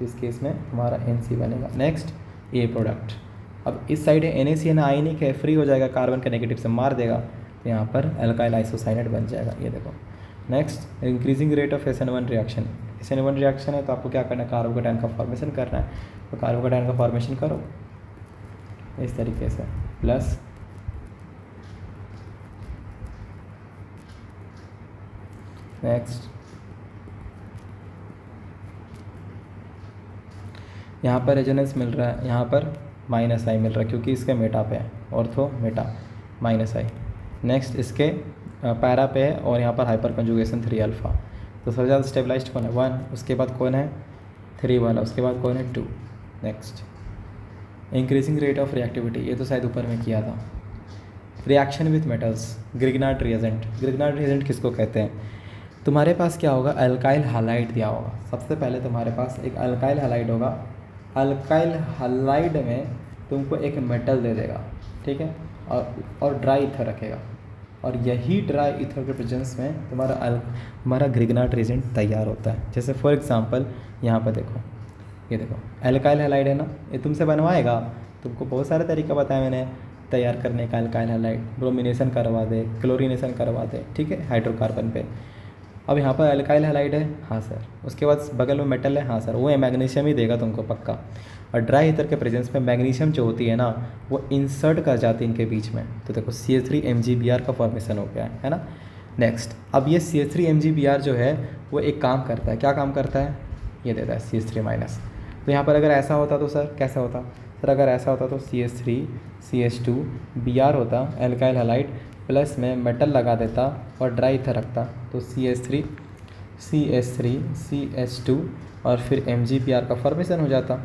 इस केस में तुम्हारा NC बनेगा। नेक्स्ट ए प्रोडक्ट, अब इस साइड है NaCN आयनिक है, फ्री हो जाएगा, कार्बन के नेगेटिव से मार देगा, तो यहाँ पर अल्काइल आइसोसाइनाइड बन जाएगा, ये देखो। Next increasing rate of SN1 reaction, SN1 reaction है तो आपको क्या करना है, कार्बोकेटाइन का फॉर्मेशन करना है, तो कार्बोकेटाइन का फॉर्मेशन करो इस तरीके से, प्लस नेक्स्ट यहाँ पर रेजोनेंस मिल रहा है, यहाँ पर -I मिल रहा है क्योंकि इसके मेटा पे है, ऑर्थो मेटा -I। नेक्स्ट इसके पैरा पे है और यहाँ पर हाइपर कंजुगेशन 3 अल्फ़ा, तो सबसे ज़्यादा स्टेबलाइज्ड कौन है 1, उसके बाद कौन है 3 वाला, उसके बाद कौन है 2। Next increasing rate of reactivity, ये तो शायद ऊपर में किया था। Reaction with metals, Grignard reagent, Grignard reagent किसको कहते हैं, तुम्हारे पास क्या होगा, अल्काइल हैलाइड दिया होगा, सबसे पहले तुम्हारे पास एक अल्काइल हैलाइड होगा, अल्काइल हैलाइड में तुमको एक मेटल दे देगा, ठीक है, और ड्राई ईथर रखेगा, और यही ड्राई ईथर के प्रेजेंस में तुम्हारा ग्रिग्नार्ड रिएजेंट तैयार होता है। जैसे फॉर एग्जांपल यहाँ पर देखो, ये देखो अल्काइल हैलाइड है ना, ये तुमसे बनवाएगा, तुमको बहुत सारे तरीका बताया मैंने तैयार करने का, अल्काइल हैलाइड ब्रोमिनेशन करवा दे, क्लोरिनेशन करवा दे, ठीक है, हाइड्रोकार्बन पे। अब यहाँ पर अल्काइल हैलाइड है, हाँ सर, उसके बाद बगल में मेटल है, हाँ सर, वो मैग्नीशियम ही देगा तुमको पक्का, और ड्राई ईथर के प्रेजेंस में मैग्नीशियम जो होती है ना वो इंसर्ट कर जाती है इनके बीच में, तो देखो CH3 MgBr का फॉर्मेशन हो गया है ना। नेक्स्ट अब ये CH3 MgBr जो है वो एक काम करता है, क्या काम करता है, ये देता है CH3-, तो यहाँ पर अगर ऐसा होता तो सर कैसा होता, सर अगर ऐसा होता तो CH3 CH2 Br होता अल्काइल हैलाइड, प्लस में मेटल लगा देता और ड्राई ईथर रखता, तो CH3 CH3 CH2 और फिर MgBr का फॉर्मेशन हो जाता,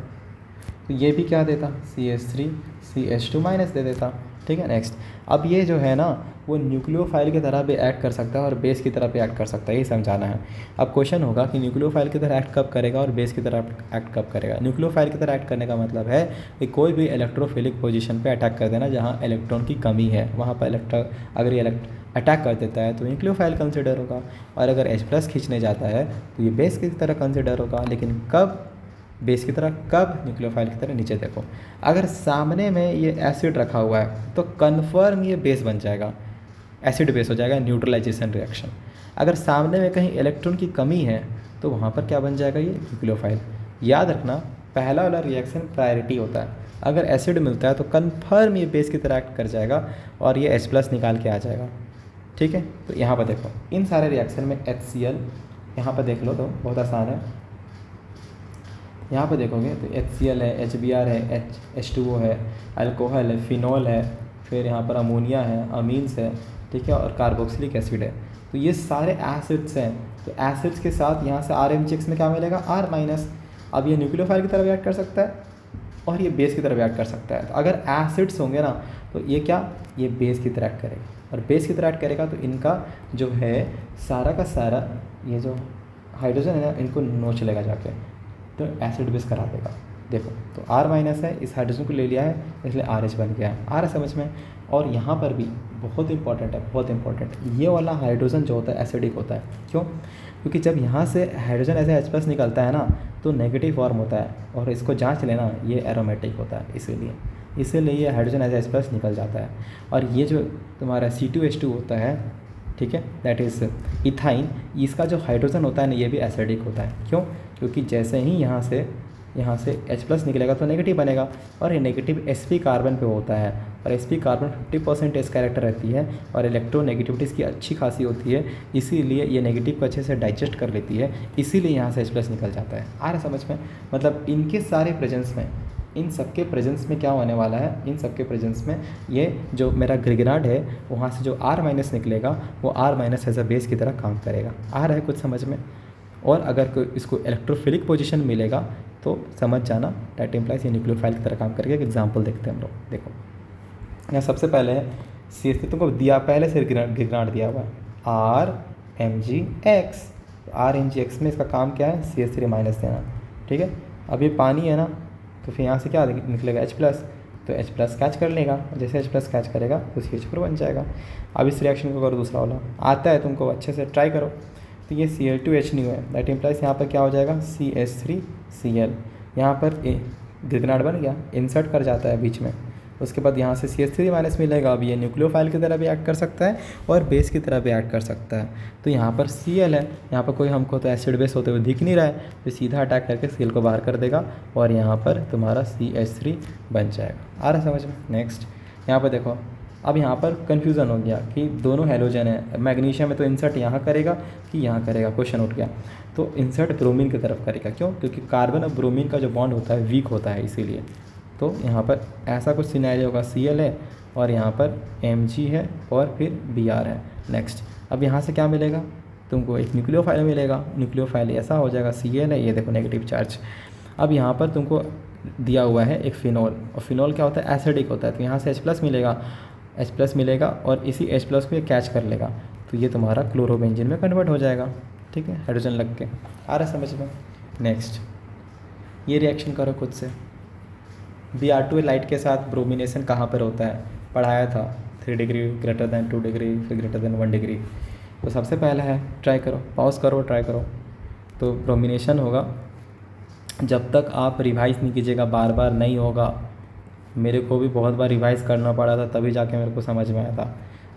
तो ये भी क्या देता CH3 CH2- दे देता, ठीक है। नेक्स्ट अब ये जो है ना वो न्यूक्लियोफाइल की तरह भी एक्ट कर सकता है और बेस की तरह भी एक्ट कर सकता है, ये समझाना है। अब क्वेश्चन होगा कि न्यूक्लियोफाइल की तरह एक्ट कब करेगा और बेस की तरह एक्ट कब करेगा। न्यूक्लियोफाइल की तरह एक्ट करने का मतलब है कि कोई भी इलेक्ट्रोफिलिक पोजीशन पे अटैक कर देना जहाँ इलेक्ट्रॉन की कमी है, वहाँ पर अगर ये अटैक कर देता है तो न्यूक्लियोफाइल कंसिडर होगा, और अगर H+ खींचने जाता है तो ये बेस की तरह कंसिडर होगा। लेकिन कब बेस की तरह, कब न्यूक्लियोफाइल की तरह। नीचे देखो, अगर सामने में ये एसिड रखा हुआ है तो कन्फर्म ये बेस बन जाएगा, एसिड बेस हो जाएगा, न्यूट्रलाइजेशन रिएक्शन। अगर सामने में कहीं इलेक्ट्रॉन की कमी है तो वहाँ पर क्या बन जाएगा, ये न्यूक्लियोफाइल। याद रखना पहला वाला रिएक्शन प्रायोरिटी होता है, अगर एसिड मिलता है तो कन्फर्म ये बेस की तरह एक्ट कर जाएगा और ये H+ निकाल के आ जाएगा, ठीक है। तो यहाँ पर देखो इन सारे रिएक्शन में HCl, यहाँ पर देख लो तो बहुत आसान है, यहाँ पर देखोगे तो HCl है, HBr है, H2O है, अल्कोहल है, फिनॉल है, फिर यहाँ पर अमोनिया है, अमीन्स है, ठीक है, और कार्बोक्सिलिक एसिड है। तो ये सारे एसिड्स हैं, तो एसिड्स के साथ यहाँ से RMgx में क्या मिलेगा, R-। अब ये न्यूक्लियोफाइल की तरह भी एक्ट कर सकता है और ये बेस की तरह भी एक्ट कर सकता है। तो अगर एसिड्स होंगे ना तो ये क्या, ये बेस की तरह एक्ट करेगा, और बेस की तरह एक्ट करेगा तो इनका जो है सारा का सारा ये जो हाइड्रोजन है ना इनको नोच लेगा जाके, तो एसिड बेस करा देगा। देखो तो R- है, इस हाइड्रोजन को ले लिया है इसलिए RH बन गया है, आ रहा समझ में। और यहाँ पर भी बहुत इंपॉर्टेंट है, बहुत इंपॉर्टेंट, ये वाला हाइड्रोजन जो होता है एसिडिक होता है। क्यों, क्योंकि जब यहाँ से हाइड्रोजन ऐसे H+ निकलता है ना तो नेगेटिव फॉर्म होता है, और इसको जांच लेना ये एरोमेटिक होता है, इसीलिए इसीलिए ये हाइड्रोजन एज H प्लस निकल जाता है। और ये जो तुम्हारा C2H2 होता है, ठीक है, दैट इज़ इथाइन, इसका जो हाइड्रोजन होता है ना, ये भी एसिडिक होता है। क्यों? क्योंकि जैसे ही यहाँ से H प्लस निकलेगा तो नेगेटिव बनेगा, और ये नेगेटिव sp कार्बन पे होता है, और sp कार्बन 50% एस कैरेक्टर रहती है, और इलेक्ट्रोनेगेटिविटी इसकी अच्छी खासी होती है, इसीलिए ये नेगेटिव को अच्छे से डाइजेस्ट कर लेती है, इसीलिए यहाँ से H प्लस निकल जाता है। आ रहा समझ में? मतलब इनके सारे प्रेजेंस में, इन सबके प्रेजेंस में क्या होने वाला है, इन सबके प्रेजेंस में ये जो मेरा ग्रिगनाड है वहाँ से जो R माइनस निकलेगा वो R minus as a base की तरह काम करेगा। आ रहा है कुछ समझ में? और अगर कोई इसको इलेक्ट्रोफिलिक पोजीशन मिलेगा तो समझ जाना दैट इम्प्लाइज ये न्यूक्लियोफाइल की तरह काम करेगा। एक एग्जांपल देखते हैं हम लोग। देखो यहाँ सबसे पहले है CH3, तुमको दिया पहले से ग्रिगनाड दिया हुआ है RMgX। RMgX में इसका काम क्या है, CH3 माइनस देना, ठीक है। अब ये पानी है ना, तो फिर यहाँ से क्या निकलेगा H प्लस, तो H प्लस कैच कर लेगा, जैसे H प्लस कैच करेगा तो CH4 बन जाएगा। अब इस रिएक्शन को करो दूसरा वाला, आता है तुमको, अच्छे से ट्राई करो। तो ये Cl2H नहीं है, दैट इम्प्लाइज यहाँ पर क्या हो जाएगा CH3Cl। यहाँ पर ग्रिगनाड बन गया, इंसर्ट कर जाता है बीच में, उसके बाद यहाँ से CH3 माइनस मिलेगा। अब ये न्यूक्लियोफाइल की तरह भी एक्ट कर सकता है और बेस की तरह भी एक्ट कर सकता है। तो यहाँ पर Cl है, यहाँ पर कोई हमको तो एसिड बेस होते हुए दिख नहीं रहा है, तो सीधा अटैक करके Cl को बाहर कर देगा और यहाँ पर तुम्हारा CH3 बन जाएगा। आ रहा समझ में? नेक्स्ट यहाँ पर देखो, अब यहाँ पर कन्फ्यूज़न हो गया कि दोनों हेलोजन है, मैग्नीशियम में तो इंसर्ट यहाँ करेगा कि यहाँ करेगा, क्वेश्चन उठ गया। तो इंसर्ट ब्रोमीन की तरफ करेगा, क्यों? क्योंकि कार्बन और ब्रोमीन का जो बॉन्ड होता है वीक होता है, इसीलिए। तो यहाँ पर ऐसा कुछ सिनेरियो होगा, Cl है और यहाँ पर Mg है और फिर Br है। नेक्स्ट अब यहाँ से क्या मिलेगा तुमको, एक न्यूक्लियोफाइल मिलेगा। न्यूक्लियोफाइल ऐसा हो जाएगा, Cl है, ये देखो नेगेटिव चार्ज। अब यहाँ पर तुमको दिया हुआ है एक फिनॉल, और फिनॉल क्या होता है, एसिडिक होता है, तो यहाँ से H प्लस मिलेगा, H प्लस मिलेगा और इसी H प्लस को ये कैच कर लेगा, तो ये तुम्हारा क्लोरोबेंजीन में कन्वर्ट हो जाएगा, ठीक है, हाइड्रोजन लग के। आ रहा समझ में? नेक्स्ट ये रिएक्शन करो खुद से। Br2 लाइट के साथ ब्रोमिनेशन कहाँ पर होता है, पढ़ाया था, 3 डिग्री ग्रेटर दैन 2 डिग्री फिर ग्रेटर दैन 1 डिग्री। तो सबसे पहला है, ट्राई करो, पॉज करो, ट्राई करो। तो ब्रोमिनेशन होगा, जब तक आप रिवाइज़ नहीं कीजिएगा बार बार नहीं होगा। मेरे को भी बहुत बार रिवाइज़ करना पड़ा था, तभी जाके मेरे को समझ में आया था।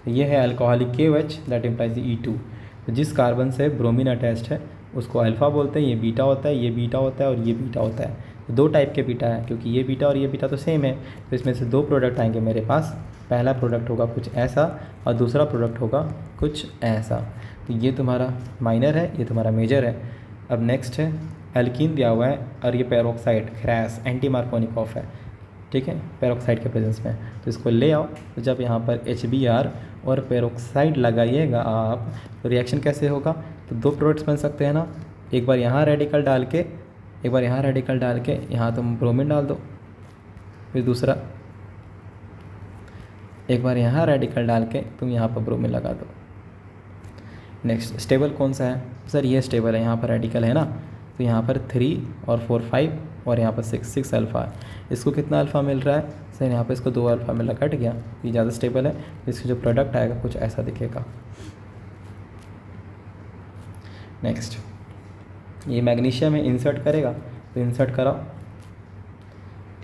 तो ये है alcoholic KOH, that implies E2। तो जिस कार्बन से ब्रोमीन अटैच्ड है उसको अल्फ़ा बोलते हैं, ये बीटा होता है, ये बीटा होता है और ये बीटा होता है। तो 2 टाइप के बीटा है, क्योंकि ये बीटा और ये बीटा तो सेम है, तो इसमें से 2 प्रोडक्ट आएंगे मेरे पास। पहला प्रोडक्ट होगा कुछ ऐसा और दूसरा प्रोडक्ट होगा कुछ ऐसा। तो ये तुम्हारा माइनर है, ये तुम्हारा मेजर है। अब नेक्स्ट है एल्कीन दिया हुआ है और ये पेरोक्साइड क्रैस एंटी मार्कोनिकॉफ है, ठीक है, पेरोक्साइड के प्रेजेंस में। तो इसको ले आओ, तो जब यहाँ पर HBr और पेरोक्साइड लगाइएगा आप, तो रिएक्शन कैसे होगा, तो 2 प्रोडक्ट्स बन सकते हैं ना। एक बार यहाँ रेडिकल डाल के, एक बार यहाँ रेडिकल डाल के यहाँ तुम ब्रोमीन डाल दो, फिर दूसरा एक बार यहाँ रेडिकल डाल के तुम यहाँ पर ब्रोमीन लगा दो। नेक्स्ट स्टेबल कौन सा है सर, ये स्टेबल है, यहाँ पर रेडिकल है ना, तो यहाँ पर 3 और 4 5 और यहाँ पर 6 अल्फ़ा है। इसको कितना अल्फ़ा मिल रहा है सर, यहाँ पर इसको 2 अल्फ़ा मिला, कट गया, ये ज़्यादा स्टेबल है। इसका जो प्रोडक्ट आएगा कुछ ऐसा दिखेगा। नेक्स्ट ये मैग्नीशियम है, इंसर्ट करेगा, तो इंसर्ट करा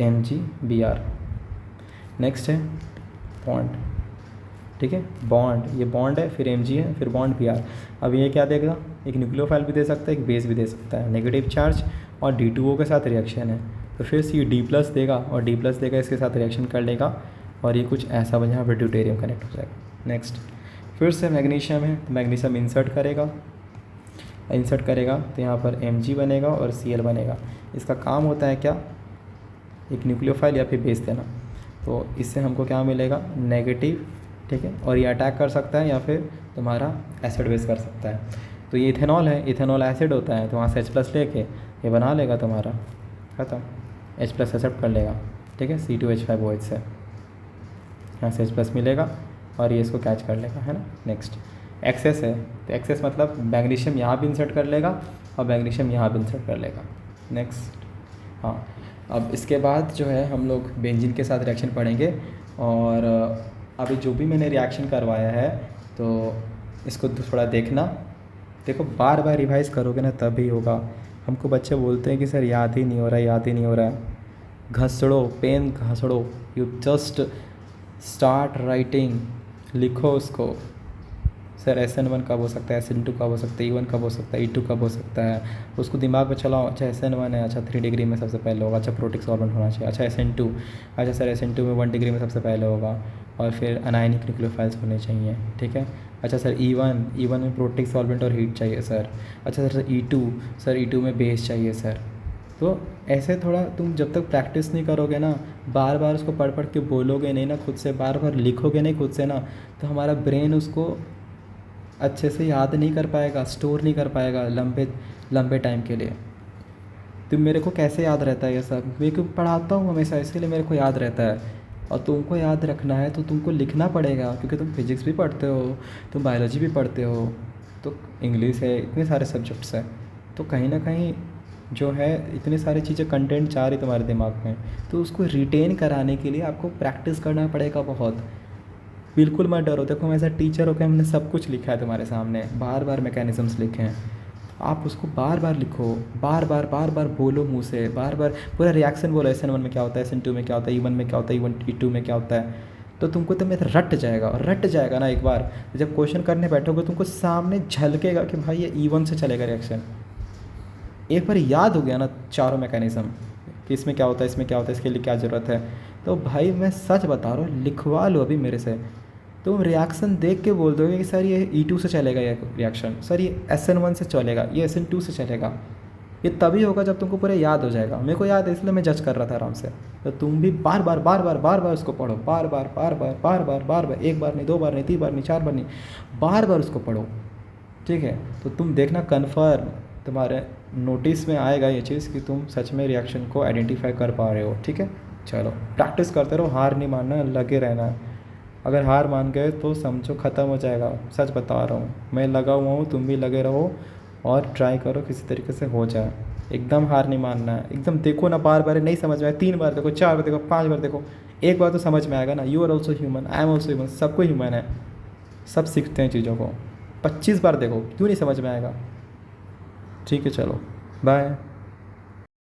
MgBr। नेक्स्ट है बॉन्ड, ठीक है, बॉन्ड, ये बॉन्ड है, फिर Mg है, फिर बॉन्ड Br। अब ये क्या देगा, एक न्यूक्लियोफाइल भी दे सकता है, एक बेस भी दे सकता है, नेगेटिव चार्ज और D2O के साथ रिएक्शन है, तो फिर से ये D प्लस देगा और D प्लस देगा, इसके साथ रिएक्शन कर लेगा और ये कुछ ऐसा बन, यहाँ पर ड्यूटेरियम कनेक्ट हो जाएगा। नेक्स्ट फिर से मैग्नीशियम है, तो मैग्नीशियम इंसर्ट करेगा तो यहाँ पर Mg बनेगा और Cl बनेगा। इसका काम होता है क्या, एक न्यूक्लियोफाइल या फिर बेस देना। तो इससे हमको क्या मिलेगा, नेगेटिव, ठीक है, और ये अटैक कर सकता है या फिर तुम्हारा एसिड बेस कर सकता है। तो ये इथेनॉल है, इथेनॉल एसिड होता है, तो वहाँ से H प्लस लेके ये बना लेगा तुम्हारा, खत्म, H प्लस एक्सेप्ट कर लेगा, ठीक है, C2H5OH से यहाँ से H प्लस मिलेगा और ये इसको कैच कर लेगा, है ना। नेक्स्ट एक्सेस है, तो एक्सेस मतलब मैग्नीशियम यहाँ भी इंसर्ट कर लेगा और मैग्नीशियम यहाँ भी इंसर्ट कर लेगा। नेक्स्ट हाँ, अब इसके बाद जो है हम लोग बेंजीन के साथ रिएक्शन पढ़ेंगे। और अभी जो भी मैंने रिएक्शन करवाया है तो इसको थोड़ा देखना, देखो बार बार रिवाइज़ करोगे ना तभी होगा। हमको बच्चे बोलते हैं कि सर याद ही नहीं हो रहा है, याद ही नहीं हो रहा है, घसड़ो, पेन घसड़ो, यू जस्ट स्टार्ट राइटिंग, लिखो उसको। सर SN1 कब हो सकता है, SN2 कब हो सकता है, E1 कब हो सकता है, E2 कब हो सकता है, उसको दिमाग में चलाओ। अच्छा SN1 है, अच्छा 3 डिग्री में सबसे पहले होगा, अच्छा प्रोटिक सॉल्वेंट होना चाहिए। अच्छा SN2, अच्छा सर SN2 में 1 डिग्री में सबसे पहले होगा, और फिर अनायनिक न्यूक्लियोफाइल्स होने चाहिए, ठीक है। अच्छा सर E1 में प्रोटिक सॉल्वेंट और हीट चाहिए सर। अच्छा सर E2, सर E2 में बेस चाहिए सर। तो ऐसे थोड़ा तुम जब तक प्रैक्टिस नहीं करोगे ना, बार बार उसको पढ़ पढ़ के बोलोगे नहीं ना खुद से, बार बार लिखोगे नहीं खुद से ना, तो हमारा ब्रेन उसको अच्छे से याद नहीं कर पाएगा, स्टोर नहीं कर पाएगा लंबे लंबे टाइम के लिए। तो मेरे को कैसे याद रहता है ये सब, मैं क्यों पढ़ाता हूँ हमेशा, इसीलिए मेरे को याद रहता है। और तुमको याद रखना है तो तुमको लिखना पड़ेगा, क्योंकि तुम फिजिक्स भी पढ़ते हो, तुम बायोलॉजी भी पढ़ते हो, तो इंग्लिश है, इतने सारे सब्जेक्ट्स हैं। तो कहीं ना कहीं जो है इतनी सारी चीज़ें कंटेंट जा रही तुम्हारे दिमाग में, तो उसको रिटेन कराने के लिए आपको प्रैक्टिस करना पड़ेगा बहुत। बिल्कुल मत डरो, देखो मैं ऐसा टीचर होकर हमने सब कुछ लिखा है तुम्हारे सामने, बार बार मैकेनिज़म्स लिखे हैं। आप उसको बार बार लिखो, बार बार बोलो मुँह से, बार बार पूरा रिएक्शन बोलो, SN1 में क्या होता है, SN2 में क्या होता है, E1 में क्या होता है, E1 E2 में क्या होता है। तो तुमको तो मेरा रट जाएगा, और रट जाएगा ना एक बार, जब क्वेश्चन करने बैठोगे तुमको सामने झलकेगा कि भाई ये E1 से चलेगा रिएक्शन। एक बार याद हो गया ना चारों मैकेनिज़्म कि इसमें क्या होता है, इसमें क्या होता है, इसके लिए क्या ज़रूरत है, तो भाई मैं सच बता रहा हूँ, लिखवा लो अभी मेरे से। तुम रिएक्शन देख के बोल दोगे कि सर ये E2 से चलेगा, ये रिएक्शन सर ये SN1 से चलेगा, ये SN2 से चलेगा। ये तभी होगा जब तुमको पूरा याद हो जाएगा। मेरे को याद है, इसलिए मैं जज कर रहा था आराम से। तो तुम भी बार बार उसको पढ़ो, बार बार, एक बार नहीं, 2 बार नहीं, 3 बार नहीं, 4 बार नहीं, बार बार उसको पढ़ो, ठीक है। तो तुम देखना कन्फर्म तुम्हारे नोटिस में आएगा ये चीज़ कि तुम सच में रिएक्शन को आइडेंटिफाई कर पा रहे हो, ठीक है। चलो प्रैक्टिस करते रहो, हार नहीं मानना, लगे रहना है। अगर हार मान गए तो समझो ख़त्म हो जाएगा, सच बता रहा हूँ, मैं लगा हुआ हूँ, तुम भी लगे रहो और ट्राई करो किसी तरीके से हो जाए। एकदम हार नहीं मानना है, एकदम देखो ना, बार बार नहीं समझ में आए, 3 बार देखो, 4 बार देखो, 5 बार देखो, एक बार तो समझ में आएगा ना। You are also human, I am also human, सबको ह्यूमन है, सब सीखते हैं चीज़ों को। 25 बार देखो, क्यों नहीं समझ में आएगा। ठीक है चलो, बाय।